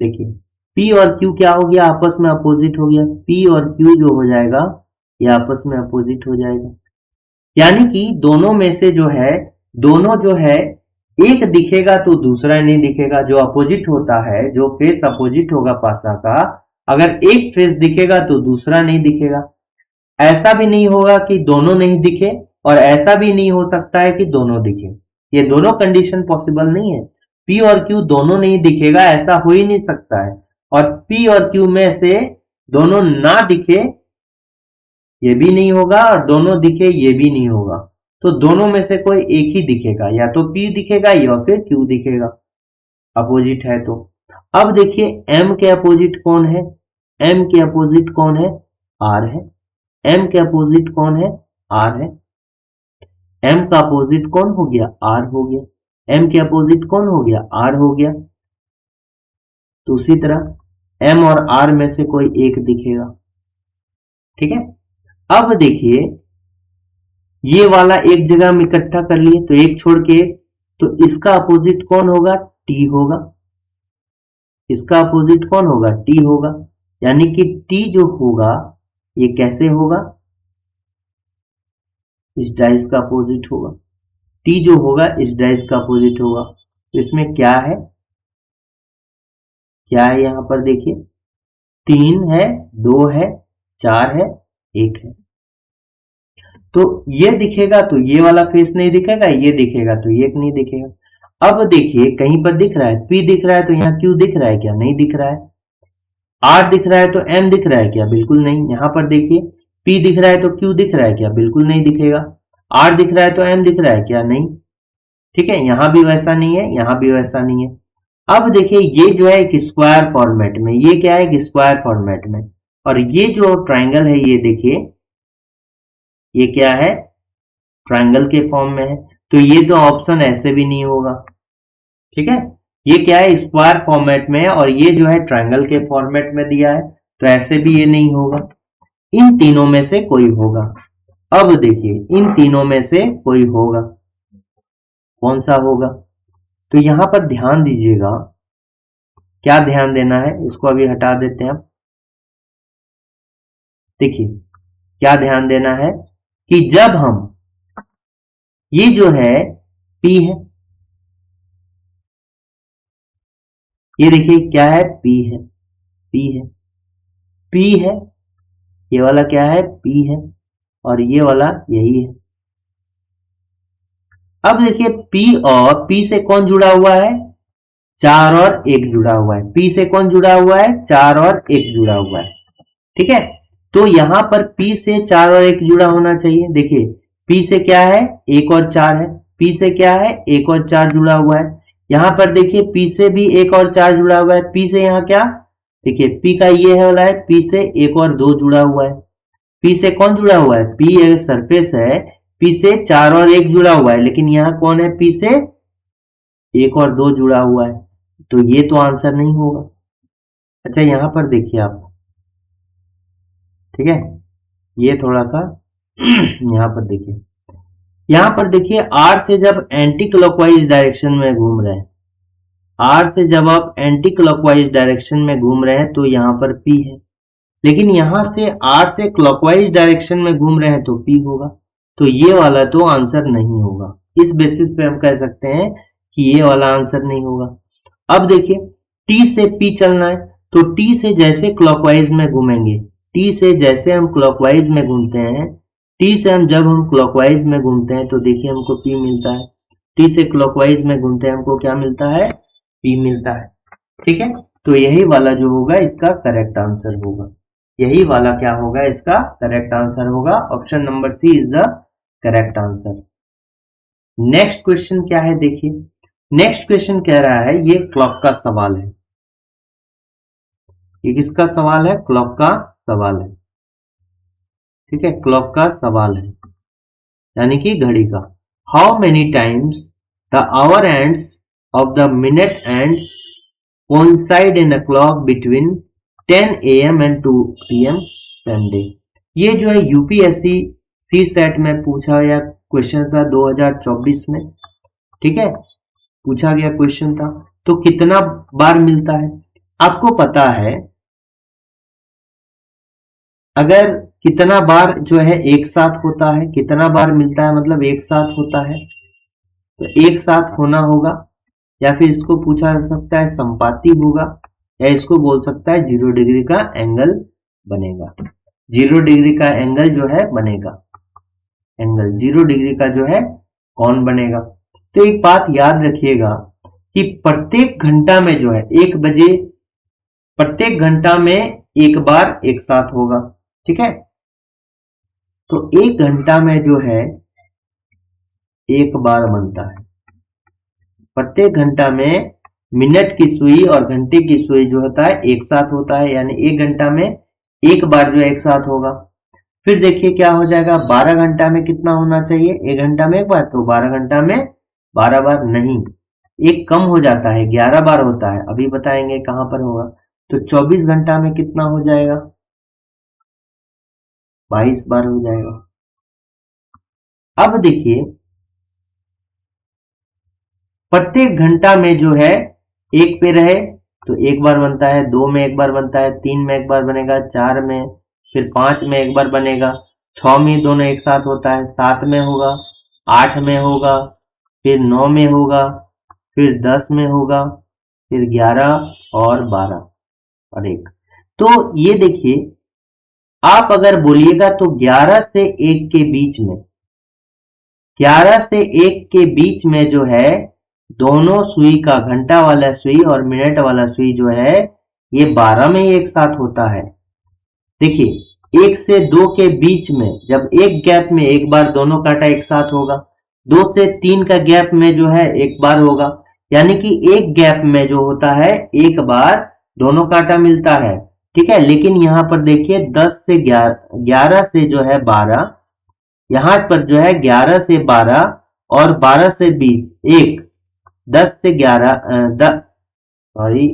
देखिए P और Q क्या हो गया? आपस में अपोजिट हो गया। P और Q जो हो जाएगा ये आपस में अपोजिट हो जाएगा, यानी कि दोनों में से जो है, दोनों जो है एक दिखेगा तो दूसरा नहीं दिखेगा। जो अपोजिट होता है, जो फेस अपोजिट होगा पासा का, अगर एक फेस दिखेगा तो दूसरा नहीं दिखेगा। ऐसा भी नहीं होगा कि दोनों नहीं दिखे, और ऐसा भी नहीं हो सकता है कि दोनों दिखे। ये दोनों कंडीशन पॉसिबल नहीं है। P और Q दोनों नहीं दिखेगा, ऐसा हो ही नहीं सकता है। और P और Q में से दोनों ना दिखे ये भी नहीं होगा, और दोनों दिखे ये भी नहीं होगा। तो दोनों में से कोई एक ही दिखेगा, या तो P दिखेगा या फिर Q दिखेगा, अपोजिट है तो। अब देखिए M के अपोजिट कौन है? M के अपोजिट कौन है? R है। M के अपोजिट कौन है? R है। M का अपोजिट कौन हो गया? R हो गया। M के अपोजिट कौन हो गया? R हो गया। तो उसी तरह M और R में से कोई एक दिखेगा। ठीक है, अब देखिए ये वाला एक जगह में इकट्ठा कर लिए, तो एक छोड़ के, तो इसका अपोजिट कौन होगा? T होगा। इसका अपोजिट कौन होगा? T होगा। यानी कि T जो होगा ये कैसे होगा? इस डाइस का अपोजिट होगा। T जो होगा इस डाइस का अपोजिट होगा। तो इसमें क्या है? क्या है यहां पर देखिए, 3 है, 2 है, 4 है, 1 है। तो ये दिखेगा तो ये वाला फेस नहीं दिखेगा, ये दिखेगा तो ये नहीं दिखेगा। अब देखिए कहीं पर दिख रहा है P दिख रहा है, तो यहाँ Q दिख रहा है क्या? नहीं दिख रहा है। R दिख रहा है तो M दिख रहा है क्या? बिल्कुल नहीं। यहां पर देखिए P दिख रहा है तो Q दिख रहा है क्या? बिल्कुल नहीं दिखेगा। R दिख रहा है तो M दिख रहा है क्या? नहीं। ठीक है, यहां भी वैसा नहीं है, यहां भी वैसा नहीं है। अब देखिए ये जो है एक स्क्वायर फॉर्मेट में, ये क्या है? एक स्क्वायर फॉर्मेट में। और ये जो ट्राइंगल है ये देखिए, ये क्या है? ट्राइंगल के फॉर्म में है। तो ये तो ऑप्शन ऐसे भी नहीं होगा। ठीक है, ये क्या है? स्क्वायर फॉर्मेट में है, और ये जो है ट्राइंगल के फॉर्मेट में दिया है, तो ऐसे भी ये नहीं होगा। इन तीनों में से कोई होगा। अब देखिए इन तीनों में से कोई होगा, कौन सा होगा? तो यहां पर ध्यान दीजिएगा, क्या ध्यान देना है, इसको अभी हटा देते हैं। देखिए क्या ध्यान देना है कि जब हम, ये जो है P है, ये देखिए क्या है? P है, P है, P है, ये वाला क्या है? P है, और ये वाला यही है। अब देखिए P और P से कौन जुड़ा हुआ है? 4 और 1 जुड़ा हुआ है। P से कौन जुड़ा हुआ है? 4 और 1 जुड़ा हुआ है। ठीक है, तो यहां पर P से 4 और 1 जुड़ा होना चाहिए। देखिए P से क्या है? 1 और 4 है। P से क्या है? 1 और 4 जुड़ा हुआ है। यहां पर देखिए P से भी 1 और 4 जुड़ा हुआ है। P से यहां क्या? देखिए P का ये है वाला है, P से 1 और 2 जुड़ा हुआ है। P से कौन जुड़ा हुआ है? P एक सरफेस है, P से 4 और 1 जुड़ा हुआ है, लेकिन यहां कौन है? P से 1 और 2 जुड़ा हुआ है। तो ये तो आंसर नहीं होगा। अच्छा यहां पर देखिए आप, ठीक है, ये थोड़ा सा यहां पर देखिए, यहां पर देखिए R से जब एंटी क्लॉकवाइज डायरेक्शन में घूम रहे हैं, R से जब आप एंटी क्लॉकवाइज डायरेक्शन में घूम रहे हैं तो यहां पर P है, लेकिन यहां से R से क्लॉकवाइज डायरेक्शन में घूम रहे हैं तो P होगा। तो ये वाला तो आंसर नहीं होगा। इस बेसिस पे हम कह सकते हैं कि ये वाला आंसर नहीं होगा। अब देखिए T से P चलना है, तो T से जैसे क्लॉकवाइज में घूमेंगे, T से जैसे हम क्लॉकवाइज में घूमते हैं, T से जब हम क्लॉकवाइज में घूमते हैं तो देखिए हमको P मिलता है। T से क्लॉकवाइज में घूमते हैं हमको क्या मिलता है? P मिलता है। ठीक है, तो यही वाला जो होगा इसका करेक्ट आंसर होगा। यही वाला क्या होगा? इसका करेक्ट आंसर होगा। Option number C is the correct answer. Next question क्या है देखिए, नेक्स्ट क्वेश्चन कह रहा है, ये क्लॉक का सवाल है। ये किसका सवाल है? क्लॉक का सवाल है। ठीक है, क्लॉक का सवाल है, यानी कि घड़ी का। How many times the hour hands of the minute hand coincide in a clock between 10 AM and 2 PM same day. ये जो है यूपीएससी सी सेट में पूछा गया क्वेश्चन था 2024 में। ठीक है, पूछा गया क्वेश्चन था। तो कितना बार मिलता है? आपको पता है अगर कितना बार जो है एक साथ होता है, कितना बार मिलता है मतलब एक साथ होता है, तो एक साथ होना होगा, या फिर इसको पूछा जा सकता है संपाती होगा, या इसको बोल सकता है 0 डिग्री का एंगल बनेगा। 0 डिग्री का एंगल जो है बनेगा, एंगल 0 डिग्री का जो है कौन बनेगा। तो एक बात याद रखिएगा कि प्रत्येक घंटा में जो है 1 बजे प्रत्येक घंटा में एक बार एक साथ होगा, ठीक है। तो 1 घंटा में जो है एक बार बनता है। प्रत्येक घंटा में मिनट की सुई और घंटे की सुई जो होता है एक साथ होता है, यानी 1 घंटा में एक बार जो एक साथ होगा। फिर देखिए क्या हो जाएगा, 12 घंटा में कितना होना चाहिए, 1 घंटा में एक बार, तो 12 घंटा में 12 बार नहीं, एक कम हो जाता है, 11 बार होता है। अभी बताएंगे कहां पर होगा। तो 24 घंटा में कितना हो जाएगा, 22 बार हो जाएगा। अब देखिए प्रत्येक घंटा में जो है एक पे रहे तो एक बार बनता है, 2 में एक बार बनता है, 3 में एक बार बनेगा, 4 में, फिर 5 में एक बार बनेगा, 6 में दोनों एक साथ होता है, 7 में होगा, 8 में होगा, फिर 9 में होगा, फिर 10 में होगा, फिर 11 और 12 और 1। तो ये देखिए आप अगर बोलिएगा तो 11 से 1 के बीच में, 11 से 1 के बीच में जो है दोनों सुई का, घंटा वाला सुई और मिनट वाला सुई जो है ये 12 में ही एक साथ होता है। देखिए 1 से 2 के बीच में जब एक गैप में एक बार दोनों कांटा एक साथ होगा, 2 से 3 का गैप में जो है एक बार होगा, यानी कि एक गैप में जो होता है एक बार दोनों कांटा मिलता है, ठीक है। लेकिन यहां पर देखिए 10 से 11 से जो है 12, यहां पर जो है 11 से 12 और 12 से 20, 1, 10 से 11 सॉरी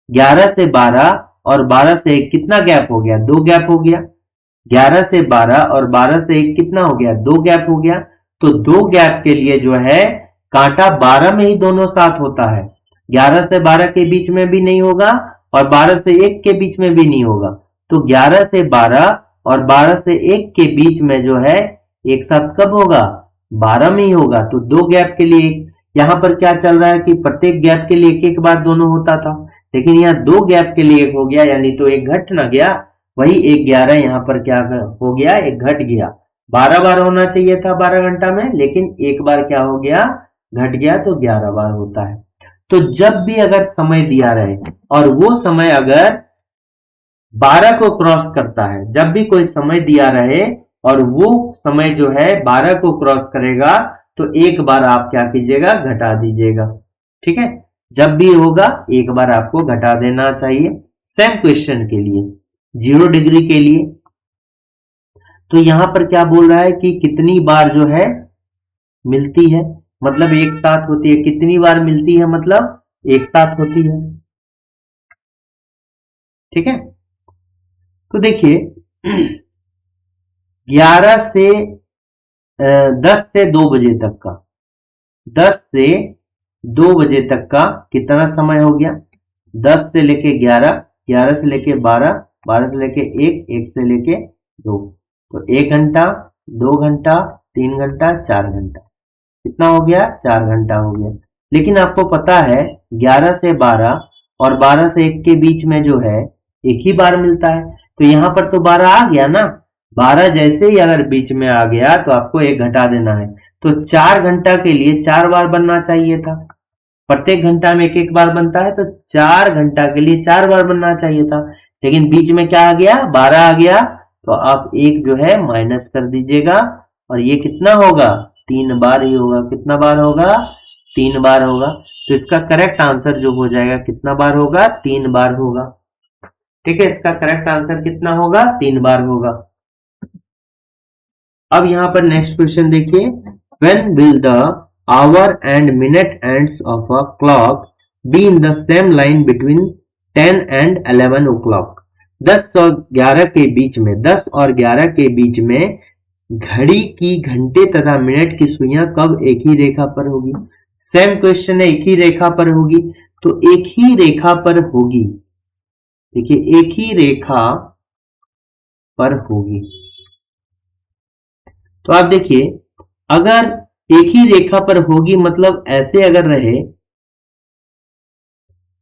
11 से 12 और 12 से 1 कितना गैप हो गया, 2 गैप हो गया। 11 से 12 और 12 से 1 कितना हो गया, 2 गैप हो गया। तो 2 गैप के लिए जो है कांटा 12 में ही दोनों साथ होता है, 11 से 12 के बीच में भी नहीं होगा और 12 से 1 के बीच में भी नहीं होगा। तो 11 से 12 और 12 से 1 के बीच में जो है एक साथ कब होगा, 12 में ही होगा। तो 2 गैप के लिए यहां पर क्या चल रहा है कि प्रत्येक गैप के लिए एक एक बार दोनों होता था, लेकिन यहाँ 2 गैप के लिए एक हो गया, यानी तो एक घट ना गया, वही 1 11 यहाँ पर क्या हो गया, एक घट गया। 12 बार होना चाहिए था 12 घंटा में, लेकिन एक बार क्या हो गया, घट गया, तो 11 बार होता है। तो जब भी अगर समय दिया रहे और वो समय अगर 12 को क्रॉस करता है, जब भी कोई समय दिया रहे और वो समय जो है 12 को क्रॉस करेगा तो एक बार आप क्या कीजिएगा, घटा दीजिएगा, ठीक है। जब भी होगा एक बार आपको घटा देना चाहिए। सेम क्वेश्चन के लिए 0 डिग्री के लिए तो यहां पर क्या बोल रहा है कि कितनी बार जो है मिलती है, मतलब एक साथ होती है, कितनी बार मिलती है मतलब एक साथ होती है, ठीक है। तो देखिए 11 से 10 से 2 बजे तक का, 10 से 2 बजे तक का कितना समय हो गया, 10 से लेके 11, 11 से लेके 12, 12 से लेके 1, 1 से लेके 2, तो 1 घंटा, 2 घंटा, 3 घंटा, 4 घंटा, कितना हो गया, 4 घंटा हो गया। लेकिन आपको पता है 11 से 12 और 12 से 1 के बीच में जो है एक ही बार मिलता है, तो यहां पर तो 12 आ गया ना, 12 जैसे ही अगर बीच में आ गया तो आपको एक घटा देना है, तो 4 घंटा के लिए 4 बार बनना चाहिए था। प्रत्येक घंटा में एक एक बार बनता है, तो 4 घंटा के लिए 4 बार बनना चाहिए था, लेकिन बीच में क्या आ गया, 12 आ गया, तो आप एक जो है माइनस कर दीजिएगा और ये कितना होगा, 3 बार ही होगा। कितना बार होगा, 3 बार होगा। तो इसका करेक्ट आंसर जो हो जाएगा कितना बार होगा, 3 बार होगा, ठीक है। इसका करेक्ट आंसर कितना होगा, 3 बार होगा। अब यहां पर नेक्स्ट क्वेश्चन देखिए, when will the hour and minute hands of a clock be in the same line between 10 and 11 o'clock. 10 और 11 के बीच में, 10 और 11 के बीच में घड़ी की घंटे तथा मिनट की सुइयां कब एक ही रेखा पर होगी। सेम क्वेश्चन है, एक ही रेखा पर होगी, तो एक ही रेखा पर होगी, देखिए एक ही रेखा पर होगी। तो आप देखिए अगर एक ही रेखा पर होगी मतलब ऐसे अगर रहे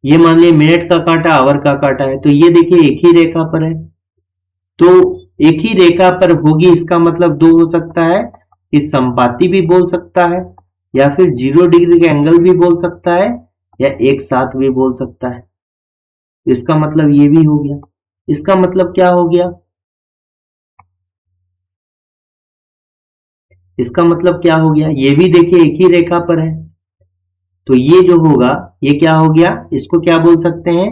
ये मान लिया मिनट का कांटा आवर का कांटा है, तो ये देखिए एक ही रेखा पर है, तो एक ही रेखा पर होगी इसका मतलब दो हो सकता है, इस संपाती भी बोल सकता है, या फिर 0 डिग्री का एंगल भी बोल सकता है, या एक साथ भी बोल सकता है। इसका मतलब ये भी हो गया। इसका मतलब क्या हो गया? इसका मतलब क्या हो गया? ये भी देखिए एक ही रेखा पर है, तो ये जो होगा ये क्या हो गया? इसको क्या बोल सकते हैं?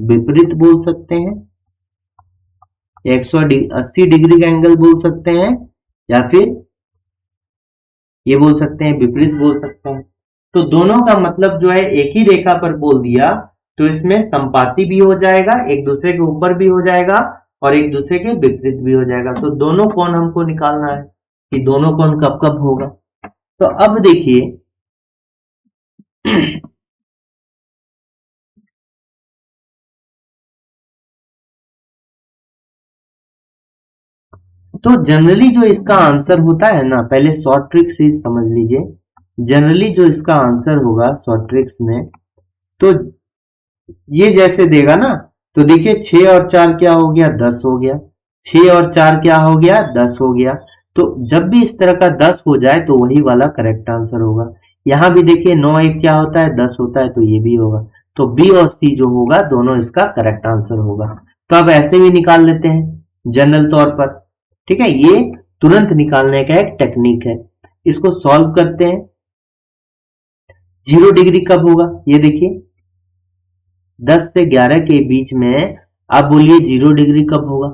विपरीत बोल सकते हैं, 180 डिग्री का एंगल बोल सकते हैं, या फिर ये बोल सकते हैं विपरीत बोल सकते हैं। तो दोनों का मतलब जो है एक ही रेखा पर बोल दिया, तो इसमें संपाती भी हो जाएगा, एक दूसरे के ऊपर भी हो जाएगा, और एक दूसरे के विपरीत भी हो जाएगा। तो दोनों कोण हमको निकालना है कि दोनों कोण कब कब होगा। तो अब देखिए तो जनरली जो इसका आंसर होता है ना, पहले शॉर्ट ट्रिक से समझ लीजिए। जनरली जो इसका आंसर होगा शॉर्ट ट्रिक्स में, तो ये जैसे देगा ना, तो देखिए 6 और 4 क्या हो गया? 10 हो गया। 6 और 4 क्या हो गया? 10 हो गया। तो जब भी इस तरह का 10 हो जाए तो वही वाला करेक्ट आंसर होगा। यहां भी देखिए 9 1 क्या होता है? 10 होता है, तो ये भी होगा। तो बी और सी जो होगा दोनों इसका करेक्ट आंसर होगा। तो अब ऐसे भी निकाल लेते हैं जनरल तौर पर। ठीक है, ये तुरंत निकालने का एक टेक्निक है। इसको सॉल्व करते हैं। 0 डिग्री कब होगा? ये देखिए 10 से 11 के बीच में, आप बोलिए 0 डिग्री कब होगा?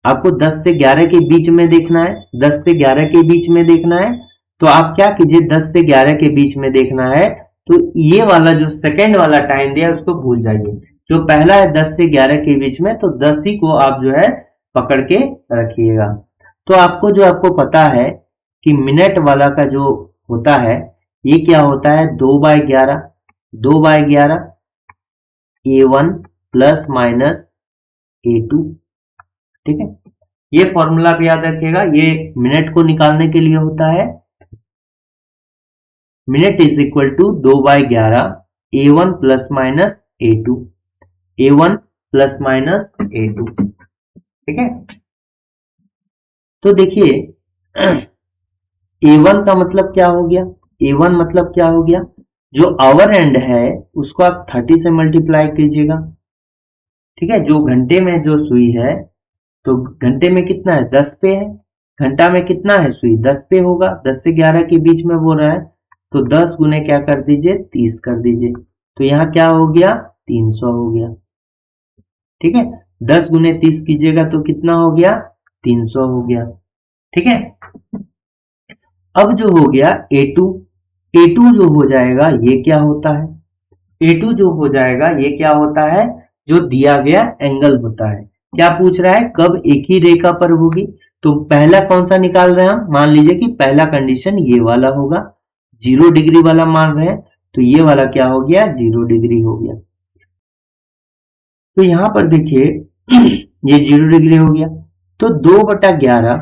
आपको 10 से 11 के बीच में देखना है, 10 से 11 के बीच में देखना है, तो आप क्या कीजिए, 10 से 11 के बीच में देखना है, तो ये वाला जो सेकंड वाला टाइम दिया उसको भूल जाइए। जो पहला है 10 से 11 के बीच में, तो 10 ही को आप जो है पकड़ के रखिएगा। तो आपको जो आपको पता है कि मिनट वाला का जो होता है, ये क्या होता है? 2/11, 2/11 A1 प्लस माइनस A2। ठीक है, ये फॉर्मूला भी याद रखिएगा, ये मिनट को निकालने के लिए होता है। Minute is equal to 2/11 A1 plus minus A2, A1 plus minus A2। ठीक है, तो देखिए A1 का मतलब क्या हो गया? A1 मतलब क्या हो गया? जो आवर एंड है उसको आप 30 से मल्टीप्लाई कीजिएगा। ठीक है, जो घंटे में जो सुई है, तो घंटे में कितना है? 10 पे है। घंटा में कितना है सुई? 10 पे होगा। 10 से 11 के बीच में बोल रहा है, तो 10 गुने क्या कर दीजिए? 30 कर दीजिए। तो यहाँ क्या हो गया? 300 हो गया। ठीक है, 10 गुने 30 कीजिएगा तो कितना हो गया? 300 हो गया। ठीक है, अब जो हो गया A2, A2 जो हो जाएगा ये क्या होता है? A2 जो हो जाएगा ये क्या होता है? जो दिया गया एंगल होता है। क्या पूछ रहा है? कब एक ही रेखा पर होगी? तो पहला कौन सा निकाल रहे हैं हम? मान लीजिए कि पहला कंडीशन ये वाला होगा, 0 डिग्री वाला मान रहे हैं, तो ये वाला क्या हो गया? 0 डिग्री हो गया। तो यहां पर देखिए ये 0 डिग्री हो गया, तो 2/11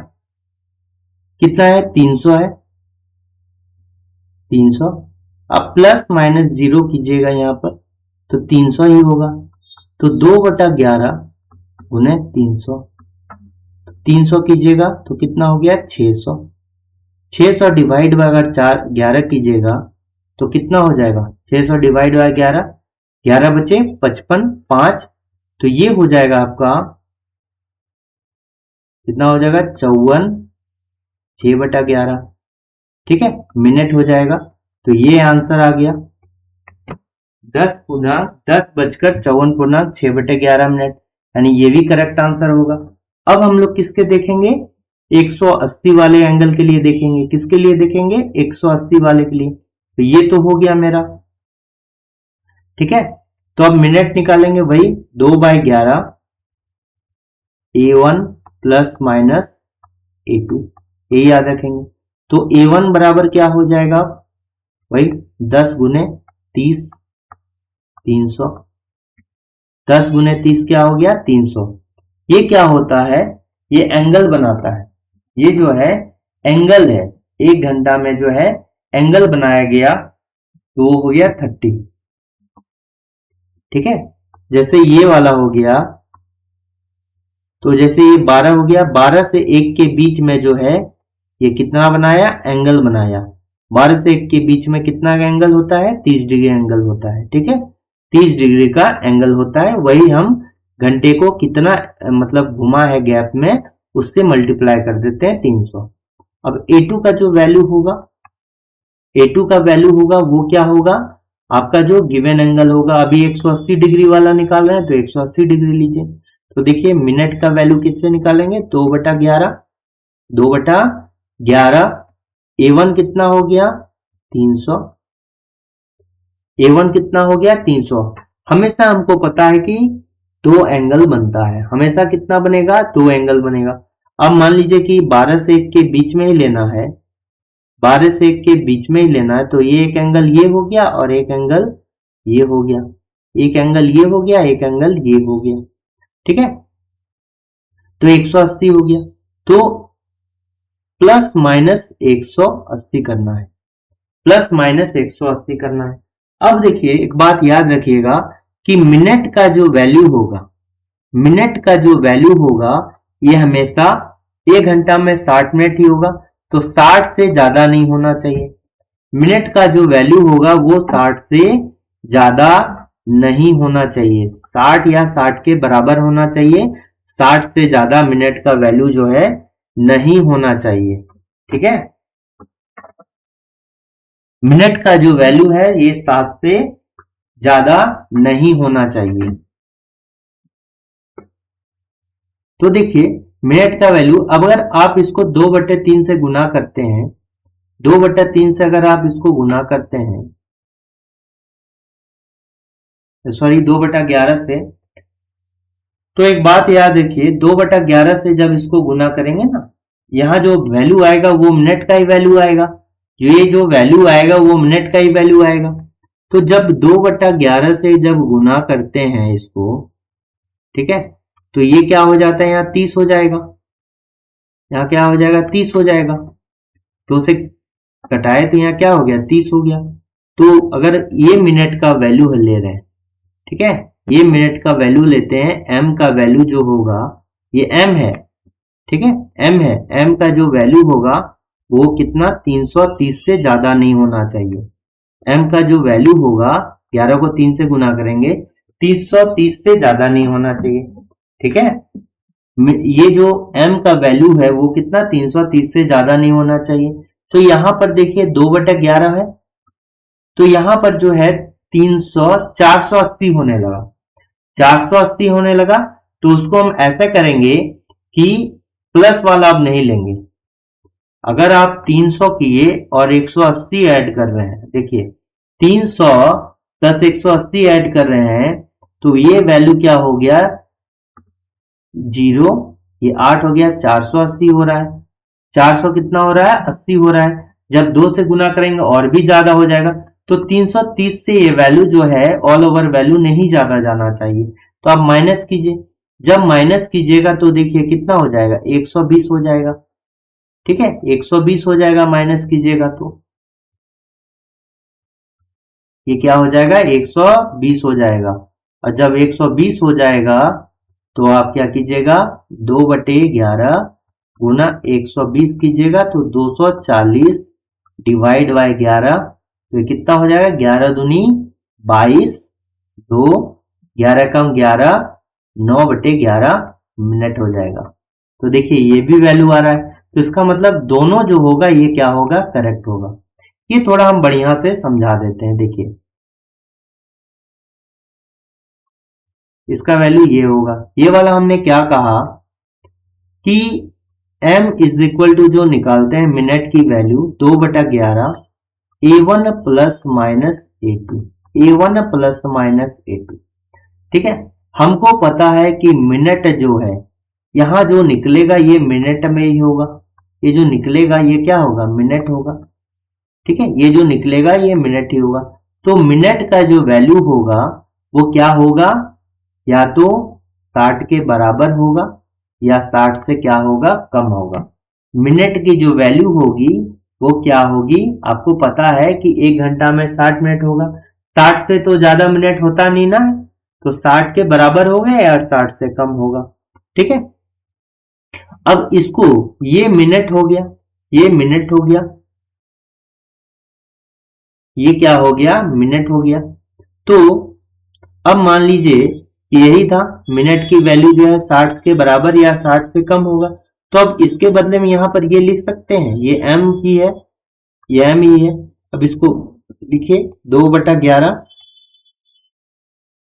कितना है? 300 है, 300। अब प्लस माइनस 0 कीजिएगा यहाँ पर, तो 300 ही होगा। तो 2/11 गुने 300, 300 कीजिएगा तो कितना हो गया? 600। 600 डिवाइड बाय अगर 11 कीजिएगा तो कितना हो जाएगा? 600 डिवाइड बाय 11, 11 बचे 55, 5, तो ये हो जाएगा आपका कितना हो जाएगा? 54, 6/11। ठीक है, मिनट हो जाएगा। तो ये आंसर आ गया 10 बजकर 54 6/11 मिनट, यानी ये भी करेक्ट आंसर होगा। अब हम लोग किसके देखेंगे? 180 वाले एंगल के लिए देखेंगे। किसके लिए देखेंगे? 180 वाले के लिए। तो ये तो हो गया मेरा। ठीक है, तो अब मिनट निकालेंगे, वही 2/11 A1 प्लस माइनस A2, ये याद रखेंगे। तो A1 बराबर क्या हो जाएगा? वही 10 गुने 30, 300। 10 गुने 30 क्या हो गया? 300। ये क्या होता है? ये एंगल बनाता है। ये जो है एंगल है, 1 घंटा में जो है एंगल बनाया गया, तो वो हो गया 30। ठीक है, जैसे ये वाला हो गया, तो जैसे ये 12 हो गया, 12 से 1 के बीच में जो है ये कितना बनाया, एंगल बनाया। 12 से 1 के बीच में कितना एंगल होता है, 30 डिग्री एंगल होता है। ठीक है, 30 डिग्री का एंगल होता है। वही हम घंटे को कितना मतलब घुमा है गैप में, उससे मल्टीप्लाई कर देते हैं 300। अब A2 का जो वैल्यू होगा, A2 का वैल्यू होगा वो क्या होगा, आपका जो गिवन एंगल होगा, अभी 180 डिग्री वाला निकाल रहे हैं तो 180 डिग्री लीजिए। तो देखिए मिनट का वैल्यू किससे निकालेंगे, 2/11, 2/11। A1 कितना हो गया, 300। A1 कितना हो गया, 300। हमेशा हमको पता है कि दो एंगल बनता है, हमेशा कितना बनेगा, दो एंगल बनेगा। अब मान लीजिए कि 12 से 1 के बीच में ही लेना है, 12 से 1 के बीच में ही लेना है, तो ये एक एंगल ये हो गया और एक एंगल ये हो गया, एक एंगल ये हो गया, एक एंगल ये हो गया। ठीक है, तो 180 हो गया। तो प्लस माइनस 180 करना है, प्लस माइनस 180 करना है। अब देखिए एक बात याद रखिएगा कि मिनट का जो वैल्यू होगा, मिनट का जो वैल्यू होगा ये हमेशा 1 घंटा में 60 मिनट ही होगा, तो 60 से ज्यादा नहीं होना चाहिए। मिनट का जो वैल्यू होगा वो 60 से ज्यादा नहीं होना चाहिए, 60 या 60 के बराबर होना चाहिए। 60 से ज्यादा मिनट का वैल्यू जो है नहीं होना चाहिए। ठीक है, मिनट का जो वैल्यू है ये 60 से ज्यादा नहीं होना चाहिए। तो देखिए मिनट का वैल्यू, अब अगर आप इसको 2/3 से गुना करते हैं, 2/3 से अगर आप इसको गुना करते हैं, सॉरी 2/11 से, तो एक बात याद रखिए 2/11 से जब इसको गुना करेंगे ना, यहाँ जो वैल्यू आएगा वो मिनट का ही वैल्यू आएगा, ये जो वैल्यू आएगा वो मिनट का ही वैल्यू आएगा। तो जब 2/11 से जब गुना करते हैं इसको, ठीक है, तो ये क्या हो जाता है, यहाँ 30 हो जाएगा, यहाँ क्या हो जाएगा, 30 हो जाएगा। तो उसे कटाए तो यहाँ क्या हो गया, 30 हो गया। तो अगर ये मिनट का वैल्यू ले रहे हैं, ठीक है, ये मिनट का वैल्यू लेते हैं, m का वैल्यू जो होगा, ये m है, ठीक है, m है, m का जो वैल्यू होगा वो कितना, 330 से ज्यादा नहीं होना चाहिए। m का जो वैल्यू होगा, 11 को 3 से गुना करेंगे, 330 से ज्यादा नहीं होना चाहिए। ठीक है, ये जो m का वैल्यू है वो कितना, 330 से ज्यादा नहीं होना चाहिए। तो यहां पर देखिए 2/11 है, तो यहां पर जो है 480 होने लगा, 480 होने लगा। तो उसको हम ऐसा करेंगे कि प्लस वाला अब नहीं लेंगे। अगर आप 300 किए और 180 ऐड कर रहे हैं, देखिए 300 प्लस 180 ऐड कर रहे हैं, तो ये वैल्यू क्या हो गया, 0, ये 8 हो गया, 480 हो रहा है। 400 कितना हो रहा है, 80 हो रहा है। जब 2 से गुना करेंगे और भी ज्यादा हो जाएगा। तो 330 से ये वैल्यू जो है ऑल ओवर वैल्यू नहीं ज्यादा जाना चाहिए। तो आप माइनस कीजिए, जब माइनस कीजिएगा तो देखिए कितना हो जाएगा, 120 हो जाएगा। ठीक है, 120 हो जाएगा, माइनस कीजिएगा तो ये क्या हो जाएगा, 120 हो जाएगा। और जब 120 हो जाएगा तो आप क्या कीजिएगा, 2/11 गुना 120 कीजिएगा तो 240 डिवाइड बाय 11, तो कितना हो जाएगा, 11 दूनी 22, 2 11 कम 11, 9/11 मिनट हो जाएगा। तो देखिए ये भी वैल्यू आ रहा है, तो इसका मतलब दोनों जो होगा ये क्या होगा, करेक्ट होगा। ये थोड़ा हम बढ़िया से समझा देते हैं। देखिए इसका वैल्यू ये होगा, ये वाला हमने क्या कहा कि m इज इक्वल टू जो निकालते हैं मिनट की value 2/11 A1 plus minus A2, A1 plus minus A2। ठीक है, हमको पता है कि मिनट जो है यहां जो निकलेगा ये मिनट में ही होगा, ये जो निकलेगा ये क्या होगा, मिनट होगा। ठीक है, ये जो निकलेगा ये मिनट ही होगा। तो मिनट का जो वैल्यू होगा वो क्या होगा, या तो 60 के बराबर होगा या 60 से क्या होगा, कम होगा। मिनट की जो वैल्यू होगी वो क्या होगी, आपको पता है कि 1 घंटा में 60 मिनट होगा, 60 से तो ज्यादा मिनट होता नहीं ना, तो 60 के बराबर हो गया या 60 से कम होगा। ठीक है, अब इसको, ये मिनट हो गया, ये मिनट हो गया, ये क्या हो गया, मिनट हो गया। तो अब मान लीजिए कि यही था, मिनट की वैल्यू जो है 60 के बराबर या 60 से कम होगा, तो अब इसके बदले में यहां पर ये लिख सकते हैं, ये m ही है, ये m ही है। अब इसको लिखिए 2/11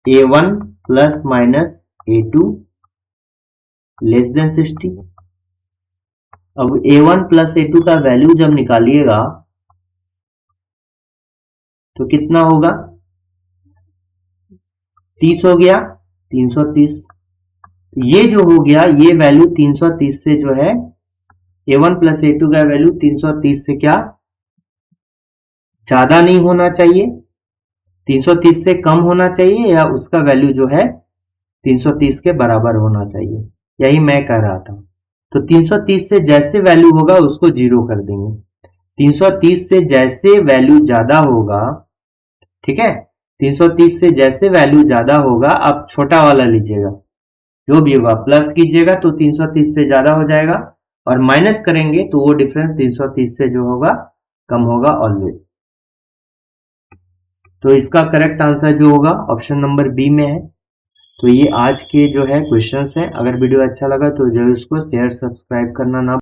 a1 plus minus a2 less than 60। अब a1 प्लस a2 का वैल्यू जब निकालिएगा तो कितना होगा, 30 हो गया, 330। ये जो हो गया, ये वैल्यू 330 से जो है a1 प्लस a2 का वैल्यू 330 से क्या ज्यादा नहीं होना चाहिए, 330 से कम होना चाहिए, या उसका वैल्यू जो है 330 के बराबर होना चाहिए, यही मैं कह रहा था। तो 330 से जैसे वैल्यू होगा उसको 0 कर देंगे। 330 से जैसे वैल्यू ज्यादा होगा, ठीक है, 330 से जैसे वैल्यू ज्यादा होगा, आप छोटा वाला लीजिएगा, जो भी होगा प्लस कीजिएगा तो 330 से ज्यादा हो जाएगा, और माइनस करेंगे तो वो डिफरेंस 330 से जो होगा कम होगा ऑलवेज। तो इसका करेक्ट आंसर जो होगा ऑप्शन नंबर बी में है। तो ये आज के जो है क्वेश्चंस हैं। अगर वीडियो अच्छा लगा तो जरूर इसको शेयर सब्सक्राइब करना ना